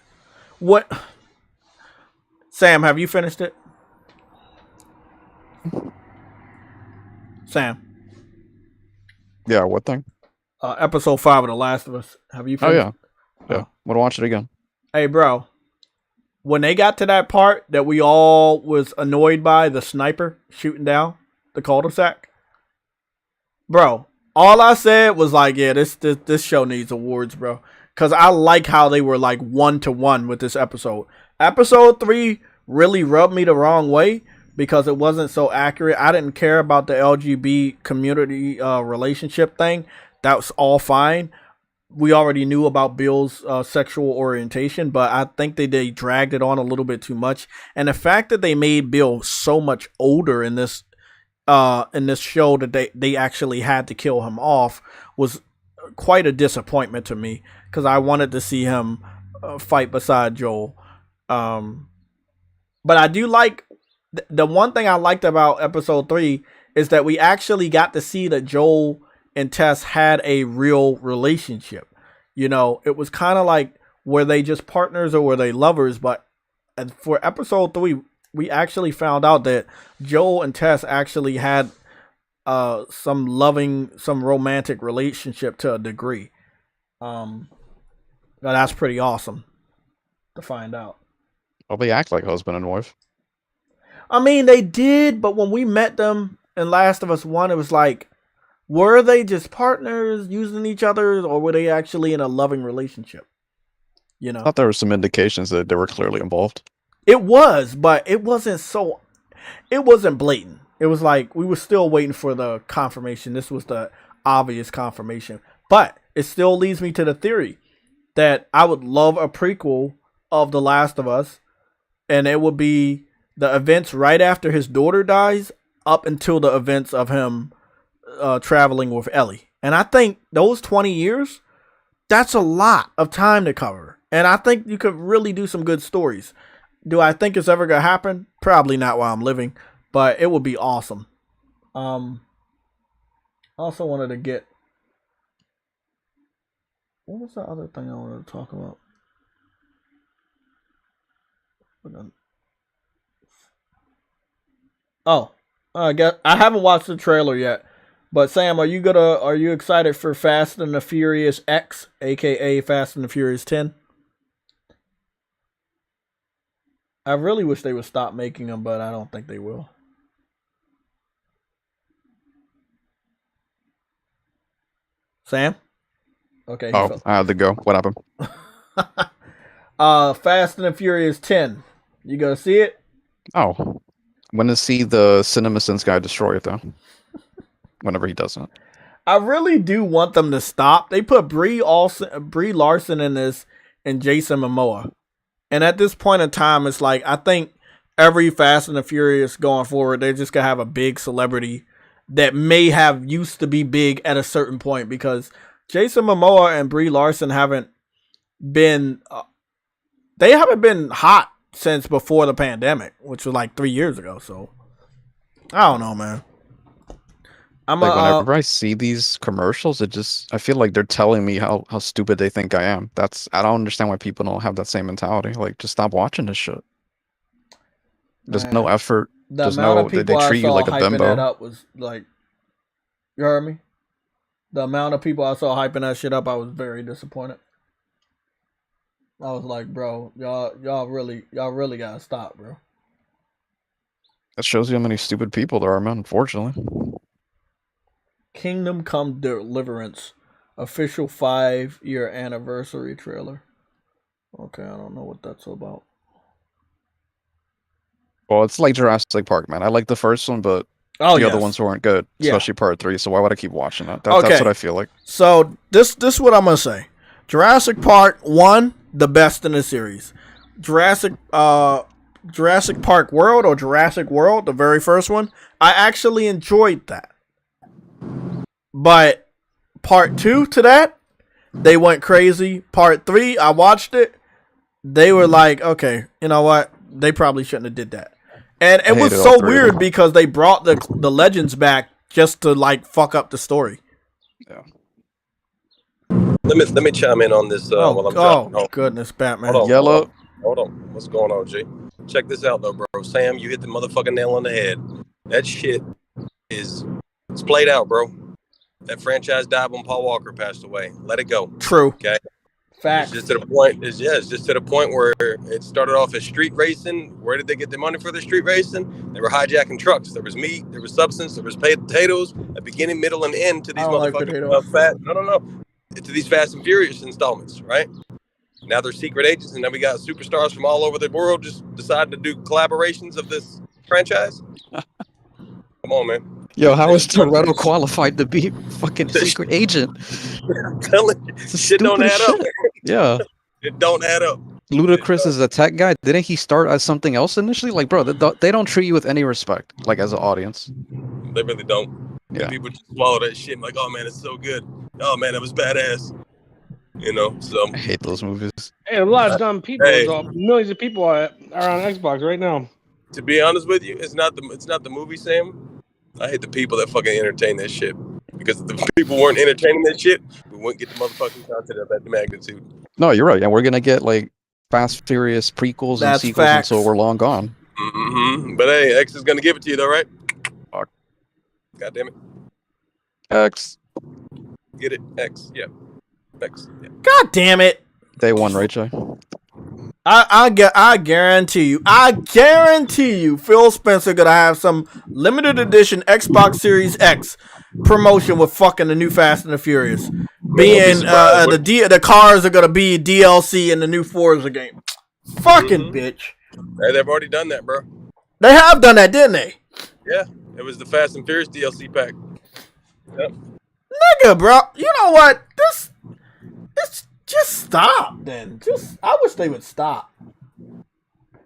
A: What? Sam, have you finished it? Sam.
D: Yeah, what thing?
A: Episode 5 of The Last of Us. Have you finished?
D: Oh, yeah. Yeah. Want to watch it again.
A: Hey, bro. When they got to that part that we all was annoyed by, the sniper shooting down the cul-de-sac. Bro, all I said was like, yeah, this show needs awards, bro. Because I like how they were like 1-to-1 with this episode. Episode 3 really rubbed me the wrong way because it wasn't so accurate. I didn't care about the LGBT community relationship thing. That was all fine. We already knew about Bill's sexual orientation, but I think they dragged it on a little bit too much. And the fact that they made Bill so much older in this show that they actually had to kill him off was quite a disappointment to me because I wanted to see him fight beside Joel. But I do like the one thing I liked about episode 3 is that we actually got to see that Joel and Tess had a real relationship. You know, it was kind of like, were they just partners or were they lovers? But for episode 3, we actually found out that Joel and Tess actually had some romantic relationship to a degree. That's pretty awesome to find out.
D: Well, they act like husband and wife.
A: I mean, they did, but when we met them in Last of Us 1, it was like, were they just partners using each other, or were they actually in a loving relationship? You know,
D: I thought there were some indications that they were clearly involved.
A: It was, but it wasn't blatant. It was like we were still waiting for the confirmation. This was the obvious confirmation. But it still leads me to the theory that I would love a prequel of The Last of Us, and it would be the events right after his daughter dies up until the events of him traveling with Ellie. And I think those 20 years That's a lot of time to cover. And I think you could really do some good stories. Do I think it's ever going to happen? Probably not while I'm living, but it would be awesome. I also wanted to get... What was the other thing I wanted to talk about? Oh, I haven't watched the trailer yet. But Sam, are you excited for Fast and the Furious X, aka Fast and the Furious 10? I really wish they would stop making them, but I don't think they will. Sam? Okay.
D: Oh, I had to go. What happened?
A: Fast and the Furious 10. You gonna see it?
D: Oh, I'm gonna see the CinemaSins guy destroy it though. Whenever he does it.
A: I really do want them to stop. They put Brie Larson in this and Jason Momoa. And at this point in time, it's like, I think every Fast and the Furious going forward, they're just going to have a big celebrity that may have used to be big at a certain point, because Jason Momoa and Brie Larson haven't been hot since before the pandemic, which was like 3 years ago. So I don't know, man.
D: Whenever I see these commercials, I feel like they're telling me how stupid they think I am. I don't understand why people don't have that same mentality. Like, just stop watching this shit. There's no effort. They treat you like a bimbo.
A: That up was like, you heard me? The amount of people I saw hyping that shit up, I was very disappointed. I was like, bro, y'all really gotta stop, bro.
D: That shows you how many stupid people there are, man, unfortunately.
A: Kingdom Come Deliverance official 5-year anniversary trailer. Okay, I don't know what that's about.
D: Well, it's like Jurassic Park, man. I like the first one, but the other ones weren't good, especially part 3. So why would I keep watching that? That's what I feel like.
A: So this is what I'm gonna say. Jurassic Park 1, the best in the series. Jurassic Park World, or Jurassic World, the very first one, I actually enjoyed that. But part 2 to that, they went crazy. Part 3, I watched it. They were like, okay, you know what? They probably shouldn't have did that. And it was so weird because they brought the legends back just to like fuck up the story.
D: Yeah.
E: Let me chime in on this while I'm driving.
A: Oh goodness, Batman.
D: Yellow.
E: Hold on. What's going on, G? Check this out though, bro. Sam, you hit the motherfucking nail on the head. That shit it's played out, bro. That franchise died when Paul Walker passed away. Let it go.
A: True.
E: Okay.
A: Facts.
E: It's just to the point. It's just to the point where it started off as street racing. Where did they get the money for the street racing? They were hijacking trucks. There was meat. There was substance. There was potatoes. A beginning, middle, and end to these motherfucking to these Fast and Furious installments, right? Now they're secret agents, and then we got superstars from all over the world just deciding to do collaborations of this franchise. Come on, man.
D: Yo, how is Toretto qualified to be fucking secret agent?
E: I'm telling you, shit don't add up.
D: Yeah.
E: It don't add up.
D: Ludacris is a tech guy. Didn't he start as something else initially? Like, bro, they don't treat you with any respect, like, as an audience.
E: They really don't.
D: Yeah.
E: People just swallow that shit like, oh, man, it's so good. Oh, man, that was badass. You know, so.
D: I hate those movies.
C: Hey, a lot of dumb people. Millions of people are on Xbox right now.
E: To be honest with you, it's not the movie, Sam. I hate the people that fucking entertain that shit. Because if the people weren't entertaining that shit, we wouldn't get the motherfucking content of that magnitude.
D: No, you're right. And we're gonna get like Fast Furious prequels and sequels until we're long gone.
E: Mm-hmm. But hey, X is gonna give it to you though, right?
D: Fuck.
E: God damn it.
D: X.
E: Get it? X. Yeah. X. Yeah.
A: God damn it.
D: Day one, right, Jay?
A: I guarantee you, Phil Spencer gonna have some limited edition Xbox Series X promotion with fucking the new Fast and the Furious. Being the cars are gonna be DLC in the new Forza game. Fucking bitch.
E: Hey, they've already done that, bro.
A: They have done that, didn't they?
E: Yeah, it was the Fast and Furious DLC pack. Yep.
A: Nigga, bro. You know what? This just stop then. I wish they would stop.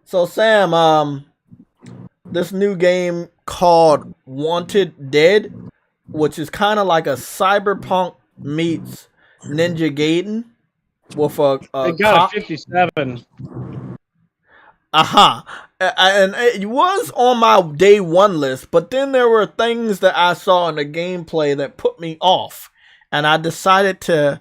A: So Sam, this new game called Wanted Dead, which is kind of like a cyberpunk meets Ninja Gaiden with a
C: It got a 57.
A: And it was on my day one list, but then there were things that I saw in the gameplay that put me off, and I decided to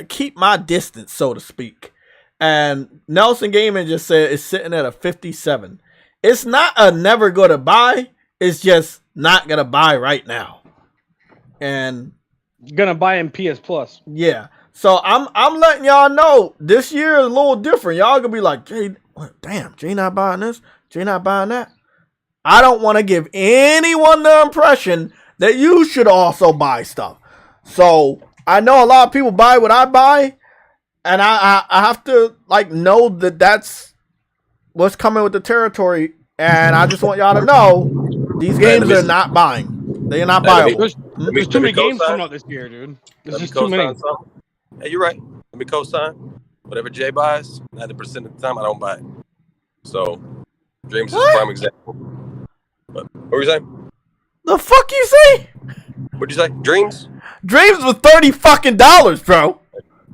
A: keep my distance, so to speak. And Nelson Gaming just said it's sitting at a 57. It's not a never gonna buy. It's just not gonna buy right now. And
C: Gonna buy in PS Plus.
A: yeah. So I'm letting y'all know this year is a little different. Y'all gonna be like, Jay, damn, Jay not buying this, Jay not buying that. I don't want to give anyone the impression that you should also buy stuff. So I know a lot of people buy what I buy, and I have to like know that that's what's coming with the territory. And I just want y'all to know these games are not buying. They're not buying.
C: There's too many games coming out this year, dude. There's just too many.
E: Hey, you're right. Let me co-sign. Whatever Jay buys, 90% of the time I don't buy it. So, Dreams is a prime example. But, what were you saying?
A: The fuck you say?
E: What'd you say? Dreams?
A: Dreams was $30 fucking, bro.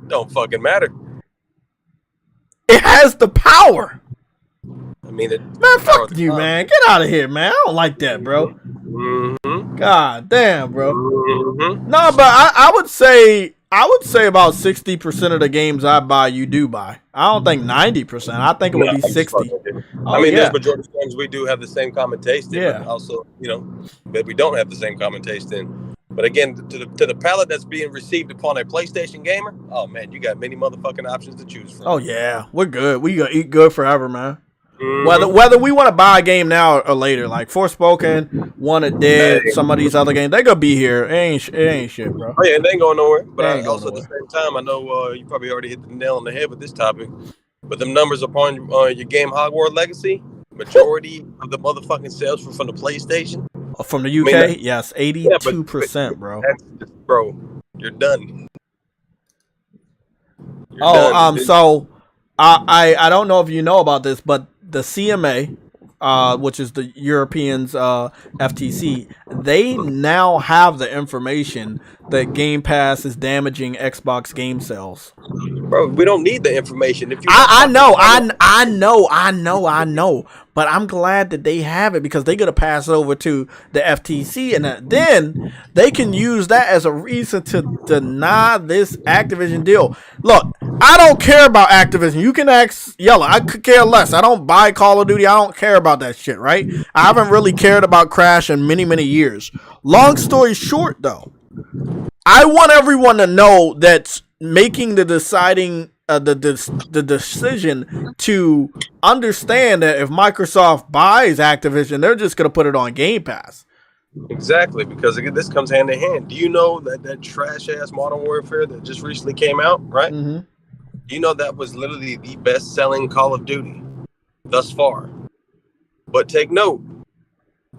E: Don't fucking matter.
A: It has the power.
E: I mean,
A: man, fuck you, man. Get out of here, man. I don't like that, bro.
E: Mm-hmm.
A: God damn, bro.
E: Mm-hmm.
A: No, but I would say about 60% of the games I buy, you do buy. I don't think 90%. I think it would be 60.
E: I mean, there's majority of games we do have the same common taste in, but also, that we don't have the same common taste in. But again, to the palette that's being received upon a PlayStation gamer, oh man, you got many motherfucking options to choose from.
A: Oh yeah, we're good. We gonna eat good forever, man.
E: Mm-hmm.
A: Whether we want to buy a game now or later, like Forspoken, Wanted Dead, some of these other games, they gonna be here. It ain't shit, bro.
E: Oh yeah, they ain't going nowhere. But also at the same time, I know you probably already hit the nail on the head with this topic. But them numbers upon your game Hogwarts Legacy, majority of the motherfucking sales were from the PlayStation.
A: From the UK, yes, 82%, bro.
E: Bro, you're done.
A: So I don't know if you know about this, but the CMA, which is the Europeans FTC, they now have the information that Game Pass is damaging Xbox game sales.
E: Bro, we don't need the information. If you
A: I know, but I'm glad that they have it because they're gonna pass it over to the FTC, and then they can use that as a reason to deny this Activision deal. Look, I don't care about Activision. You can ask Yellow. I could care less. I don't buy Call of Duty. I don't care about that shit, right? I haven't really cared about Crash in many, many years. Long story short, though, I want everyone to know that making the deciding the decision to understand that if Microsoft buys Activision, they're just gonna put it on Game Pass.
E: Exactly, because again, this comes hand in hand. Do you know that trash ass Modern Warfare that just recently came out, right?
A: Mm-hmm.
E: You know that was literally the best selling Call of Duty thus far. But take note,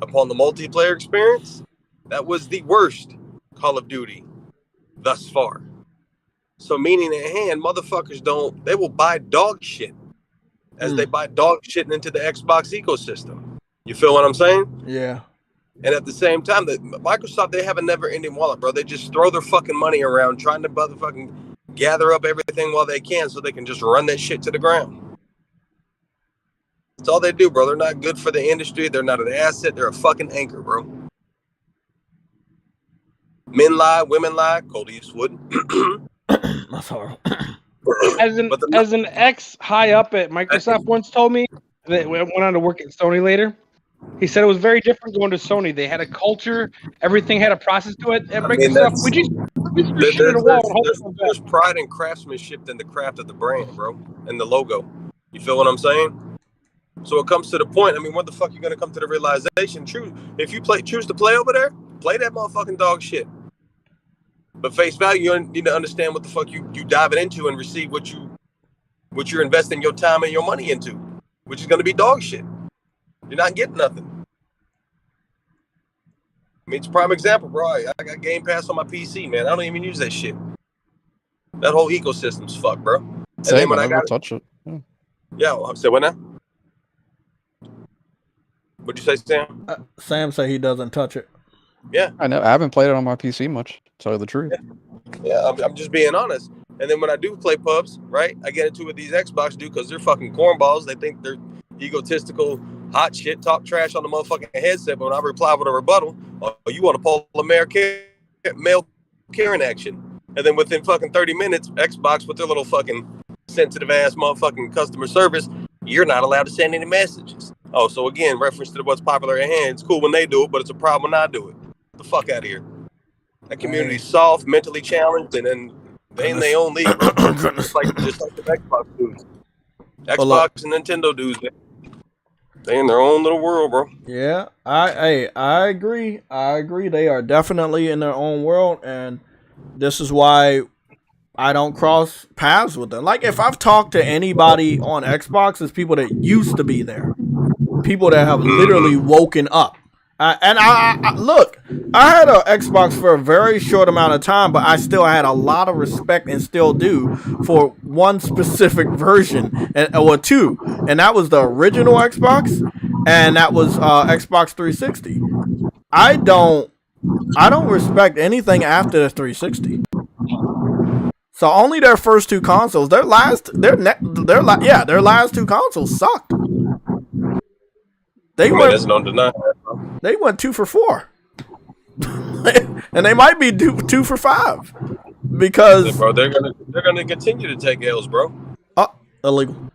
E: upon the multiplayer experience, that was the worst Call of Duty thus far. So meaning at hand, motherfuckers they will buy dog shit as they buy dog shit into the Xbox ecosystem. You feel what I'm saying?
A: Yeah.
E: And at the same time, Microsoft, they have a never-ending wallet, bro. They just throw their fucking money around trying to motherfucking gather up everything while they can so they can just run that shit to the ground. That's all they do, bro. They're not good for the industry. They're not an asset. They're a fucking anchor, bro. Men lie, women lie. Cold Eastwood.
A: That's horrible.
C: As an ex high up at Microsoft once told me that went on to work at Sony later. He said it was very different going to Sony. They had a culture. Everything had a process to it. At Microsoft,
E: there's pride and craftsmanship in the craft of the brand, bro, and the logo. You feel what I'm saying? So it comes to the point. I mean, what the fuck you gonna come to the realization? If you choose to play over there, play that motherfucking dog shit. But face value, you need to understand what the fuck you diving into and receive what you're investing your time and your money into, which is gonna be dog shit. You're not getting nothing. I mean, it's a prime example, bro. I got Game Pass on my PC, man. I don't even use that shit. That whole ecosystem's fucked, bro. And
D: Same,
E: then when I
D: never
E: got
D: touch it.
E: yeah, I said what now? What'd you say, Sam?
A: Sam said he doesn't touch it.
E: Yeah,
D: I haven't played it on my PC much. Tell you the truth.
E: Yeah, I'm just being honest. And then when I do play pubs, right, I get into it with these Xbox dudes because they're fucking cornballs. They think they're egotistical, hot shit, talk trash on the motherfucking headset. But when I reply with a rebuttal, oh, you want to pull a male Karen action. And then within fucking 30 minutes, Xbox with their little fucking sensitive ass motherfucking customer service, you're not allowed to send any messages. Oh, so again, reference to what's popular at hand. It's cool when they do it, but it's a problem when I do it. Get the fuck out of here. That community's soft, mentally challenged, and then they in their own league, bro. just like the Xbox dudes. Xbox and Nintendo dudes, they in their own little world, bro.
A: Yeah, I agree. I agree. They are definitely in their own world, and this is why I don't cross paths with them. Like, if I've talked to anybody on Xbox, it's people that used to be there. People that have literally woken up. I look, I had an Xbox for a very short amount of time, but I still had a lot of respect and still do for one specific version, or two, and that was the original Xbox, and that was Xbox 360. I don't respect anything after the 360. So only their first two consoles. Their last two consoles sucked. They went 2 for 4, and they might be 2 for 5 because
E: bro, they're gonna continue to take L's, bro.
A: Illegal.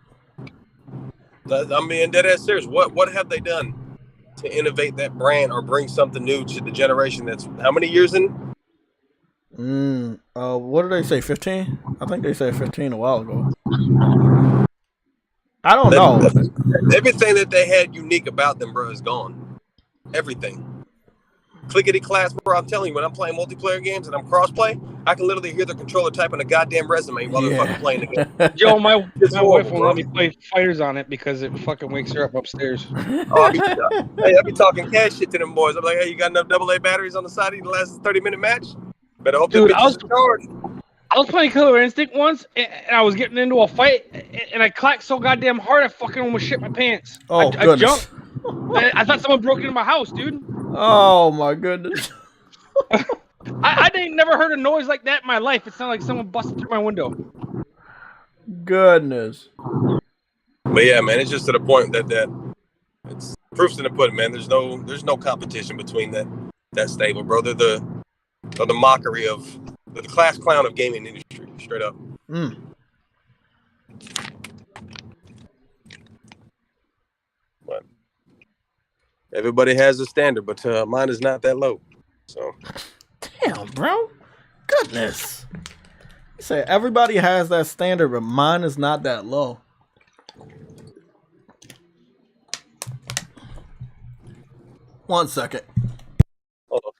E: I'm being dead ass serious. What have they done to innovate that brand or bring something new to the generation that's how many years in?
A: What did they say? 15? I think they said 15 a while ago. I don't know.
E: Everything that they had unique about them, bro, is gone. Everything. Clickety class, bro. I'm telling you, when I'm playing multiplayer games and I'm crossplay, I can literally hear the controller typing a goddamn resume while they're fucking playing the game.
C: Yo, my wife won't
E: bro.
C: let me play fighters on it because it fucking wakes her up upstairs.
E: I be talking cash shit to them boys. I'm like, hey, you got enough AA batteries on the side of you to last a 30-minute match? Better hope
C: Dude,
E: I
C: was playing Killer Instinct once, and I was getting into a fight, and I clacked so goddamn hard I fucking almost shit my pants.
A: Oh,
C: I jumped. I thought someone broke into my house, dude.
A: Oh my goodness.
C: I didn't never heard a noise like that in my life. It sounded like someone busted through my window.
A: Goodness.
E: But yeah, man, it's just to the point that it's proofs in the pudding, man. There's no competition between that stable, bro. They're the mockery of the class clown of gaming industry, straight up. But everybody has a standard, but mine is not that low. So
A: damn, bro. Goodness. You say everybody has that standard, but mine is not that low. One second.
E: hold on.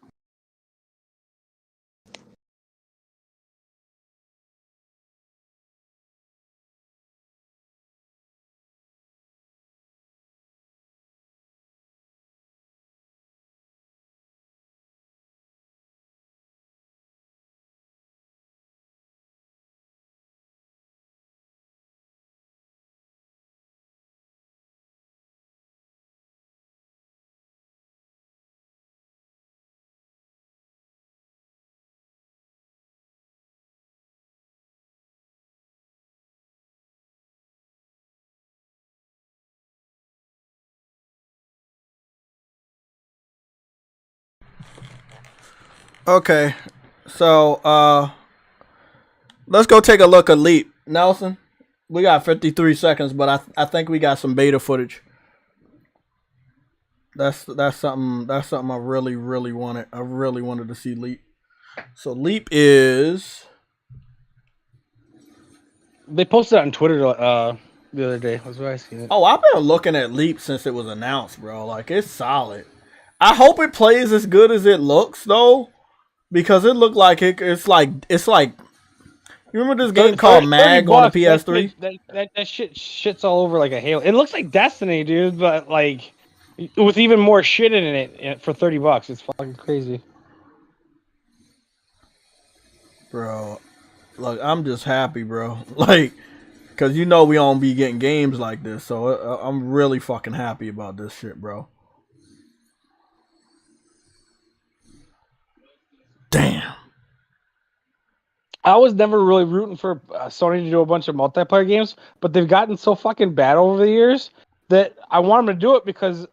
A: Okay. So let's go take a look at Leap. Nelson, we got 53 seconds, but I think we got some beta footage. That's something I really wanted. I really wanted to see Leap. So Leap is,
C: They posted it on Twitter the other day. That's why I seen it.
A: oh, I've been looking at Leap since it was announced, bro. Like, it's solid. I hope it plays as good as it looks though, because it looked like it's like you remember this game called Mag on the PS3?
C: That shit's all over like a Halo. It looks like Destiny, dude, but like with even more shit in it for $30. It's fucking crazy.
A: Bro, look, I'm just happy, bro. Like, cause you know we don't be getting games like this, so I'm really fucking happy about this shit, bro. Damn.
C: I was never really rooting for Sony to do a bunch of multiplayer games, but they've gotten so fucking bad over the years that I want them to do it because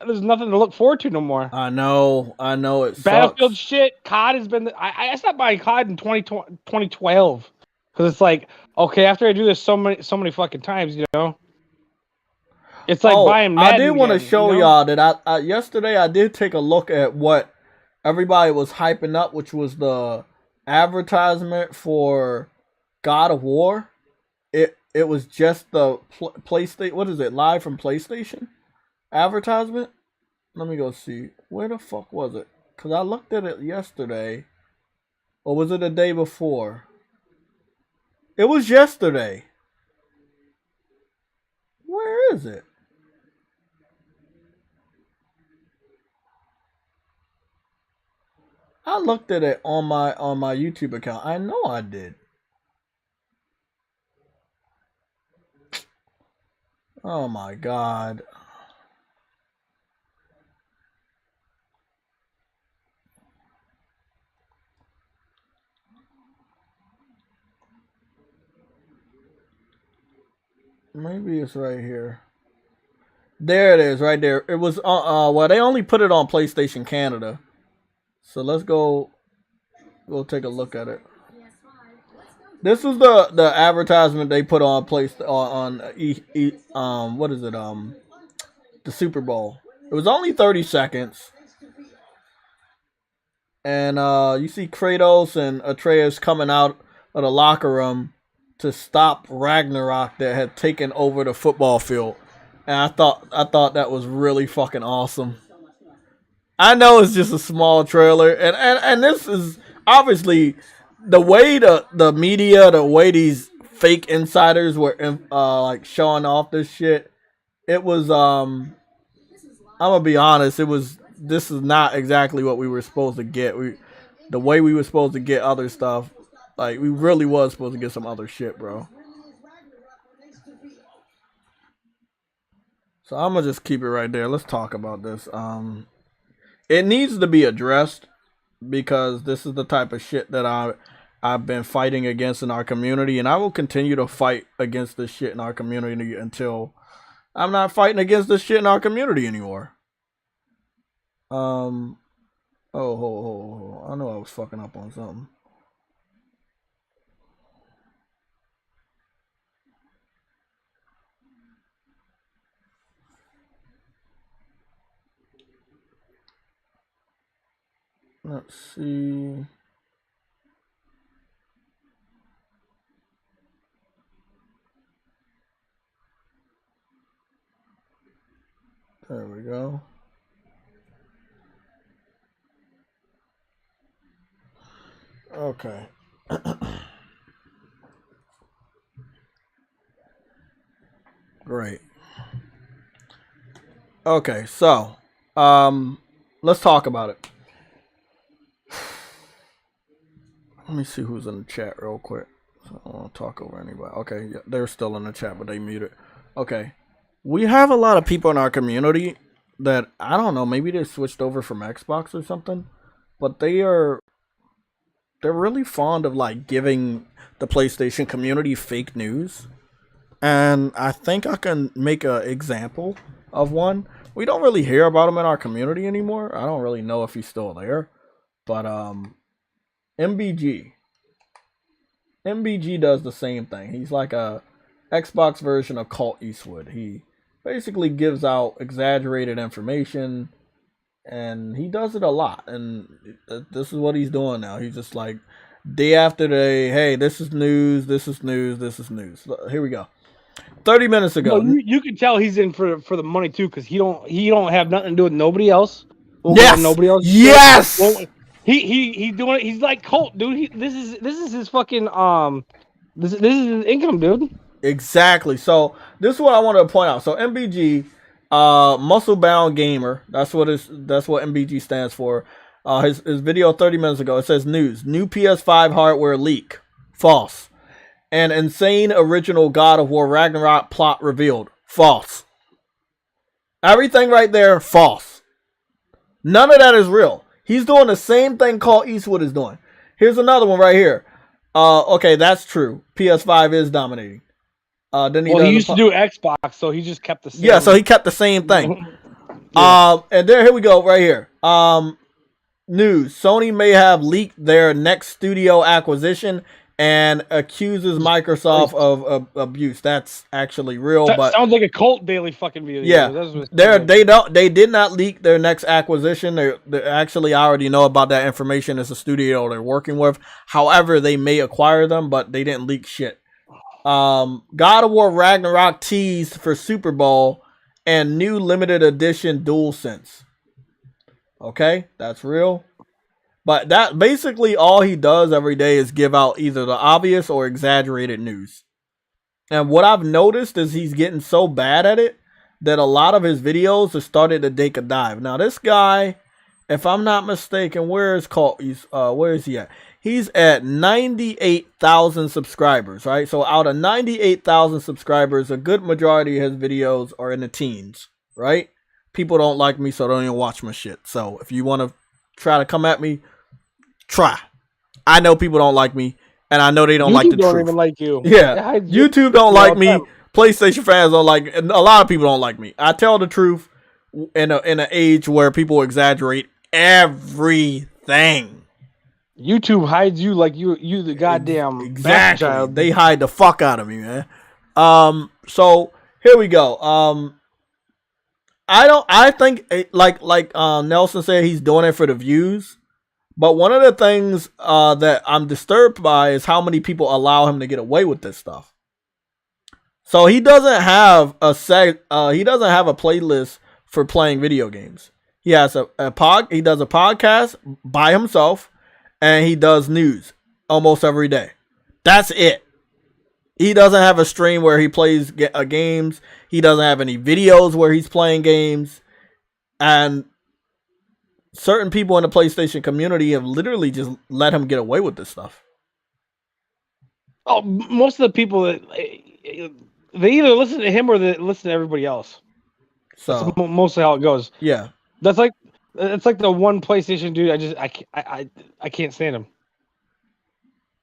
C: there's nothing to look forward to no more.
A: I know it
C: Battlefield
A: sucks.
C: shit, COD has been. I stopped buying COD in 2012 because it's like, okay, after I do this so many fucking times, you know, it's like buying Madden.
A: I did want to
C: again,
A: show
C: you know?
A: y'all that I yesterday I did take a look at what everybody was hyping up, which was the advertisement for God of War. It was just the PlayStation. What is it? Live from PlayStation advertisement. Let me go see. Where the fuck was it? Because I looked at it yesterday. Or was it the day before? It was yesterday. Where is it? I looked at it on my YouTube account. I know I did. Oh my god. Maybe it's right here. There it is, right there. It was well, they only put it on PlayStation Canada. So let's go take a look at it. This was the advertisement they put on what is it? The Super Bowl. It was only 30 seconds. And you see Kratos and Atreus coming out of the locker room to stop Ragnarok that had taken over the football field. And I thought that was really fucking awesome. I know it's just a small trailer, and this is obviously the way the media, the way these fake insiders were like showing off this shit. It was I'm gonna be honest, this is not exactly what we were supposed to get. The way we were supposed to get other stuff, like we really was supposed to get some other shit, bro. So I'm gonna just keep it right there. Let's talk about this. It needs to be addressed because this is the type of shit that I've been fighting against in our community, and I will continue to fight against this shit in our community until I'm not fighting against this shit in our community anymore. Oh, I know I was fucking up on something. Let's see. There we go. Okay. Great. Okay, so let's talk about it. Let me see who's in the chat real quick. So I don't want to talk over anybody. Okay, yeah, they're still in the chat, but they muted. Okay. We have a lot of people in our community that, I don't know, maybe they switched over from Xbox or something, but they're really fond of like giving the PlayStation community fake news. And I think I can make an example of one. We don't really hear about him in our community anymore. I don't really know if he's still there, but MBG does the same thing. He's like a Xbox version of Colt Eastwood. He basically gives out exaggerated information, and he does it a lot. And this is what he's doing now. He's just like day after day, hey, this is news, this is news, this is news. Here we go. 30 minutes ago.
C: No, you can tell he's in for the money too, because he don't have nothing to do with nobody else.
A: Yes.
C: Nobody else.
A: Yes.
C: He doing it. He's like Colt, dude. This is his fucking this is his income, dude.
A: Exactly. So this is what I wanted to point out. So MBG, Muscle Bound Gamer. That's what MBG stands for. His video 30 minutes ago. It says news: new PS5 hardware leak. False. An insane original God of War Ragnarok plot revealed. False. Everything right there, false. None of that is real. He's doing the same thing Colt Eastwood is doing. Here's another one right here. Okay, that's true. PS5 is dominating. Then
C: Well, he used to do Xbox, so he just kept the same.
A: Yeah, so he kept the same thing. And here we go, right here. News: Sony may have leaked their next studio acquisition and accuses Microsoft of abuse. That's actually real, but
C: sounds like a cult daily fucking video.
A: Yeah, they did not leak their next acquisition. They actually already know about that information. It's a studio they're working with. However, they may acquire them, but they didn't leak shit. God of War Ragnarok teased for Super Bowl and new limited edition DualSense. Okay, that's real. But that basically all he does every day is give out either the obvious or exaggerated news. And what I've noticed is he's getting so bad at it that a lot of his videos have started to take a dive. Now this guy, if I'm not mistaken, where is he at? He's at 98,000 subscribers, right? So out of 98,000 subscribers, a good majority of his videos are in the teens, right? People don't like me, so don't even watch my shit. So if you want to try to come at me, try. I know people don't like me, and I know they don't like the truth.
C: YouTube don't even like you.
A: Yeah, YouTube don't like me. PlayStation fans don't like, and a lot of people don't like me. I tell the truth in an age where people exaggerate everything.
C: YouTube hides you like you the goddamn
A: exactly.
C: child.
A: They hide the fuck out of me, man. So here we go. I think like Nelson said, he's doing it for the views. But one of the things that I'm disturbed by is how many people allow him to get away with this stuff. So he doesn't have a playlist for playing video games. He has he does a podcast by himself, and he does news almost every day. That's it. He doesn't have a stream where he plays games. He doesn't have any videos where he's playing games. And certain people in the PlayStation community have literally just let him get away with this stuff.
C: Oh, most of the people that they either listen to him or they listen to everybody else. So that's mostly how it goes.
A: Yeah,
C: it's like the one PlayStation dude. I can't stand him.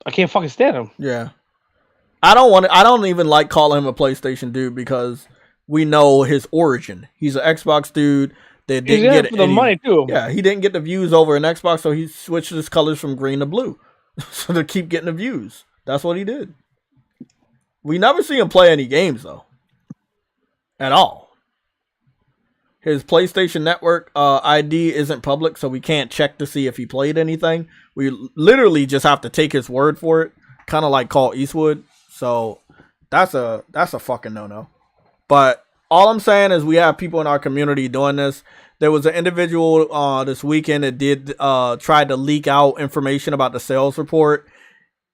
C: I can't fucking stand him.
A: Yeah, I don't even like calling him a PlayStation dude because we know his origin. He's an Xbox dude. They didn't get
C: for the money too.
A: Yeah, he didn't get the views over in Xbox, so he switched his colors from green to blue, so to keep getting the views. That's what he did. We never see him play any games though, at all. His PlayStation Network ID isn't public, so we can't check to see if he played anything. We literally just have to take his word for it, kind of like Call Eastwood. So that's a fucking no-no. But all I'm saying is we have people in our community doing this. There was an individual this weekend that did try to leak out information about the sales report.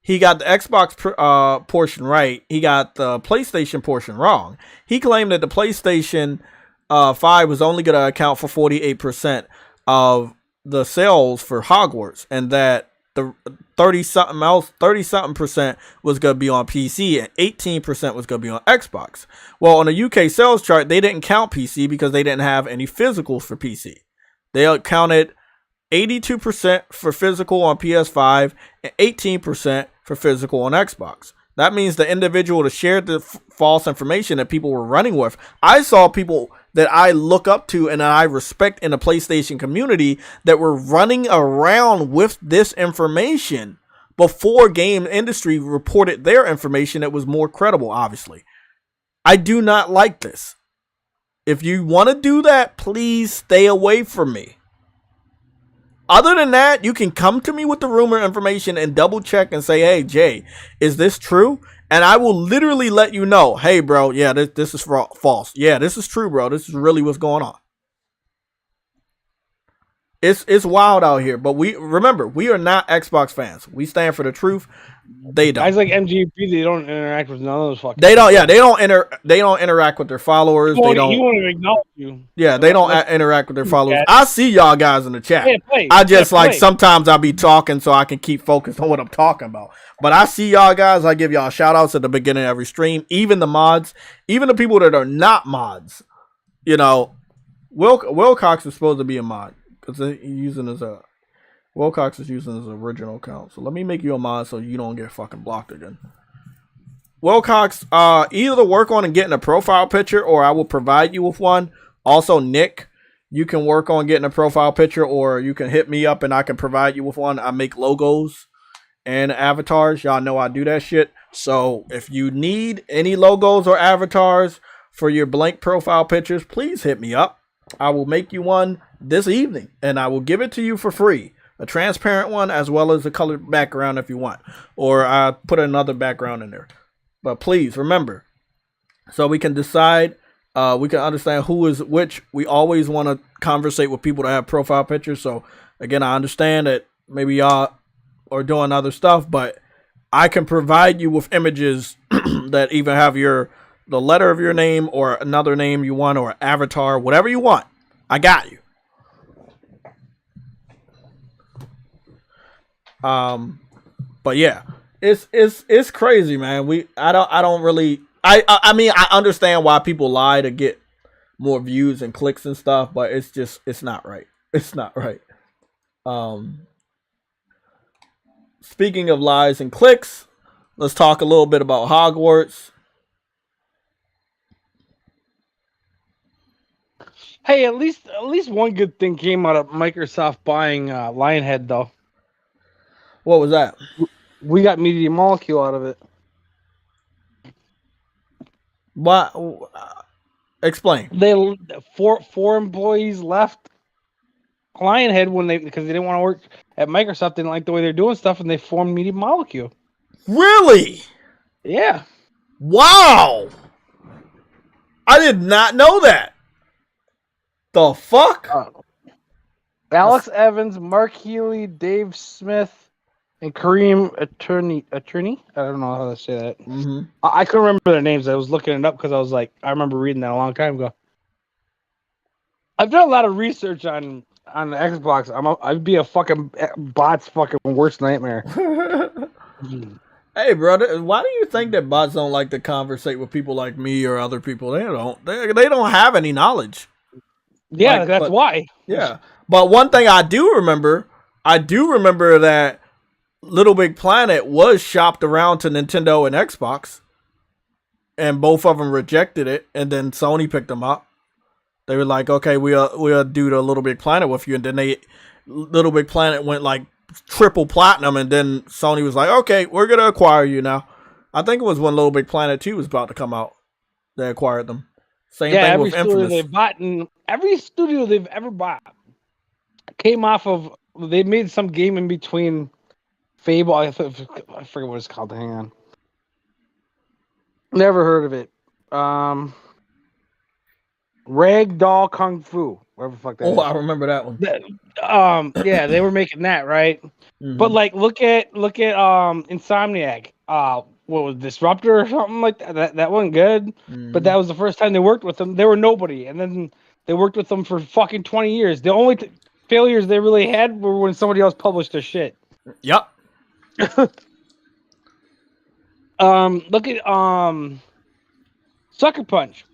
A: He got the Xbox portion right. He got the PlayStation portion wrong. He claimed that the PlayStation 5 was only going to account for 48% of the sales for Hogwarts, and that the 30-something% was going to be on PC and 18% was going to be on Xbox. Well, on the UK sales chart, they didn't count PC because they didn't have any physicals for PC. They counted 82% for physical on PS5 and 18% for physical on Xbox. That means the individual that shared the false information that people were running with. I saw people that I look up to and I respect in the PlayStation community that were running around with this information before game industry reported their information that was more credible, obviously. I do not like this. If you want to do that, please stay away from me. Other than that, you can come to me with the rumor information and double check and say, hey, Jay, is this true? And I will literally let you know, hey, bro, yeah, this is false. Yeah, this is true, bro. This is really what's going on. It's wild out here. But remember, we are not Xbox fans. We stand for the truth. They don't.
C: Guys like MGP, they don't interact with none of those fucking.
A: They don't. Yeah, they don't interact with their followers. He won't
C: even acknowledge you.
A: Yeah, they don't interact with their followers. I see y'all guys in the chat.
C: Play.
A: I just sometimes I'll be talking so I can keep focused on what I'm talking about. But I see y'all guys. I give y'all shout outs at the beginning of every stream. Even the mods, even the people that are not mods. You know, Will Cox is supposed to be a mod because he's using his Wilcox is using his original account. So let me make you a mod so you don't get fucking blocked again. Wilcox, either work on and getting a profile picture or I will provide you with one. Also, Nick, you can work on getting a profile picture or you can hit me up and I can provide you with one. I make logos and avatars. Y'all know I do that shit. So if you need any logos or avatars for your blank profile pictures, please hit me up. I will make you one this evening and I will give it to you for free. A transparent one as well as a colored background if you want. Or I put another background in there. But please remember, so we can decide, we can understand who is which. We always want to conversate with people that have profile pictures. So again, I understand that maybe y'all are doing other stuff, but I can provide you with images that even have the letter of your name or another name you want or avatar, whatever you want. I got you. But yeah, it's crazy, man. I mean, I understand why people lie to get more views and clicks and stuff, but it's not right. It's not right. Speaking of lies and clicks, let's talk a little bit about Hogwarts.
C: Hey, at least one good thing came out of Microsoft buying Lionhead, though.
A: What was that?
C: We got Media Molecule out of it.
A: What? Explain.
C: Four employees left Lionhead because they didn't want to work at Microsoft. Didn't like the way they're doing stuff, and they formed Media Molecule.
A: Really?
C: Yeah.
A: Wow. I did not know that. The fuck?
C: Alex Evans, Mark Healy, Dave Smith, and Kareem Attorney. I don't know how to say that.
A: Mm-hmm.
C: I couldn't remember their names. I was looking it up because I was like, I remember reading that a long time ago. I've done a lot of research on the Xbox. I'd be a fucking bot's fucking worst nightmare.
A: Hey, brother, why do you think that bots don't like to conversate with people like me or other people? They don't have any knowledge.
C: Yeah, that's why.
A: Yeah, but one thing I do remember that Little Big Planet was shopped around to Nintendo and Xbox, and both of them rejected it, and then Sony picked them up. They were like, "Okay, we'll do the Little Big Planet with you," and then Little Big Planet went like triple platinum, and then Sony was like, "Okay, we're gonna acquire you now." I think it was when Little Big Planet 2 was about to come out. They acquired them. Same thing with Infamous.
C: Every studio they've ever bought came off of. They made some game in between FABLE. I forget what it's called. Hang on. Never heard of it. Ragdoll Kung Fu. Whatever the fuck that is.
A: I remember that one.
C: Yeah, they were making that, right? Mm-hmm. But like, look at Insomniac. What was Disruptor or something like that? That wasn't good. Mm-hmm. But that was the first time they worked with them. They were nobody, and then they worked with them for fucking 20 years. The only failures they really had were when somebody else published their shit.
A: Yep.
C: Look at Sucker Punch.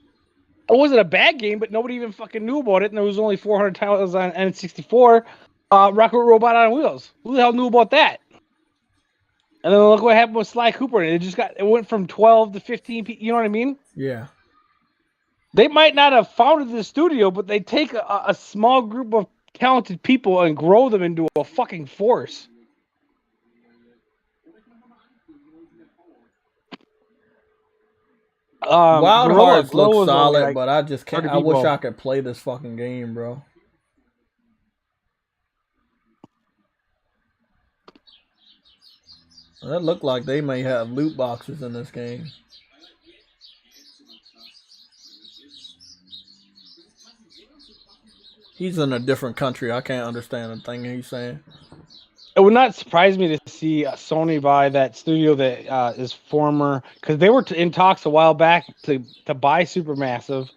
C: It wasn't a bad game, but nobody even fucking knew about it, and there was only 400 titles on N64. Rocket Robot on Wheels. Who the hell knew about that? And then look what happened with Sly Cooper. It went from 12 to 15. You know what I mean?
A: Yeah.
C: They might not have founded the studio, but they take a small group of talented people and grow them into a fucking force.
A: Wild Hearts looks solid, but I just can't. I wish I could play this fucking game, bro. That looked like they may have loot boxes in this game. He's in a different country. I can't understand the thing he's saying.
C: It would not surprise me to see Sony buy that studio that is former, because they were in talks a while back to buy Supermassive,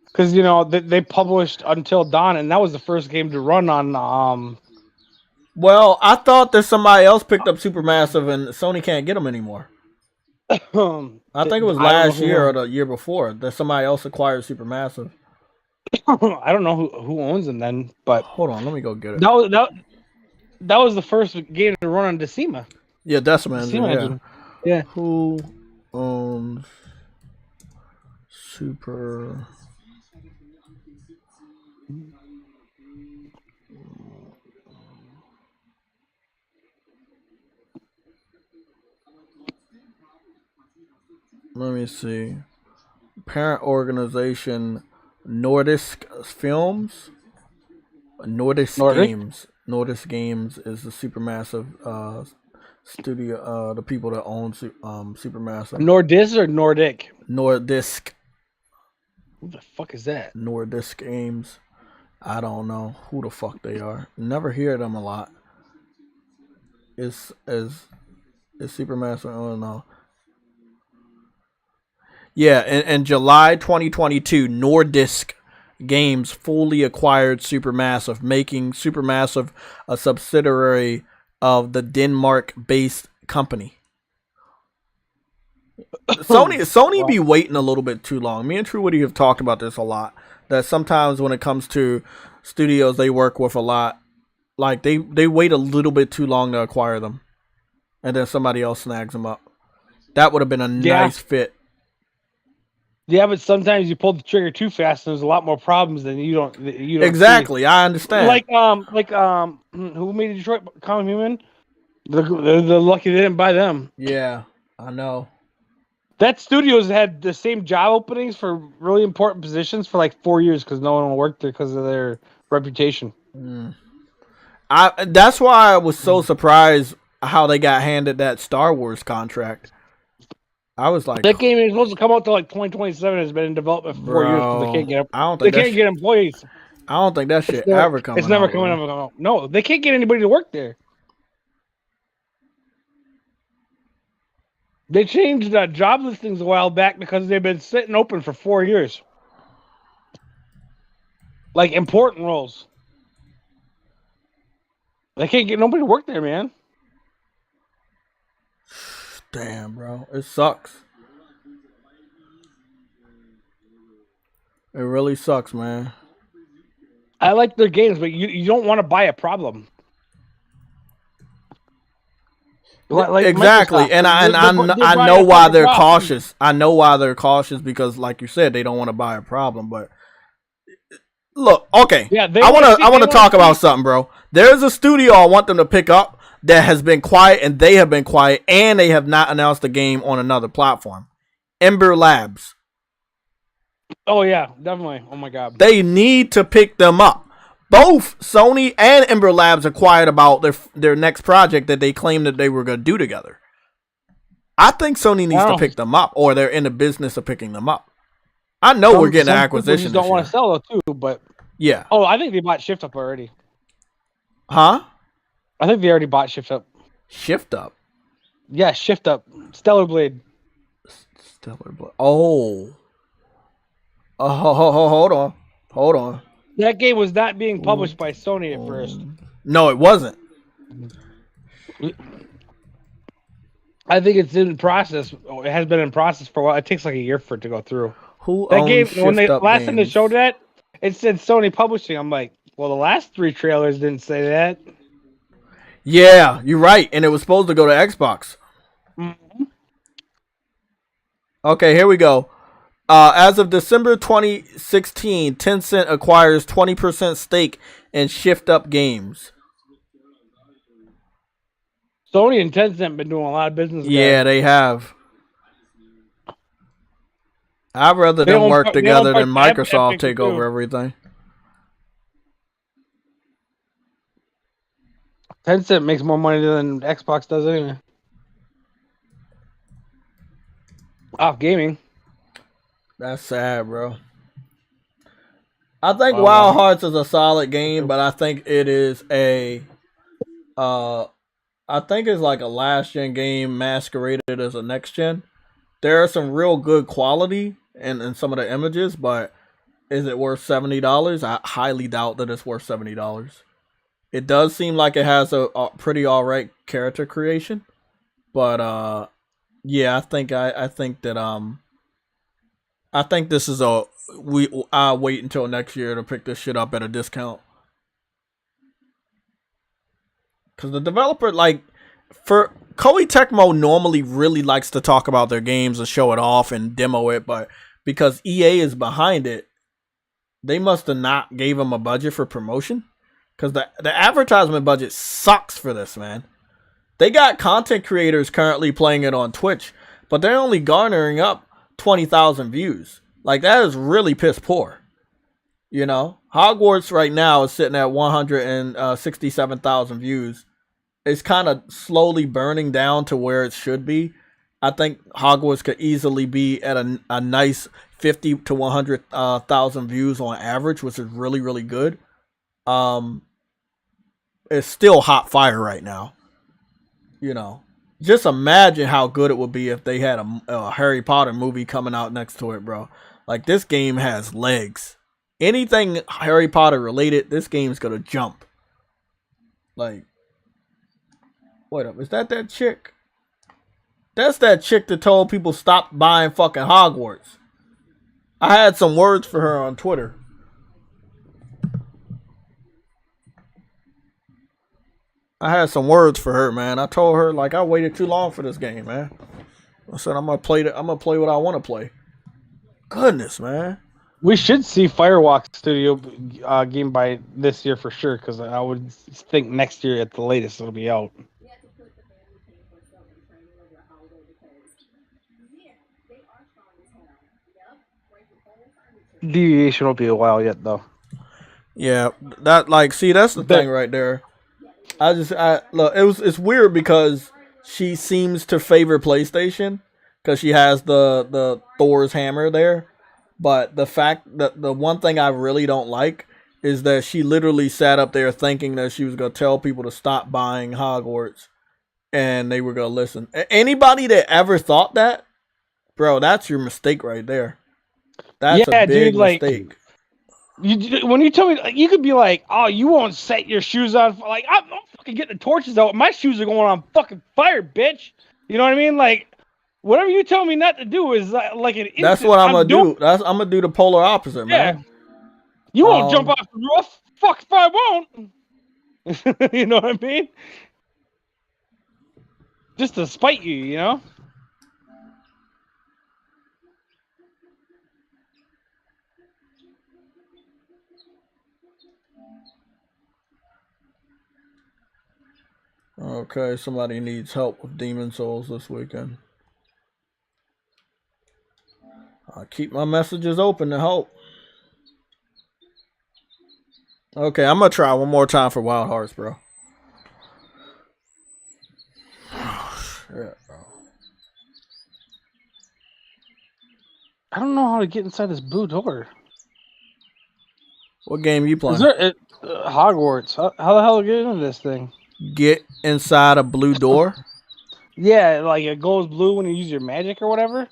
C: because you know they published Until Dawn, and that was the first game to run on.
A: Well, I thought that somebody else picked up Supermassive, and Sony can't get them anymore. I think it was last year or the year before that somebody else acquired Supermassive.
C: I don't know who owns them then, but
A: hold on, let me go get it.
C: No. That was the first game to run on Decima.
A: Yeah, Decima Engine. Yeah.
C: Engine. Yeah.
A: Who owns Super? Let me see. Parent organization Nordisk Films. Nordisk Games. Nordisk Games is the supermassive studio. The people that own Supermassive.
C: Nordisk or Nordic?
A: Nordisk.
C: Who the fuck is that?
A: Nordisk Games. I don't know who the fuck they are. Never hear them a lot. Is Supermassive? I don't know. Yeah, in July 2022, Nordisk Games fully acquired Supermassive, making Supermassive a subsidiary of the Denmark-based company. Sony be waiting a little bit too long. Me and True Woody have talked about this a lot. That sometimes when it comes to studios they work with a lot, like they wait a little bit too long to acquire them, and then somebody else snags them up. That would have been a nice fit.
C: Yeah, but sometimes you pull the trigger too fast, and there's a lot more problems than you don't.
A: Exactly, see. I understand.
C: Who made Detroit Become Human? They're lucky they didn't buy them.
A: Yeah, I know.
C: That studio's had the same job openings for really important positions for like 4 years because no one will work there because of their reputation.
A: That's why I was so surprised how they got handed that Star Wars contract. I was like,
C: that game is supposed to come out to like 2027. Has been in development for 4 years because they can't get. They can't get employees.
A: I don't think that shit ever coming.
C: It's never coming out. No, they can't get anybody to work there. They changed job listings a while back because they've been sitting open for 4 years. Like important roles. They can't get nobody to work there, man.
A: Damn, bro. It sucks. It really sucks, man.
C: I like their games, but you don't want to buy a problem.
A: Like exactly, Microsoft. And I know why they're cautious. I know why they're cautious because, like you said, they don't want to buy a problem. But look, okay, yeah, I want to talk about something, bro. There's a studio I want them to pick up that has been quiet, and they have been quiet, and they have not announced the game on another platform. Ember Labs.
C: Oh yeah, definitely. Oh my god,
A: they need to pick them up. Both Sony and Ember Labs are quiet about their next project that they claim that they were going to do together. I think Sony needs to pick them up, or they're in the business of picking them up. I know we're getting an acquisition.
C: Just don't want to sell it too, but
A: yeah.
C: Oh, I think they bought Shift Up already.
A: Huh?
C: I think they already bought Shift Up.
A: Shift Up?
C: Yeah, Shift Up. Stellar Blade.
A: Stellar Blade. Oh, hold on.
C: That game was not being published by Sony at first.
A: No, it wasn't.
C: I think it's in process. It has been in process for a while. It takes like a year for it to go through.
A: Who
C: that
A: owns
C: game?
A: Shift
C: When they
A: Up
C: last
A: games?
C: time they showed that, it said Sony Publishing. I'm like, well, the last 3 trailers didn't say that.
A: Yeah, you're right, and it was supposed to go to Xbox.
C: Mm-hmm.
A: Okay, here we go. As of December 2016, Tencent acquires 20% stake in Shift Up Games.
C: Sony and Tencent been doing a lot of business.
A: Yeah, they have. I'd rather them work together than Microsoft take over everything.
C: Tencent makes more money than Xbox does anyway. Off gaming.
A: That's sad, bro. I think Wild Hearts is a solid game, but I think it is I think it's like a last gen game masqueraded as a next gen. There are some real good quality in some of the images, but is it worth $70? I highly doubt that it's worth $70. It does seem like it has a pretty alright character creation, but yeah, I think this is I'll wait until next year to pick this shit up at a discount. Because the developer, like, for Koei Tecmo normally really likes to talk about their games and show it off and demo it, but because EA is behind it, they must have not gave them a budget for promotion. Because the advertisement budget sucks for this, man. They got content creators currently playing it on Twitch, but they're only garnering up 20,000 views. Like, that is really piss poor. You know? Hogwarts right now is sitting at 167,000 views. It's kind of slowly burning down to where it should be. I think Hogwarts could easily be at a nice 50 to 100,000 views on average, which is really, really good. It's still hot fire right now. You know, just imagine how good it would be if they had a Harry Potter movie coming out next to it, bro. Like, this game has legs. Anything Harry Potter related, this game's gonna jump. Like, wait up, is that chick? That's that chick that told people stop buying fucking Hogwarts. I had some words for her on Twitter. I had some words for her, man. I told her, like, I waited too long for this game, man. I said I'm gonna play what I want to play. Goodness, man.
C: We should see Firewalk Studio game by this year for sure, because I would think next year at the latest it'll be out. Deviation will be a while yet, though.
A: Yeah, that, like, see, that's the thing right there. Look, it's weird because she seems to favor PlayStation because she has the Thor's hammer there, but the fact that the one thing I really don't like is that she literally sat up there thinking that she was gonna tell people to stop buying Hogwarts, and they were gonna listen. Anybody that ever thought that, bro, that's your mistake right there. That's a big mistake.
C: When you tell me, like, you could be like, "Oh, you won't set your shoes on." Like, I'm fucking getting the torches out. My shoes are going on fucking fire, bitch. You know what I mean? Like, whatever you tell me not to do is like an.
A: That's what I'm gonna do. I'm gonna do the polar opposite, man.
C: You won't jump off the roof. Fuck if I won't. You know what I mean? Just to spite you, you know.
A: Okay, somebody needs help with Demon Souls this weekend. I keep my messages open to help. Okay, I'm gonna try one more time for Wild Hearts, bro. Shit, bro.
C: I don't know how to get inside this blue door.
A: What game you playing?
C: Is there Hogwarts? How the hell get into this thing?
A: Get inside a blue door?
C: Yeah, like it goes blue when you use your magic or whatever.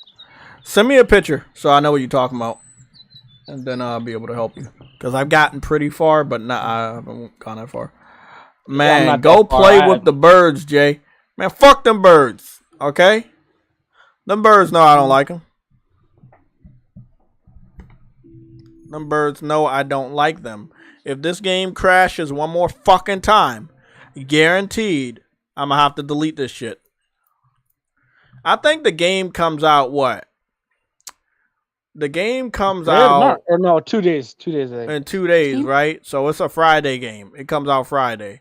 A: Send me a picture so I know what you're talking about, and then I'll be able to help you. Because I've gotten pretty far, but I haven't gone that far. Man,
C: yeah,
A: go play with the birds, Jay. Man, fuck them birds, okay? Them birds know I don't like them. Them birds know I don't like them. If this game crashes one more fucking time, guaranteed, I'm gonna have to delete this shit. I think the game comes out what? The game comes out...
C: No, 2 days. 2 days, I think.
A: In 2 days, right? So it's a Friday game. It comes out Friday.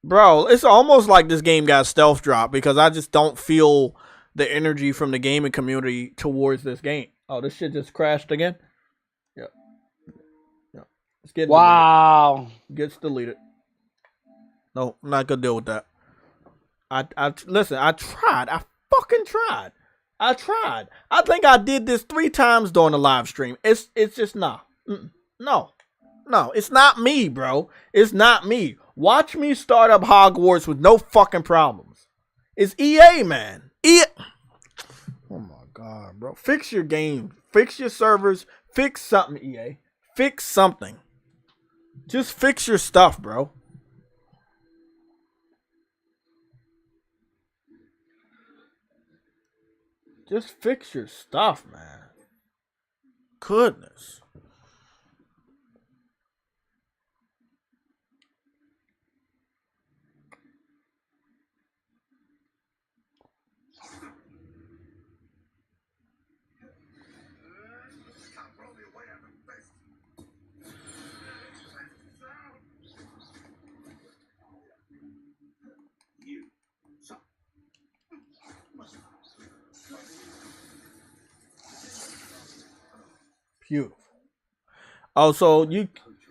A: Bro, it's almost like this game got stealth dropped because I just don't feel the energy from the gaming community towards this game. Oh, this shit just crashed again? Yep. It's getting
C: wow.
A: deleted. Gets deleted. No, I'm not gonna deal with that. Listen, I tried. I fucking tried. I tried. I think I did this 3 times during the live stream. It's just no. No, it's not me, bro. It's not me. Watch me start up Hogwarts with no fucking problems. It's EA, man. EA. Oh my god, bro. Fix your game. Fix your servers. Fix something, EA. Fix something. Just fix your stuff, bro. Just fix your stuff, man. Goodness. Beautiful. Also,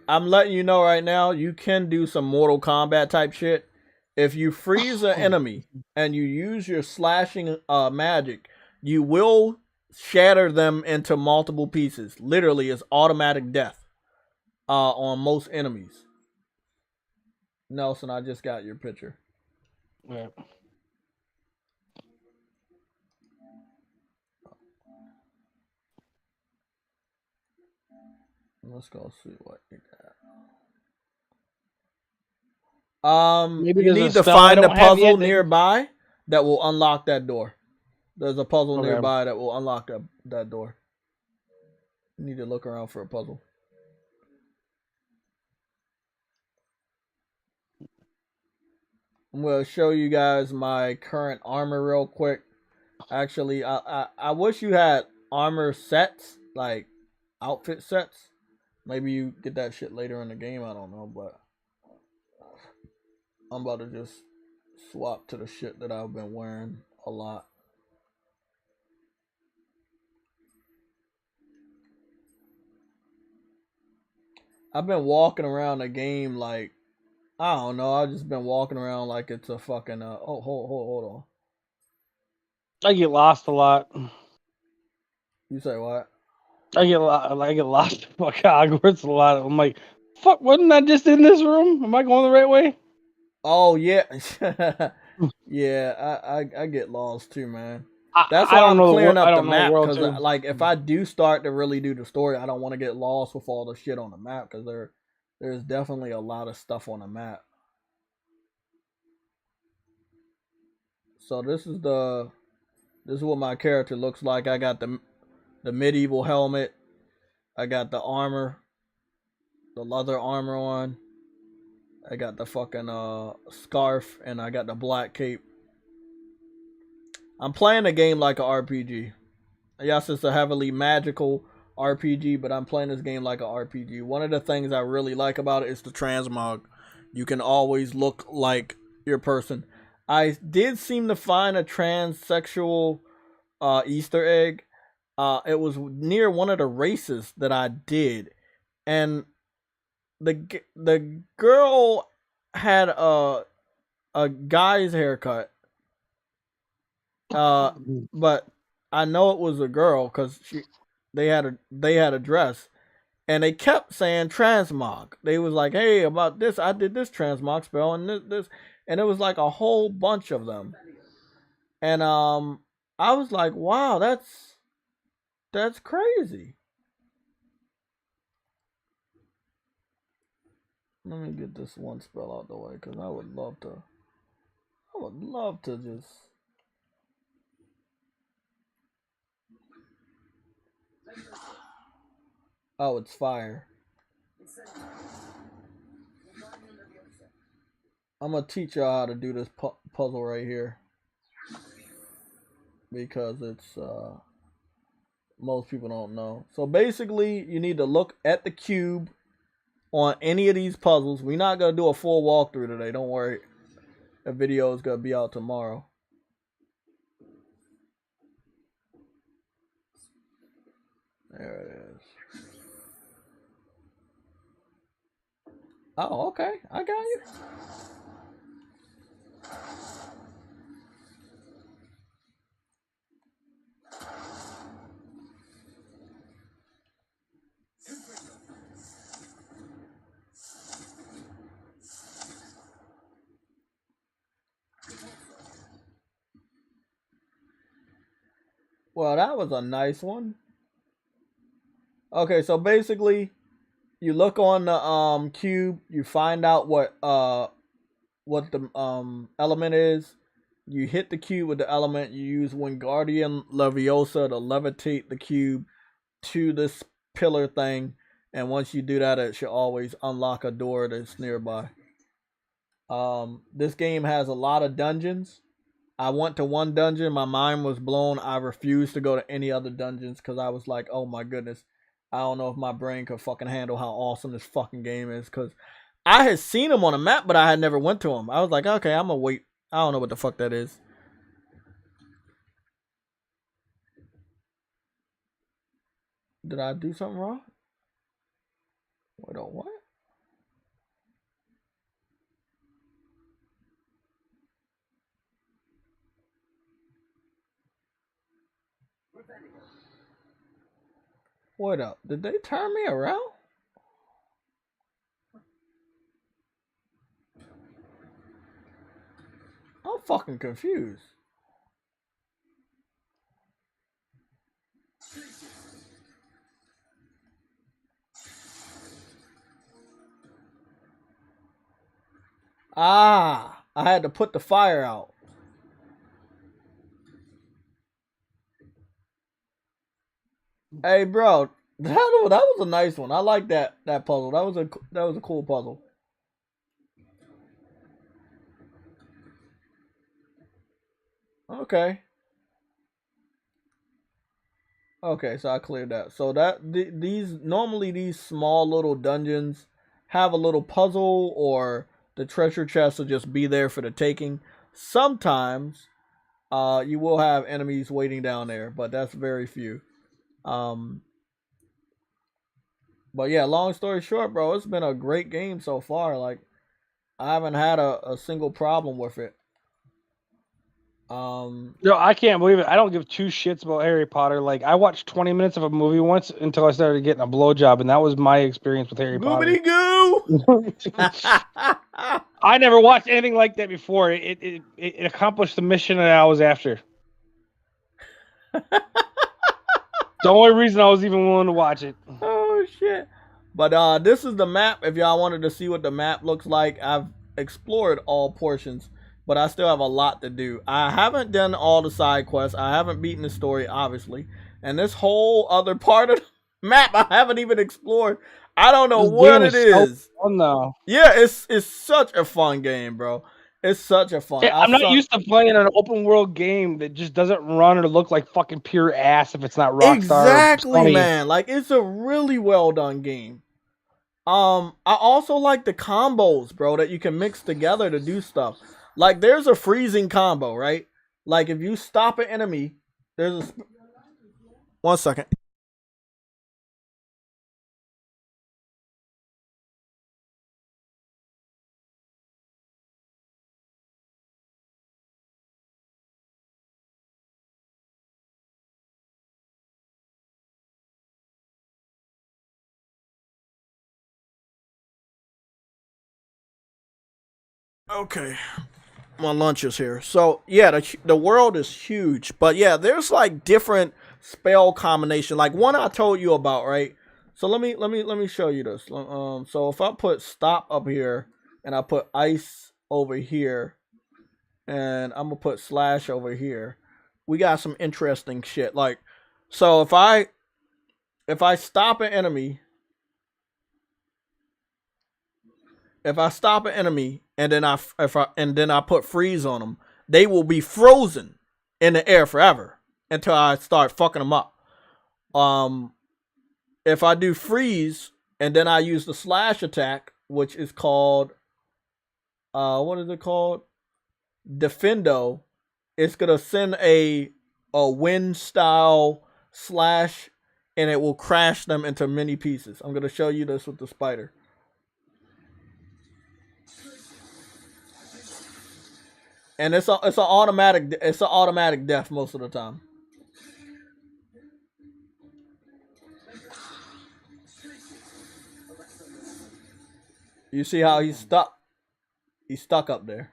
A: I'm letting you know right now, you can do some Mortal Kombat type shit. If you freeze an enemy and you use your slashing magic, you will shatter them into multiple pieces. Literally, it's automatic death on most enemies. Nelson, I just got your picture.
C: Yeah.
A: Let's go see what you got.
C: Maybe
A: You
C: there's a
A: need to
C: spell I
A: find a
C: don't have
A: puzzle
C: yet.
A: nearby that will unlock that door. There's a puzzle
C: Okay.
A: nearby that will unlock that door. You need to look around for a puzzle. I'm gonna show you guys my current armor real quick. Actually, I wish you had armor sets, like outfit sets. Maybe you get that shit later in the game, I don't know, but I'm about to just swap to the shit that I've been wearing a lot. I've been walking around the game like, I don't know, I've just been walking around like it's a fucking oh, hold on.
C: I get lost a lot.
A: You say what?
C: I get lost. Fuck Hogwarts a lot. I'm like, fuck, wasn't I just in this room? Am I going the right way?
A: Oh yeah. Yeah, I get lost too, man. That's
C: I
A: why
C: don't
A: I'm
C: know
A: clearing
C: I
A: up the
C: don't know
A: map,
C: world
A: because
C: too.
A: like if I do start to really do the story, I don't want to get lost with all the shit on the map, because there's definitely a lot of stuff on the map. So this is what my character looks like. I got the medieval helmet. I got the armor, the leather armor on. I got the fucking scarf, and I got the black cape. I'm playing the game like an RPG. Yes, it's a heavily magical RPG, but I'm playing this game like an RPG. One of the things I really like about it is the transmog. You can always look like your person. I did seem to find a transsexual Easter egg. It was near one of the races that I did, and the girl had a guy's haircut. But I know it was a girl because they had a dress, and they kept saying transmog. They was like, hey, about this, I did this transmog spell and this, and it was like a whole bunch of them. And I was like, wow, that's crazy. Let me get this one spell out the way, because I would love to just. Oh, it's fire. I'm gonna teach y'all how to do this puzzle right here, because it's most people don't know. So basically, you need to look at the cube on any of these puzzles. We're not gonna do a full walkthrough today. Don't worry, the video is gonna be out tomorrow. There it is. Oh, okay. I got you. Well, that was a nice one. Okay, so basically, you look on the cube, you find out what the element is. You hit the cube with the element. You use Wingardium Leviosa to levitate the cube to this pillar thing, and once you do that, it should always unlock a door that's nearby. This game has a lot of dungeons. I went to one dungeon, my mind was blown. I refused to go to any other dungeons because I was like, oh my goodness, I don't know if my brain could fucking handle how awesome this fucking game is, because I had seen them on a map, but I had never went to them. I was like, okay, I'm gonna wait. I don't know what the fuck that is. Did I do something wrong? Wait, on what? What up? Did they turn me around? I'm fucking confused. Ah, I had to put the fire out. Hey, bro, that was a nice one. I like that puzzle. That was a cool puzzle. Okay. Okay, so I cleared that. So these small little dungeons have a little puzzle, or the treasure chest will just be there for the taking. Sometimes you will have enemies waiting down there, but that's very few. But yeah, long story short, bro, it's been a great game so far. Like, I haven't had a single problem with it.
C: No, I can't believe it. I don't give two shits about Harry Potter. Like, I watched 20 minutes of a movie once until I started getting a blowjob, and that was my experience with Harry Potter.
A: Goobity goo!
C: I never watched anything like that before. It accomplished the mission that I was after. The only reason I was even willing to watch it.
A: Oh shit! But this is the map. If y'all wanted to see what the map looks like, I've explored all portions, but I still have a lot to do. I haven't done all the side quests. I haven't beaten the story, obviously, and this whole other part of the map I haven't even explored. I don't know what it is.
C: So fun, though.
A: Yeah, it's such a fun game, bro. It's such a fun.
C: Yeah, I'm not used to playing an open world game that just doesn't run or look like fucking pure ass if it's not Rockstar.
A: Exactly, man. Like, it's a really well done game. I also like the combos, bro, that you can mix together to do stuff. Like, there's a freezing combo, right? Like, if you stop an enemy, there's a... 1 second. Okay. My lunch is here. So yeah, the world is huge, but yeah, there's like different spell combination. Like one I told you about, right? So let me show you this. So if I put stop up here and I put ice over here, and I'm gonna put slash over here, we got some interesting shit. Like, so if I stop an enemy. If I stop an enemy and then I put freeze on them, they will be frozen in the air forever until I start fucking them up. If I do freeze and then I use the slash attack, which is called what is it called? Defendo. It's gonna send a wind style slash, and it will crash them into many pieces. I'm gonna show you this with the spider. And it's an automatic death most of the time. You see how he's stuck? He's stuck up there.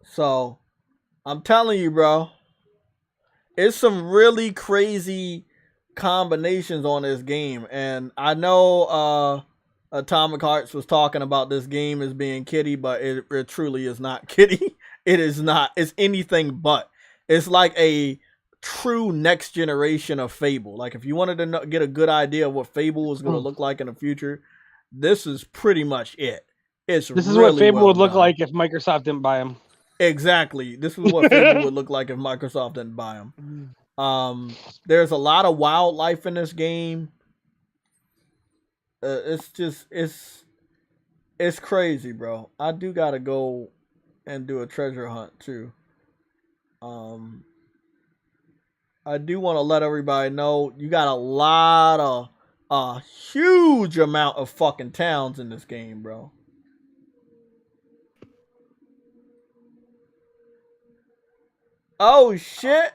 A: So, I'm telling you, bro, it's some really crazy combinations on this game, and I know Atomic Hearts was talking about this game as being kiddie, but it truly is not kiddie. It is not. It's anything but. It's like a true next generation of Fable. Like, if you wanted to get a good idea of what Fable was going to look like in the future, this is pretty much it. This
C: is what Fable would look like if Microsoft didn't buy them.
A: Exactly. This is what Fable would look like if Microsoft didn't buy them. There's a lot of wildlife in this game. It's crazy, bro. I do gotta go and do a treasure hunt too. I do want to let everybody know you got a huge amount of fucking towns in this game, bro. Oh shit!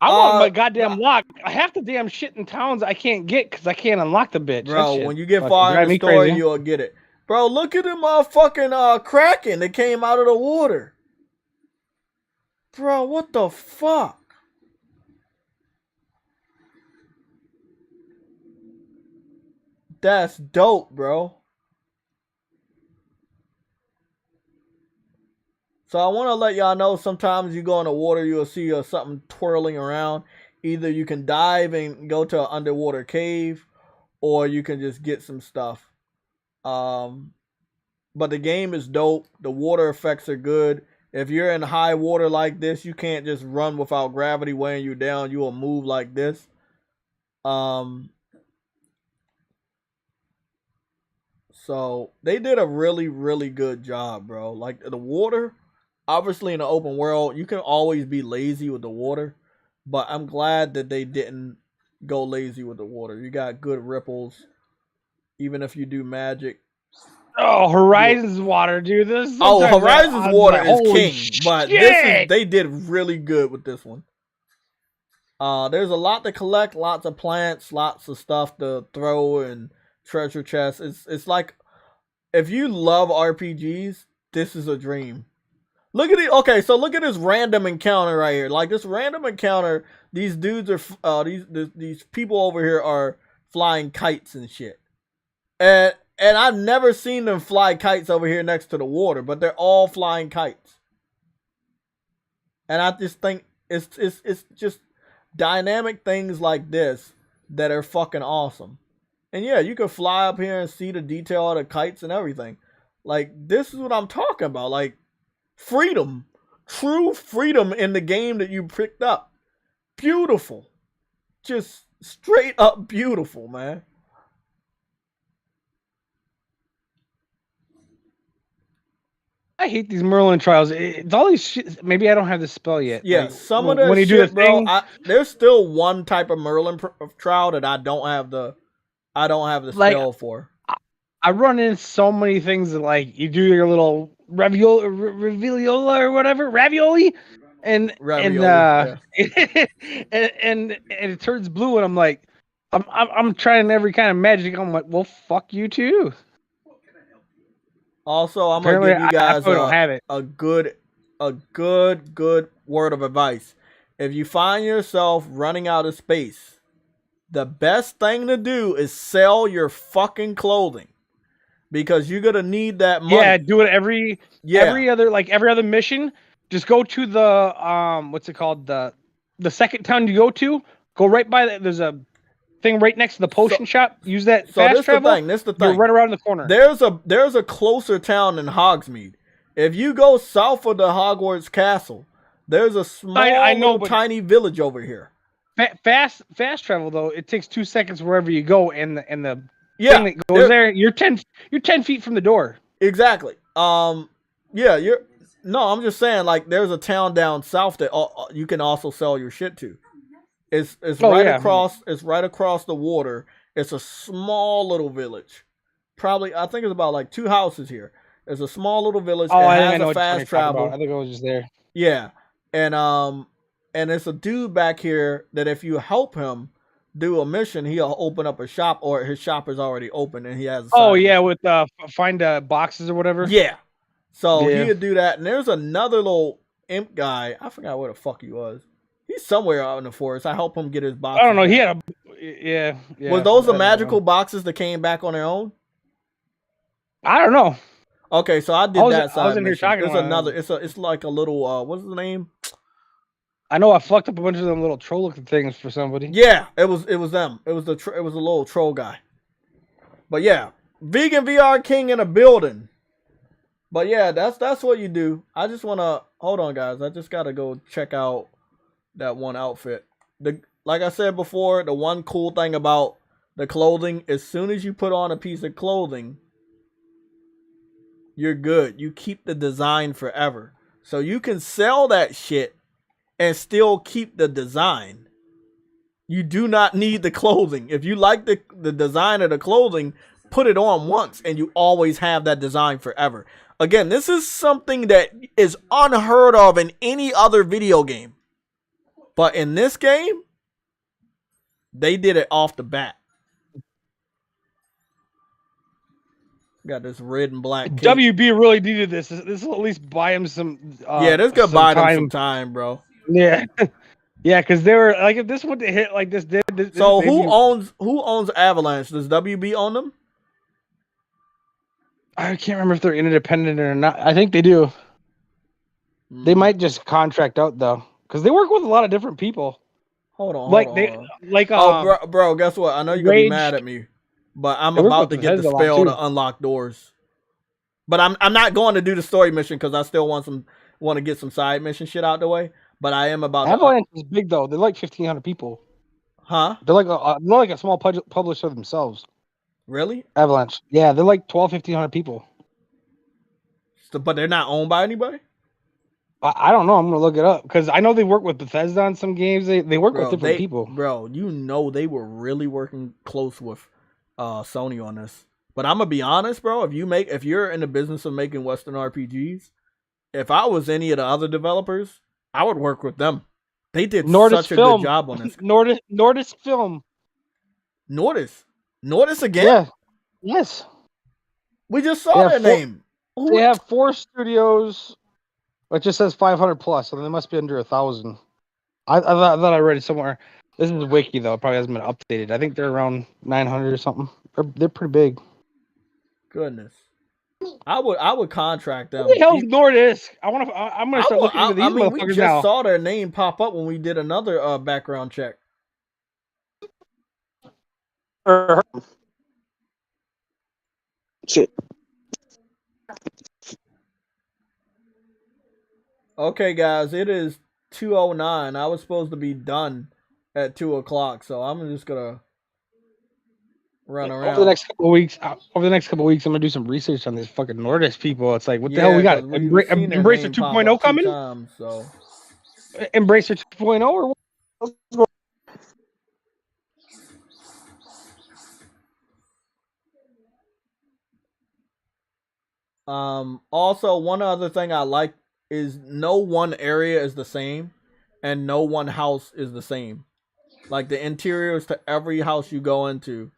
C: I want my goddamn lock. Half the damn shit in towns I can't get because I can't unlock the bitch.
A: Bro, when you get far in the story, you'll get it. Bro, look at the motherfucking kraken that came out of the water. Bro, what the fuck? That's dope, bro. So I want to let y'all know sometimes you go in the water, you'll see something twirling around. Either you can dive and go to an underwater cave, or you can just get some stuff. But the game is dope. The water effects are good. If you're in high water like this, you can't just run without gravity weighing you down. You will move like this. So they did a really, really good job, bro. Like the water, obviously in the open world, you can always be lazy with the water, but I'm glad that they didn't go lazy with the water. You got good ripples, even if you do magic.
C: Oh, Horizon's water, dude. This
A: Horizon's water is king,
C: shit.
A: but they did really good with this one. There's a lot to collect, lots of plants, lots of stuff to throw, and treasure chests. It's like, if you love RPGs, this is a dream. Look at it. Okay, so look at this random encounter right here. Like this random encounter, these dudes are these people over here are flying kites and shit. And I've never seen them fly kites over here next to the water, but they're all flying kites. And I just think it's just dynamic things like this that are fucking awesome. And yeah, you can fly up here and see the detail of the kites and everything. Like, this is what I'm talking about. Like, freedom. True freedom in the game that you picked up. Beautiful. Just straight up beautiful, man.
C: I hate these Merlin trials. It's all these shit. Maybe I don't have the spell yet.
A: Yeah,
C: like,
A: some of the
C: when you
A: shit,
C: do the
A: bro.
C: thing,
A: There's still one type of Merlin trial that I don't have the spell for.
C: I run into so many things that, like, you do your little raviola or whatever, ravioli, and it turns blue, and I'm like, I'm trying every kind of magic. I'm like, well, fuck you too.
A: Also, I'm gonna give you guys a good word of advice. If you find yourself running out of space, the best thing to do is sell your fucking clothing, because you're gonna need that money.
C: Yeah, do it every other mission. Just go to the what's it called, the second town you go to. Go right by there's a thing right next to the potion shop. Use that fast travel.
A: This the thing.
C: You're right around the corner.
A: There's a closer town than Hogsmeade. If you go south of the Hogwarts castle, there's a small tiny village over here.
C: Fast travel though, it takes 2 seconds wherever you go, and the thing that goes there, you're 10 feet from the door.
A: Exactly. I'm just saying, like, there's a town down south that you can also sell your shit to. It's across the water. It's a small little village. Probably, I think it's about like 2 houses here. It's a small little village.
C: Oh,
A: it
C: has
A: has a fast travel.
C: I think I was just there.
A: Yeah, and it's a dude back here that if you help him do a mission, he'll open up a shop, or his shop is already open and he has.
C: With find boxes or whatever.
A: Yeah, so he'll do that. And there's another little imp guy. I forgot where the fuck he was. He's somewhere out in the forest. I help him get his boxes.
C: I don't know.
A: Back.
C: He had a
A: Was those the magical boxes that came back on their own?
C: I don't know.
A: Okay, so I did that side.
C: I was in here talking.
A: There's another. It's like a little. What's the name?
C: I know I fucked up a bunch of them little troll looking things for somebody.
A: Yeah, it was them. It was a little troll guy. But yeah, vegan VR king in a building. But yeah, that's what you do. I just wanna hold on, guys. I just gotta go check out that one outfit. Like I said before, the one cool thing about the clothing, as soon as you put on a piece of clothing, you're good. You keep the design forever. So you can sell that shit and still keep the design. You do not need the clothing. If you like the design of the clothing, put it on once and you always have that design forever. Again, this is something that is unheard of in any other video game. But in this game, they did it off the bat. Got this red and black cape.
C: WB really needed this. This will at least buy him some.
A: Yeah, this could buy them some time, bro.
C: Yeah, yeah, because they were like, if this would hit like this did.
A: So who owns Avalanche? Does WB own them?
C: I can't remember if they're independent or not. I think they do. They might just contract out though, because they work with a lot of different people.
A: Hold on, bro. Guess what? I know you're gonna be mad at me, but I'm about to get the spell to unlock doors. But I'm not going to do the story mission because I still want to get some side mission shit out the way. But I am about.
C: Avalanche is big though. They're like 1,500 people.
A: Huh?
C: They're like a small publisher themselves.
A: Really?
C: Avalanche. Yeah, they're like 1,500 people.
A: So, but they're not owned by anybody?
C: I don't know. I'm gonna look it up because I know they work with Bethesda on some games. They work with different people.
A: Bro, you know they were really working close with Sony on this. But I'm gonna be honest, bro. If you're in the business of making Western RPGs, if I was any of the other developers, I would work with them. They did such a good job on this.
C: Nordis Film.
A: Nordis again?
C: Yeah. Yes.
A: We just saw their name.
C: They have 4 studios. It just says 500 plus, so they must be under 1,000. I thought I read it somewhere. This is wiki though. It probably hasn't been updated. I think they're around 900 or something. They're pretty big.
A: Goodness. I would contract them.
C: Who the hell's Nordisk? I'm gonna start looking into these motherfuckers now.
A: We just saw their name pop up when we did another background check.
C: Shit.
A: Okay, guys, it is 2:09. I was supposed to be done at 2:00, so I'm just gonna run around.
C: Over the next couple of weeks, I'm gonna do some research on these fucking Nordist people. It's like, what the hell we got? Embracer 2.0 coming?
A: So
C: Embracer 2.0 or what? Let's go.
A: Also, one other thing I like is no one area is the same and no one house is the same. Like the interiors to every house you go into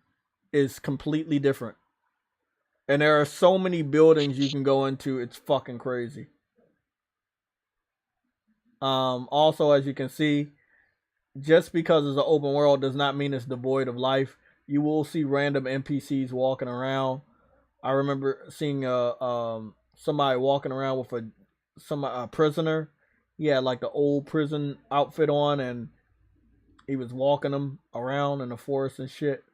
A: is completely different. And there are so many buildings you can go into, it's fucking crazy. Also, as you can see, just because it's an open world does not mean it's devoid of life. You will see random NPCs walking around. I remember seeing somebody walking around with a prisoner. He had like the old prison outfit on, and he was walking them around in the forest and shit.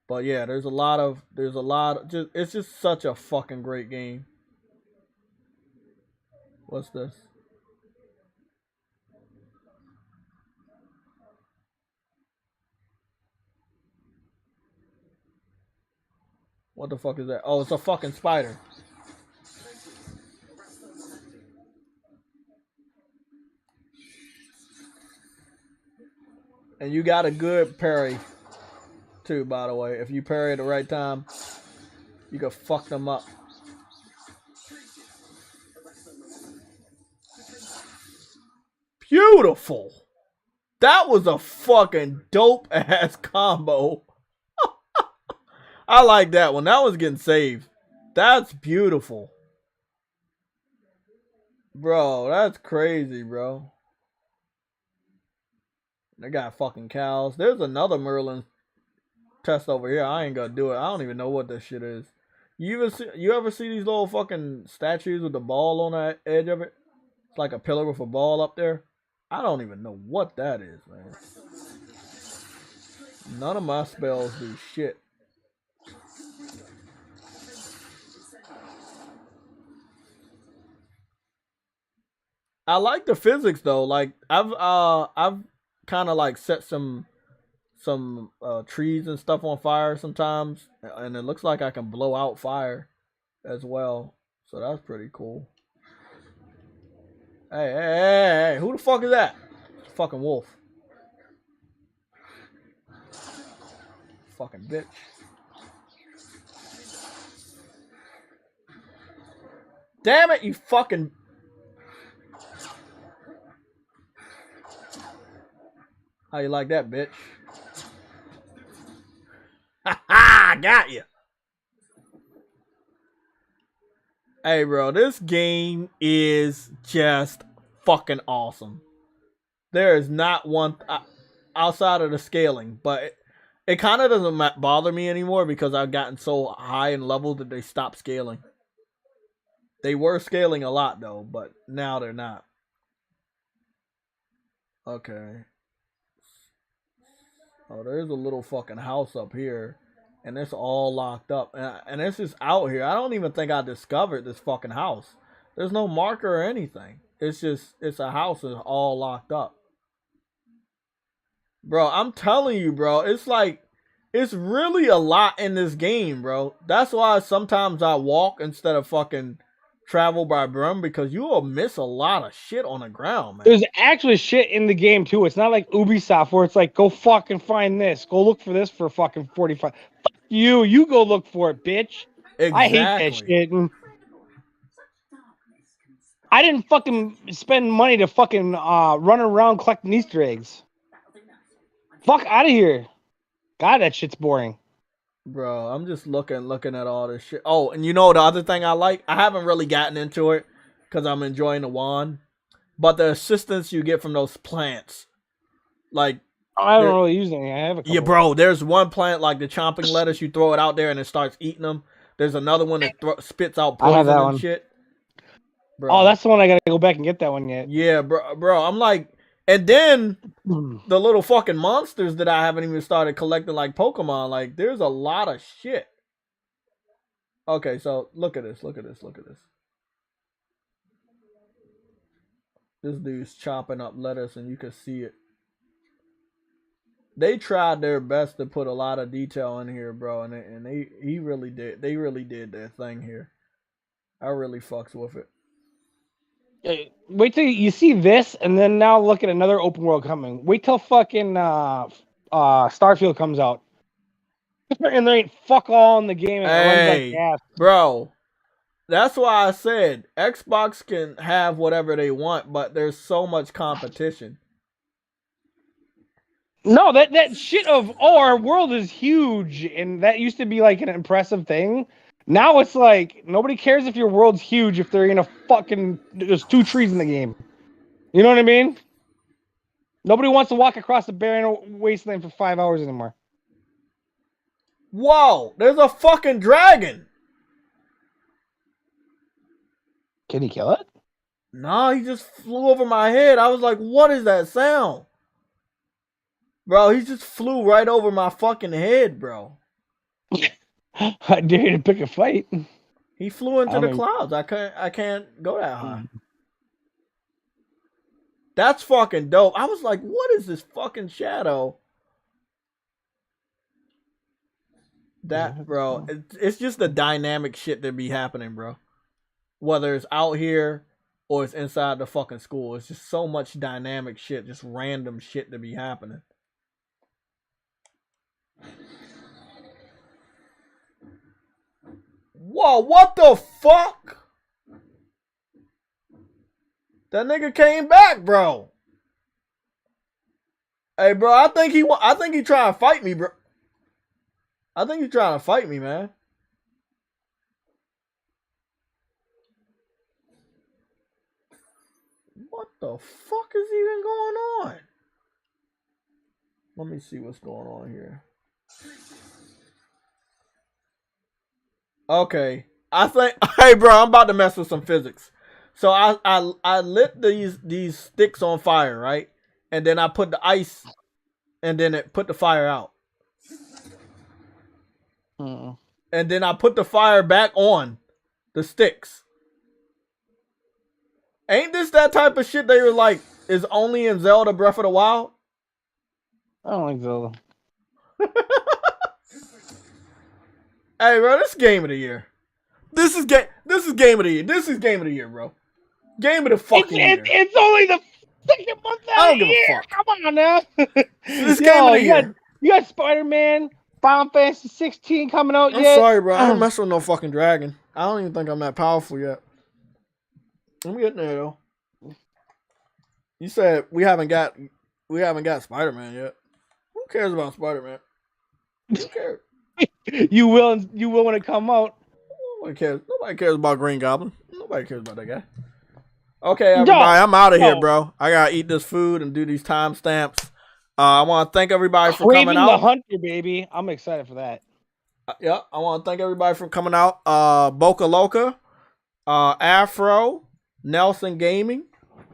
A: But yeah, there's a lot of it's just such a fucking great game. What's this? What the fuck is that? Oh, it's a fucking spider. And you got a good parry, too, by the way. If you parry at the right time, you can fuck them up. Beautiful. That was a fucking dope-ass combo. I like that one. That was getting saved. That's beautiful. Bro, that's crazy, bro. They got fucking cows. There's another Merlin test over here. I ain't gonna do it. I don't even know what this shit is. You ever see these little fucking statues with the ball on the edge of it? It's like a pillar with a ball up there. I don't even know what that is, man. None of my spells do shit. I like the physics though. Like I've kind of like set some trees and stuff on fire sometimes, and it looks like I can blow out fire as well. So that's pretty cool. Hey, who the fuck is that? Fucking wolf. Fucking bitch. Damn it, you fucking... How you like that, bitch? Ha ha! Got you. Hey, bro, this game is just fucking awesome. There is not one outside of the scaling, but it kind of doesn't bother me anymore because I've gotten so high in level that they stopped scaling. They were scaling a lot though, but now they're not. Okay. Oh, there's a little fucking house up here. And it's all locked up. And it's just out here. I don't even think I discovered this fucking house. There's no marker or anything. It's a house that's all locked up. Bro, I'm telling you, bro. It's like, it's really a lot in this game, bro. That's why sometimes I walk instead of fucking travel by broom, because you will miss a lot of shit on the ground, man.
C: There's actually shit in the game too. It's not like Ubisoft where it's like, go fucking find this. Go look for this for fucking 45. Fuck you. You go look for it, bitch.
A: Exactly.
C: I hate that shit. And I didn't fucking spend money to fucking run around collecting Easter eggs. Fuck out of here. God, that shit's boring.
A: Bro, I'm just looking at all this shit. Oh, and you know the other thing I like? I haven't really gotten into it because I'm enjoying the wand. But the assistance you get from those plants. Like,
C: I don't really use any. I have a couple.
A: Yeah, bro, there's one plant like the chomping lettuce. You throw it out there and it starts eating them. There's another one that spits out poison and shit.
C: Bro. Oh, that's the one I gotta go back and get that one yet.
A: Yeah, bro. I'm like, and then the little fucking monsters that I haven't even started collecting like Pokemon. Like, there's a lot of shit. Okay, so look at this. This dude's chopping up lettuce and you can see it. They tried their best to put a lot of detail in here, bro, and they really did. They really did their thing here. I really fucks with it.
C: Wait till you see this, and then now look at another open world coming. Wait till fucking Starfield comes out, and there ain't fuck all in the game. And it runs like gas.
A: Bro, that's why I said Xbox can have whatever they want, but there's so much competition.
C: No, that shit of, oh, our world is huge, and that used to be like an impressive thing. Now it's like, nobody cares if your world's huge if they're gonna fucking, there's 2 trees in the game. You know what I mean? Nobody wants to walk across the barren wasteland for 5 hours anymore.
A: Whoa, there's a fucking dragon.
C: Can he kill it?
A: No, he just flew over my head. I was like, what is that sound? Bro, he just flew right over my fucking head, bro.
C: I dare you to pick a fight.
A: He flew into the clouds. I can't go that high. That's fucking dope. I was like, what is this fucking shadow? That, bro, it's just the dynamic shit that be happening, bro. Whether it's out here or it's inside the fucking school. It's just so much dynamic shit, just random shit to be happening. Whoa, what the fuck? That nigga came back, bro. Hey, bro, I think he trying to fight me, bro. I think he trying to fight me, man. What the fuck is even going on? Let me see what's going on here. Okay, I think, hey bro, I'm about to mess with some physics. So I lit these sticks on fire, right? And then I put the ice, and then it put the fire out. And then I put the fire back on the sticks. Ain't this that type of shit they were like is only in Zelda Breath of the Wild?
C: I don't like Zelda.
A: Hey, bro, this game of the year. This is game of the year. This is game of the year, bro. Game of the fucking year.
C: It's only the second month
A: I
C: out
A: don't
C: of the
A: give a
C: year.
A: fuck.
C: Come on now.
A: This game of the year.
C: You got Spider-Man, Final Fantasy 16 coming out
A: I'm
C: yet.
A: sorry, bro. I ain't messing with no fucking dragon. I don't even think I'm that powerful yet. I'm getting there though. You said we haven't got Spider-Man yet. Who cares about Spider-Man? Who cares?
C: You will when it come out.
A: Nobody cares. Nobody cares about Green Goblin. Nobody cares about that guy. Okay, everybody, I'm out of here, bro. I gotta eat this food and do these timestamps. I want to thank everybody for coming out.
C: The Hunter, baby. I'm excited for that.
A: Yeah, I want to thank everybody for coming out. Boca Loca, Afro, Nelson Gaming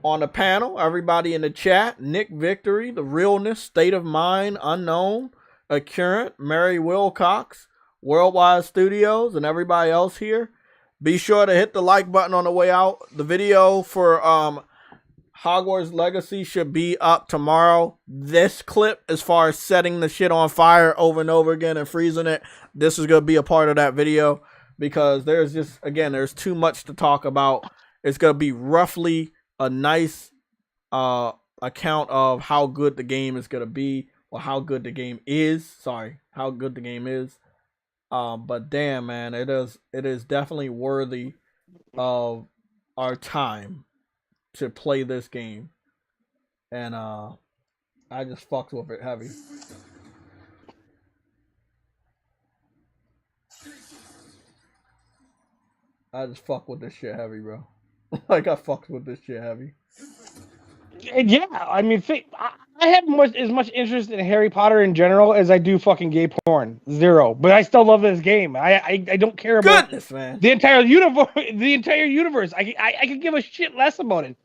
A: on the panel. Everybody in the chat. Nick Victory, The Realness, State of Mind, Unknown, Accurant, Mary Wilcox, Worldwide Studios, and everybody else here. Be sure to hit the like button on the way out. The video for Hogwarts Legacy should be up tomorrow. This clip, as far as setting the shit on fire over and over again and freezing it, this is going to be a part of that video because there's just, again, there's too much to talk about. It's going to be roughly a nice account of how good the game is going to be, or how good the game is. Sorry, how good the game is. But damn, man, it is definitely worthy of our time to play this game, and I just fucked with it heavy. I just fucked with this shit heavy, bro. Like I fucked with this shit heavy.
C: Yeah, I mean, I have as much interest in Harry Potter in general as I do fucking gay porn. Zero, but I still love this game. I don't care about
A: Goodness, man.
C: The entire universe. The entire universe. I could give a shit less about it.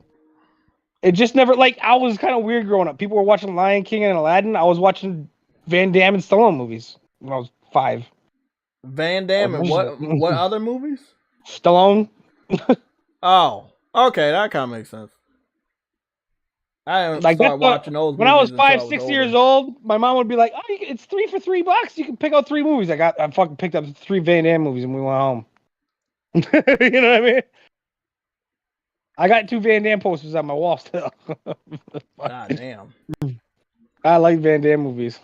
C: It just never, like, I was kind of weird growing up. People were watching Lion King and Aladdin. I was watching Van Damme and Stallone movies when I was 5.
A: Van Damme and what other movies?
C: Stallone.
A: Oh, okay, that kind of makes sense. I haven't started watching those
C: when
A: movies
C: I was 5, 6 years old. My mom would be like, "Oh, it's 3 for $3. You can pick out 3 movies." I fucking picked up 3 Van Damme movies and we went home. You know what I mean? I got 2 Van Damme posters on my wall still.
A: God damn.
C: I like Van Damme movies.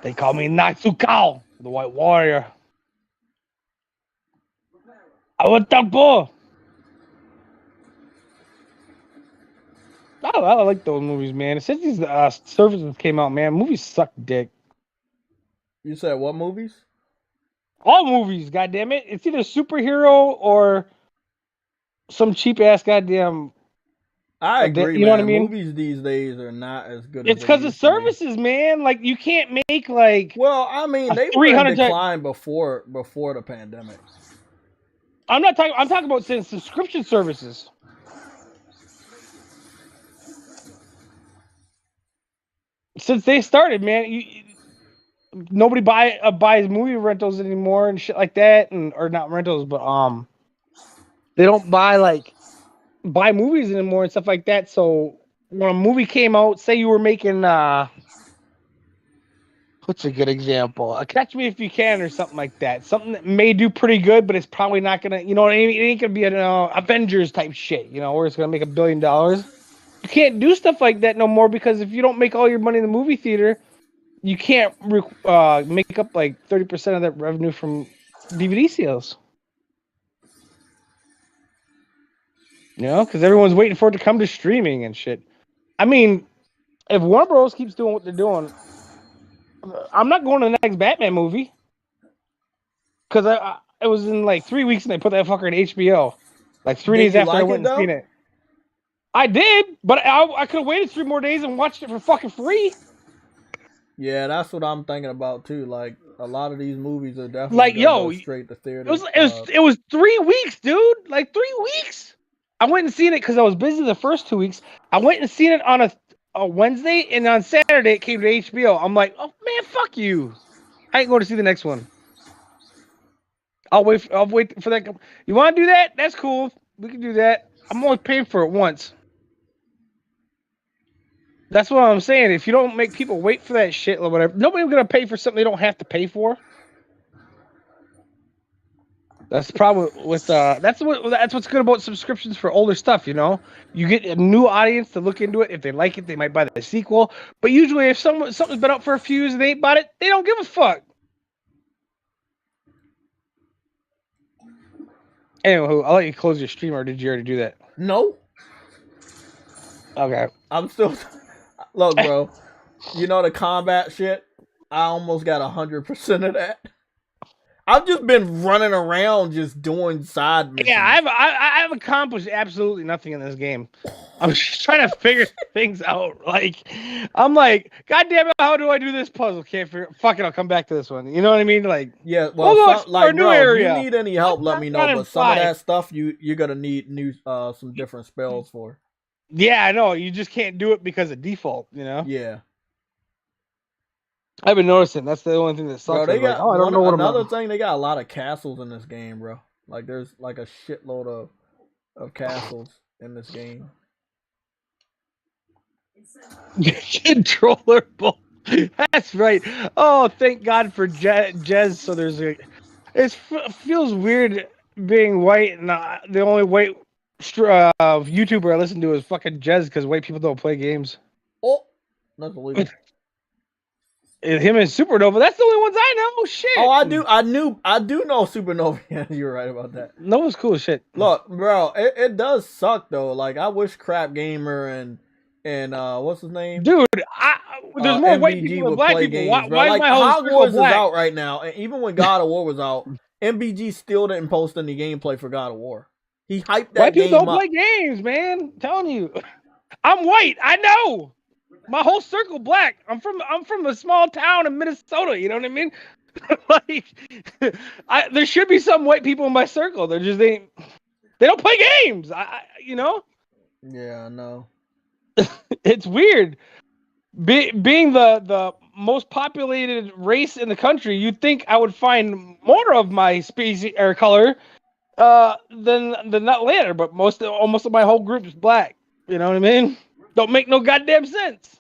C: They call me Natsukao, the White Warrior. I want that ball. I like those movies, man. Since these services came out, man, movies suck dick.
A: You said what movies?
C: All movies, goddammit. It's either superhero or some cheap ass goddamn.
A: I agree,
C: you know what I mean?
A: Movies these days are not as good.
C: It's because of services, man. Like you can't make like.
A: Well, I mean, they were in decline before the pandemic.
C: I'm talking about since subscription services. Since they started, man, nobody buys movie rentals anymore and shit like that, or not rentals, but they don't buy movies anymore and stuff like that. So when a movie came out, say you were making what's a good example? Catch Me If You Can or something like that. Something that may do pretty good, but it's probably not gonna, you know what I mean? It ain't gonna be an Avengers type shit, you know, where it's gonna make $1 billion. You can't do stuff like that no more because if you don't make all your money in the movie theater, you can't make up like 30% of that revenue from DVD sales. You know, because everyone's waiting for it to come to streaming and shit. I mean, if Warner Bros. Keeps doing what they're doing, I'm not going to the next Batman movie. Because it was in like 3 weeks and they put that fucker in HBO. Like 3 days after I went and seen it. I did, but I could have waited 3 more days and watched it for fucking free.
A: Yeah, that's what I'm thinking about too. Like a lot of these movies are definitely go straight to theater.
C: It was 3 weeks, dude. Like 3 weeks. I went and seen it because I was busy the first 2 weeks. I went and seen it on a Wednesday, and on Saturday it came to HBO. I'm like, oh man, fuck you. I ain't going to see the next one. I'll wait for that. You want to do that? That's cool. We can do that. I'm only paying for it once. That's what I'm saying. If you don't make people wait for that shit or whatever, nobody's gonna pay for something they don't have to pay for. That's the problem with that's what's good about subscriptions for older stuff, you know. You get a new audience to look into it. If they like it, they might buy the sequel. But usually if something's been out for a few years and they ain't bought it, they don't give a fuck. Anyway, I'll let you close your stream, or did you already do that?
A: No.
C: Okay.
A: I'm still look, bro. You know the combat shit? I almost got 100% of that. I've just been running around just doing side missions.
C: Yeah, I've accomplished absolutely nothing in this game. I'm just trying to figure things out. Like, I'm like, God damn it, how do I do this puzzle? Can't figure. Fuck it, I'll come back to this one. You know what I mean? Like,
A: yeah, well,
C: we'll go explore a new
A: bro,
C: area.
A: if you need any help, let me know.
C: Not in
A: But some of
C: 5.
A: that stuff you're gonna need new some different spells for.
C: Yeah, I know. You just can't do it because of default. You know.
A: Yeah.
C: I've been noticing. That's the only thing that sucks.
A: Bro, they got
C: I don't know what
A: another thing. They got a lot of castles in this game, bro. Like there's like a shitload of castles in this game.
C: Controller ball. That's right. Oh, thank God for Jez. So there's it feels weird being white and the only white YouTuber I listen to is fucking Jez because white people don't play games.
A: Oh, that's illegal.
C: Him and Supernova. That's the only ones I know. Shit.
A: Oh, I do know Supernova. Yeah, you're right about that.
C: Nova's cool as shit.
A: Look, bro, it does suck though. Like I wish Crap Gamer and what's his name?
C: Dude, there's more white people than black people.
A: Games,
C: why
A: like,
C: is my whole
A: Hogwarts is
C: black?
A: out right now, and even when God of War was out, MBG still didn't post any gameplay for God of War. He hyped that
C: White
A: game
C: people don't
A: up.
C: play games, man. I'm telling you, I'm white. I know. My whole circle black. I'm from a small town in Minnesota. You know what I mean? Like, there should be some white people in my circle. They don't play games. You know.
A: Yeah, I know.
C: It's weird. Being the most populated race in the country, you'd think I would find more of my species or color than not later. But almost of my whole group is black. You know what I mean? Don't make no goddamn sense.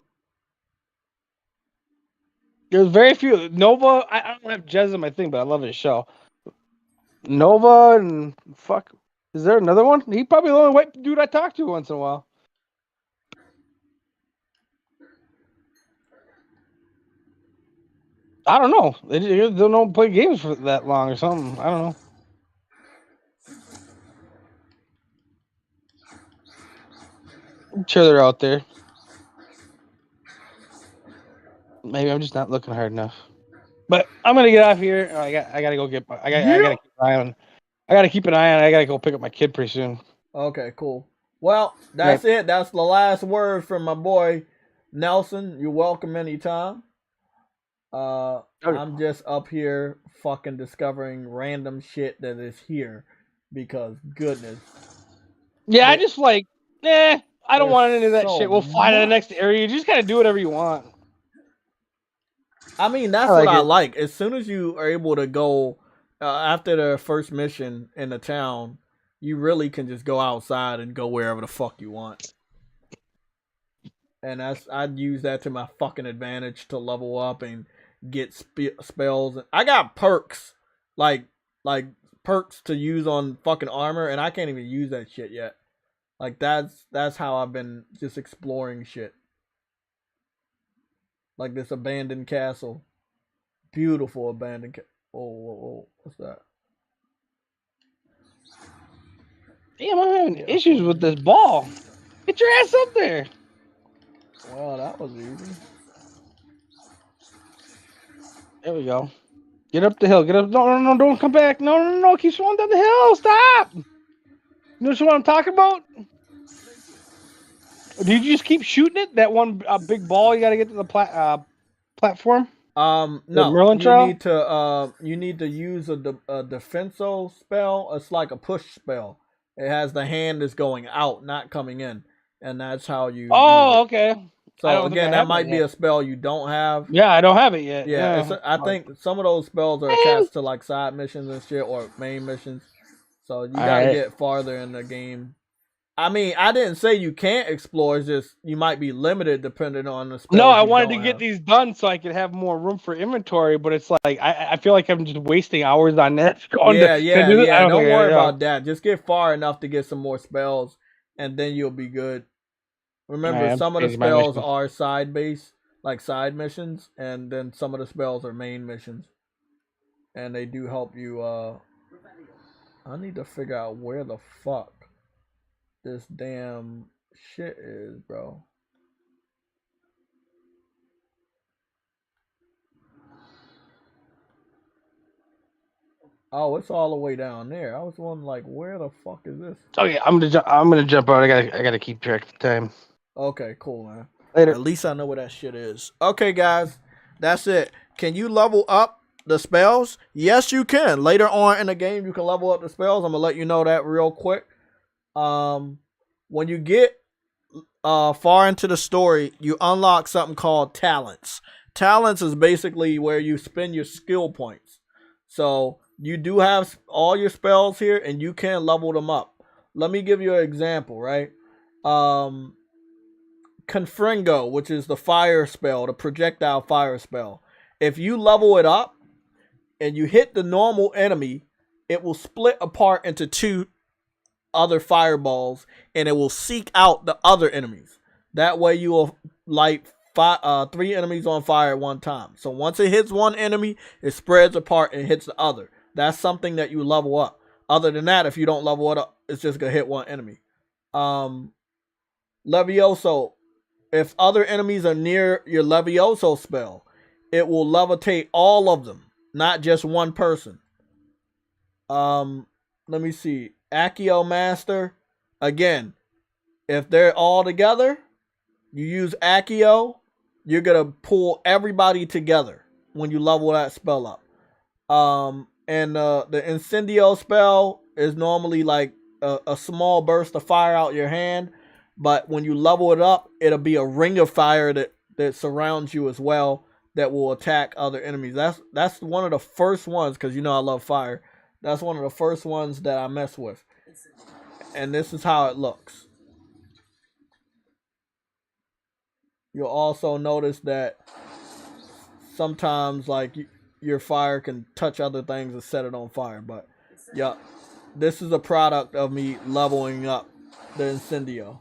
C: There's very few. Nova, I don't have Jez in my thing, but I love his show. Nova and fuck. Is there another one? He probably the only white dude I talk to once in a while. I don't know. They don't play games for that long or something. I don't know. I'm sure they're out there. Maybe I'm just not looking hard enough. But I'm gonna get off here. I gotta go get. I gotta keep an eye on. I gotta keep an eye on. I gotta go pick up my kid pretty soon.
A: Okay, cool. Well, that's it. That's the last word from my boy Nelson. You're welcome anytime. I'm just up here fucking discovering random shit that is here because goodness.
C: Yeah, I just like, I don't want any of that shit. We'll fly to the next area. You just gotta do whatever you want.
A: I mean, that's what I like. As soon as you are able to go after the first mission in the town, you really can just go outside and go wherever the fuck you want. And I'd use that to my fucking advantage to level up and get spells. I got perks, like perks to use on fucking armor, and I can't even use that shit yet. Like that's how I've been just exploring shit. Like this abandoned castle. Beautiful abandoned castle. Oh, what's that?
C: Damn, I'm having issues with this ball. Get your ass up there.
A: Well, that was easy.
C: There we go. Get up the hill. Get up. No, don't come back. No. Keep swimming down the hill. Stop. You know what I'm talking about? Did you just keep shooting it? That one big ball you got to get to the platform?
A: No. You need to use a defenso spell. It's like a push spell. It has the hand is going out, not coming in, and that's how you.
C: Oh, okay.
A: So again, that might be a spell you don't have.
C: Yeah, I don't have it yet.
A: Yeah. I think some of those spells are attached to like side missions and shit or main missions. So you gotta get farther in the game. I mean, I didn't say you can't explore. It's just you might be limited depending on the spells.
C: No, I
A: you
C: wanted to
A: don't
C: get
A: have.
C: these done so I could have more room for inventory, but it's like I feel like I'm just wasting hours on that.
A: Yeah. Don't worry about that. Just get far enough to get some more spells, and then you'll be good. Remember,
C: I'm
A: some of the
C: changing my
A: spells
C: mission.
A: are side base, like side missions, and then some of the spells are main missions, and they do help you. I need to figure out where the fuck this damn shit is, bro. Oh, it's all the way down there. I was wondering, like, where the fuck is this?
C: Okay, I'm gonna jump out. I gotta keep track of the time.
A: Okay, cool, man.
C: Later.
A: At least I know where that shit is. Okay, guys, that's it. Can you level up the spells? Yes, you can. Later on in the game, you can level up the spells. I'm gonna let you know that real quick. When you get far into the story, you unlock something called talents. Talents is basically where you spend your skill points. So you do have all your spells here, and you can level them up. Let me give you an example, right? Confringo, which is the fire spell, the projectile fire spell. If you level it up and you hit the normal enemy, it will split apart into 2 other fireballs, and it will seek out the other enemies. That way you will light 3 enemies on fire at one time. So once it hits one enemy, it spreads apart and hits the other. That's something that you level up. Other than that, if you don't level it up, it's just gonna hit one enemy. Levioso. If other enemies are near your Levioso spell, it will levitate all of them, not just one person. Let me see. Accio Master. Again, if they're all together, you use Accio, you're going to pull everybody together when you level that spell up. And the Incendio spell is normally like a small burst of fire out your hand. But when you level it up, it'll be a ring of fire that surrounds you as well that will attack other enemies. That's one of the first ones, because you know I love fire. That's one of the first ones that I mess with. And this is how it looks. You'll also notice that sometimes like your fire can touch other things and set it on fire. But yeah, this is a product of me leveling up the Incendio.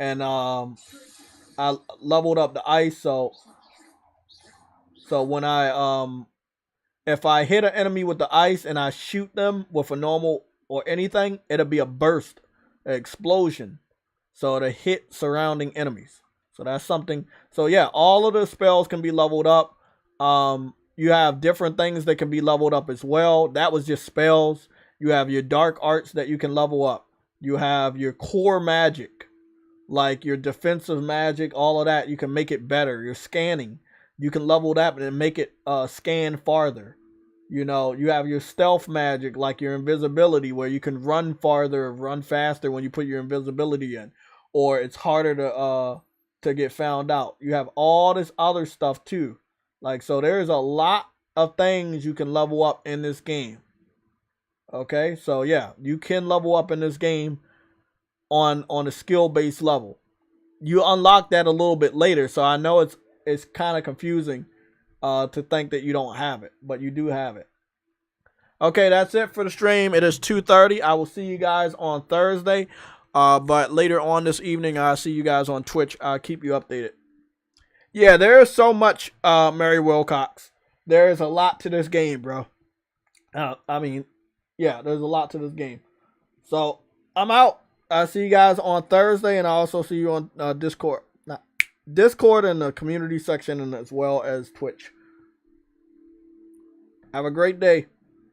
A: And I leveled up the ice, so when I if I hit an enemy with the ice and I shoot them with a normal or anything, it'll be a burst, an explosion, so it'll hit surrounding enemies. So that's something. So yeah, all of the spells can be leveled up. You have different things that can be leveled up as well. That was just spells. You have your dark arts that you can level up. You have your core magic, like your defensive magic, all of that. You can make it better. Your scanning, you can level that and make it scan farther. You know, you have your stealth magic, like your invisibility, where you can run farther, run faster when you put your invisibility in, or it's harder to get found out. You have all this other stuff too. Like, so there's a lot of things you can level up in this game. Okay, so yeah, you can level up in this game on a skill-based level. You unlock that a little bit later, so I know it's kind of confusing to think that you don't have it, but you do have it. Okay, that's it for the stream. It is 2:30. I will see you guys on Thursday, but later on this evening, I'll see you guys on Twitch. I'll keep you updated. Yeah, there is so much, Mary Wilcox. There is a lot to this game, bro. I mean, yeah, there's a lot to this game. So, I'm out. I'll see you guys on Thursday, and I'll also see you on Discord. Discord and the community section, and as well as Twitch. Have a great day.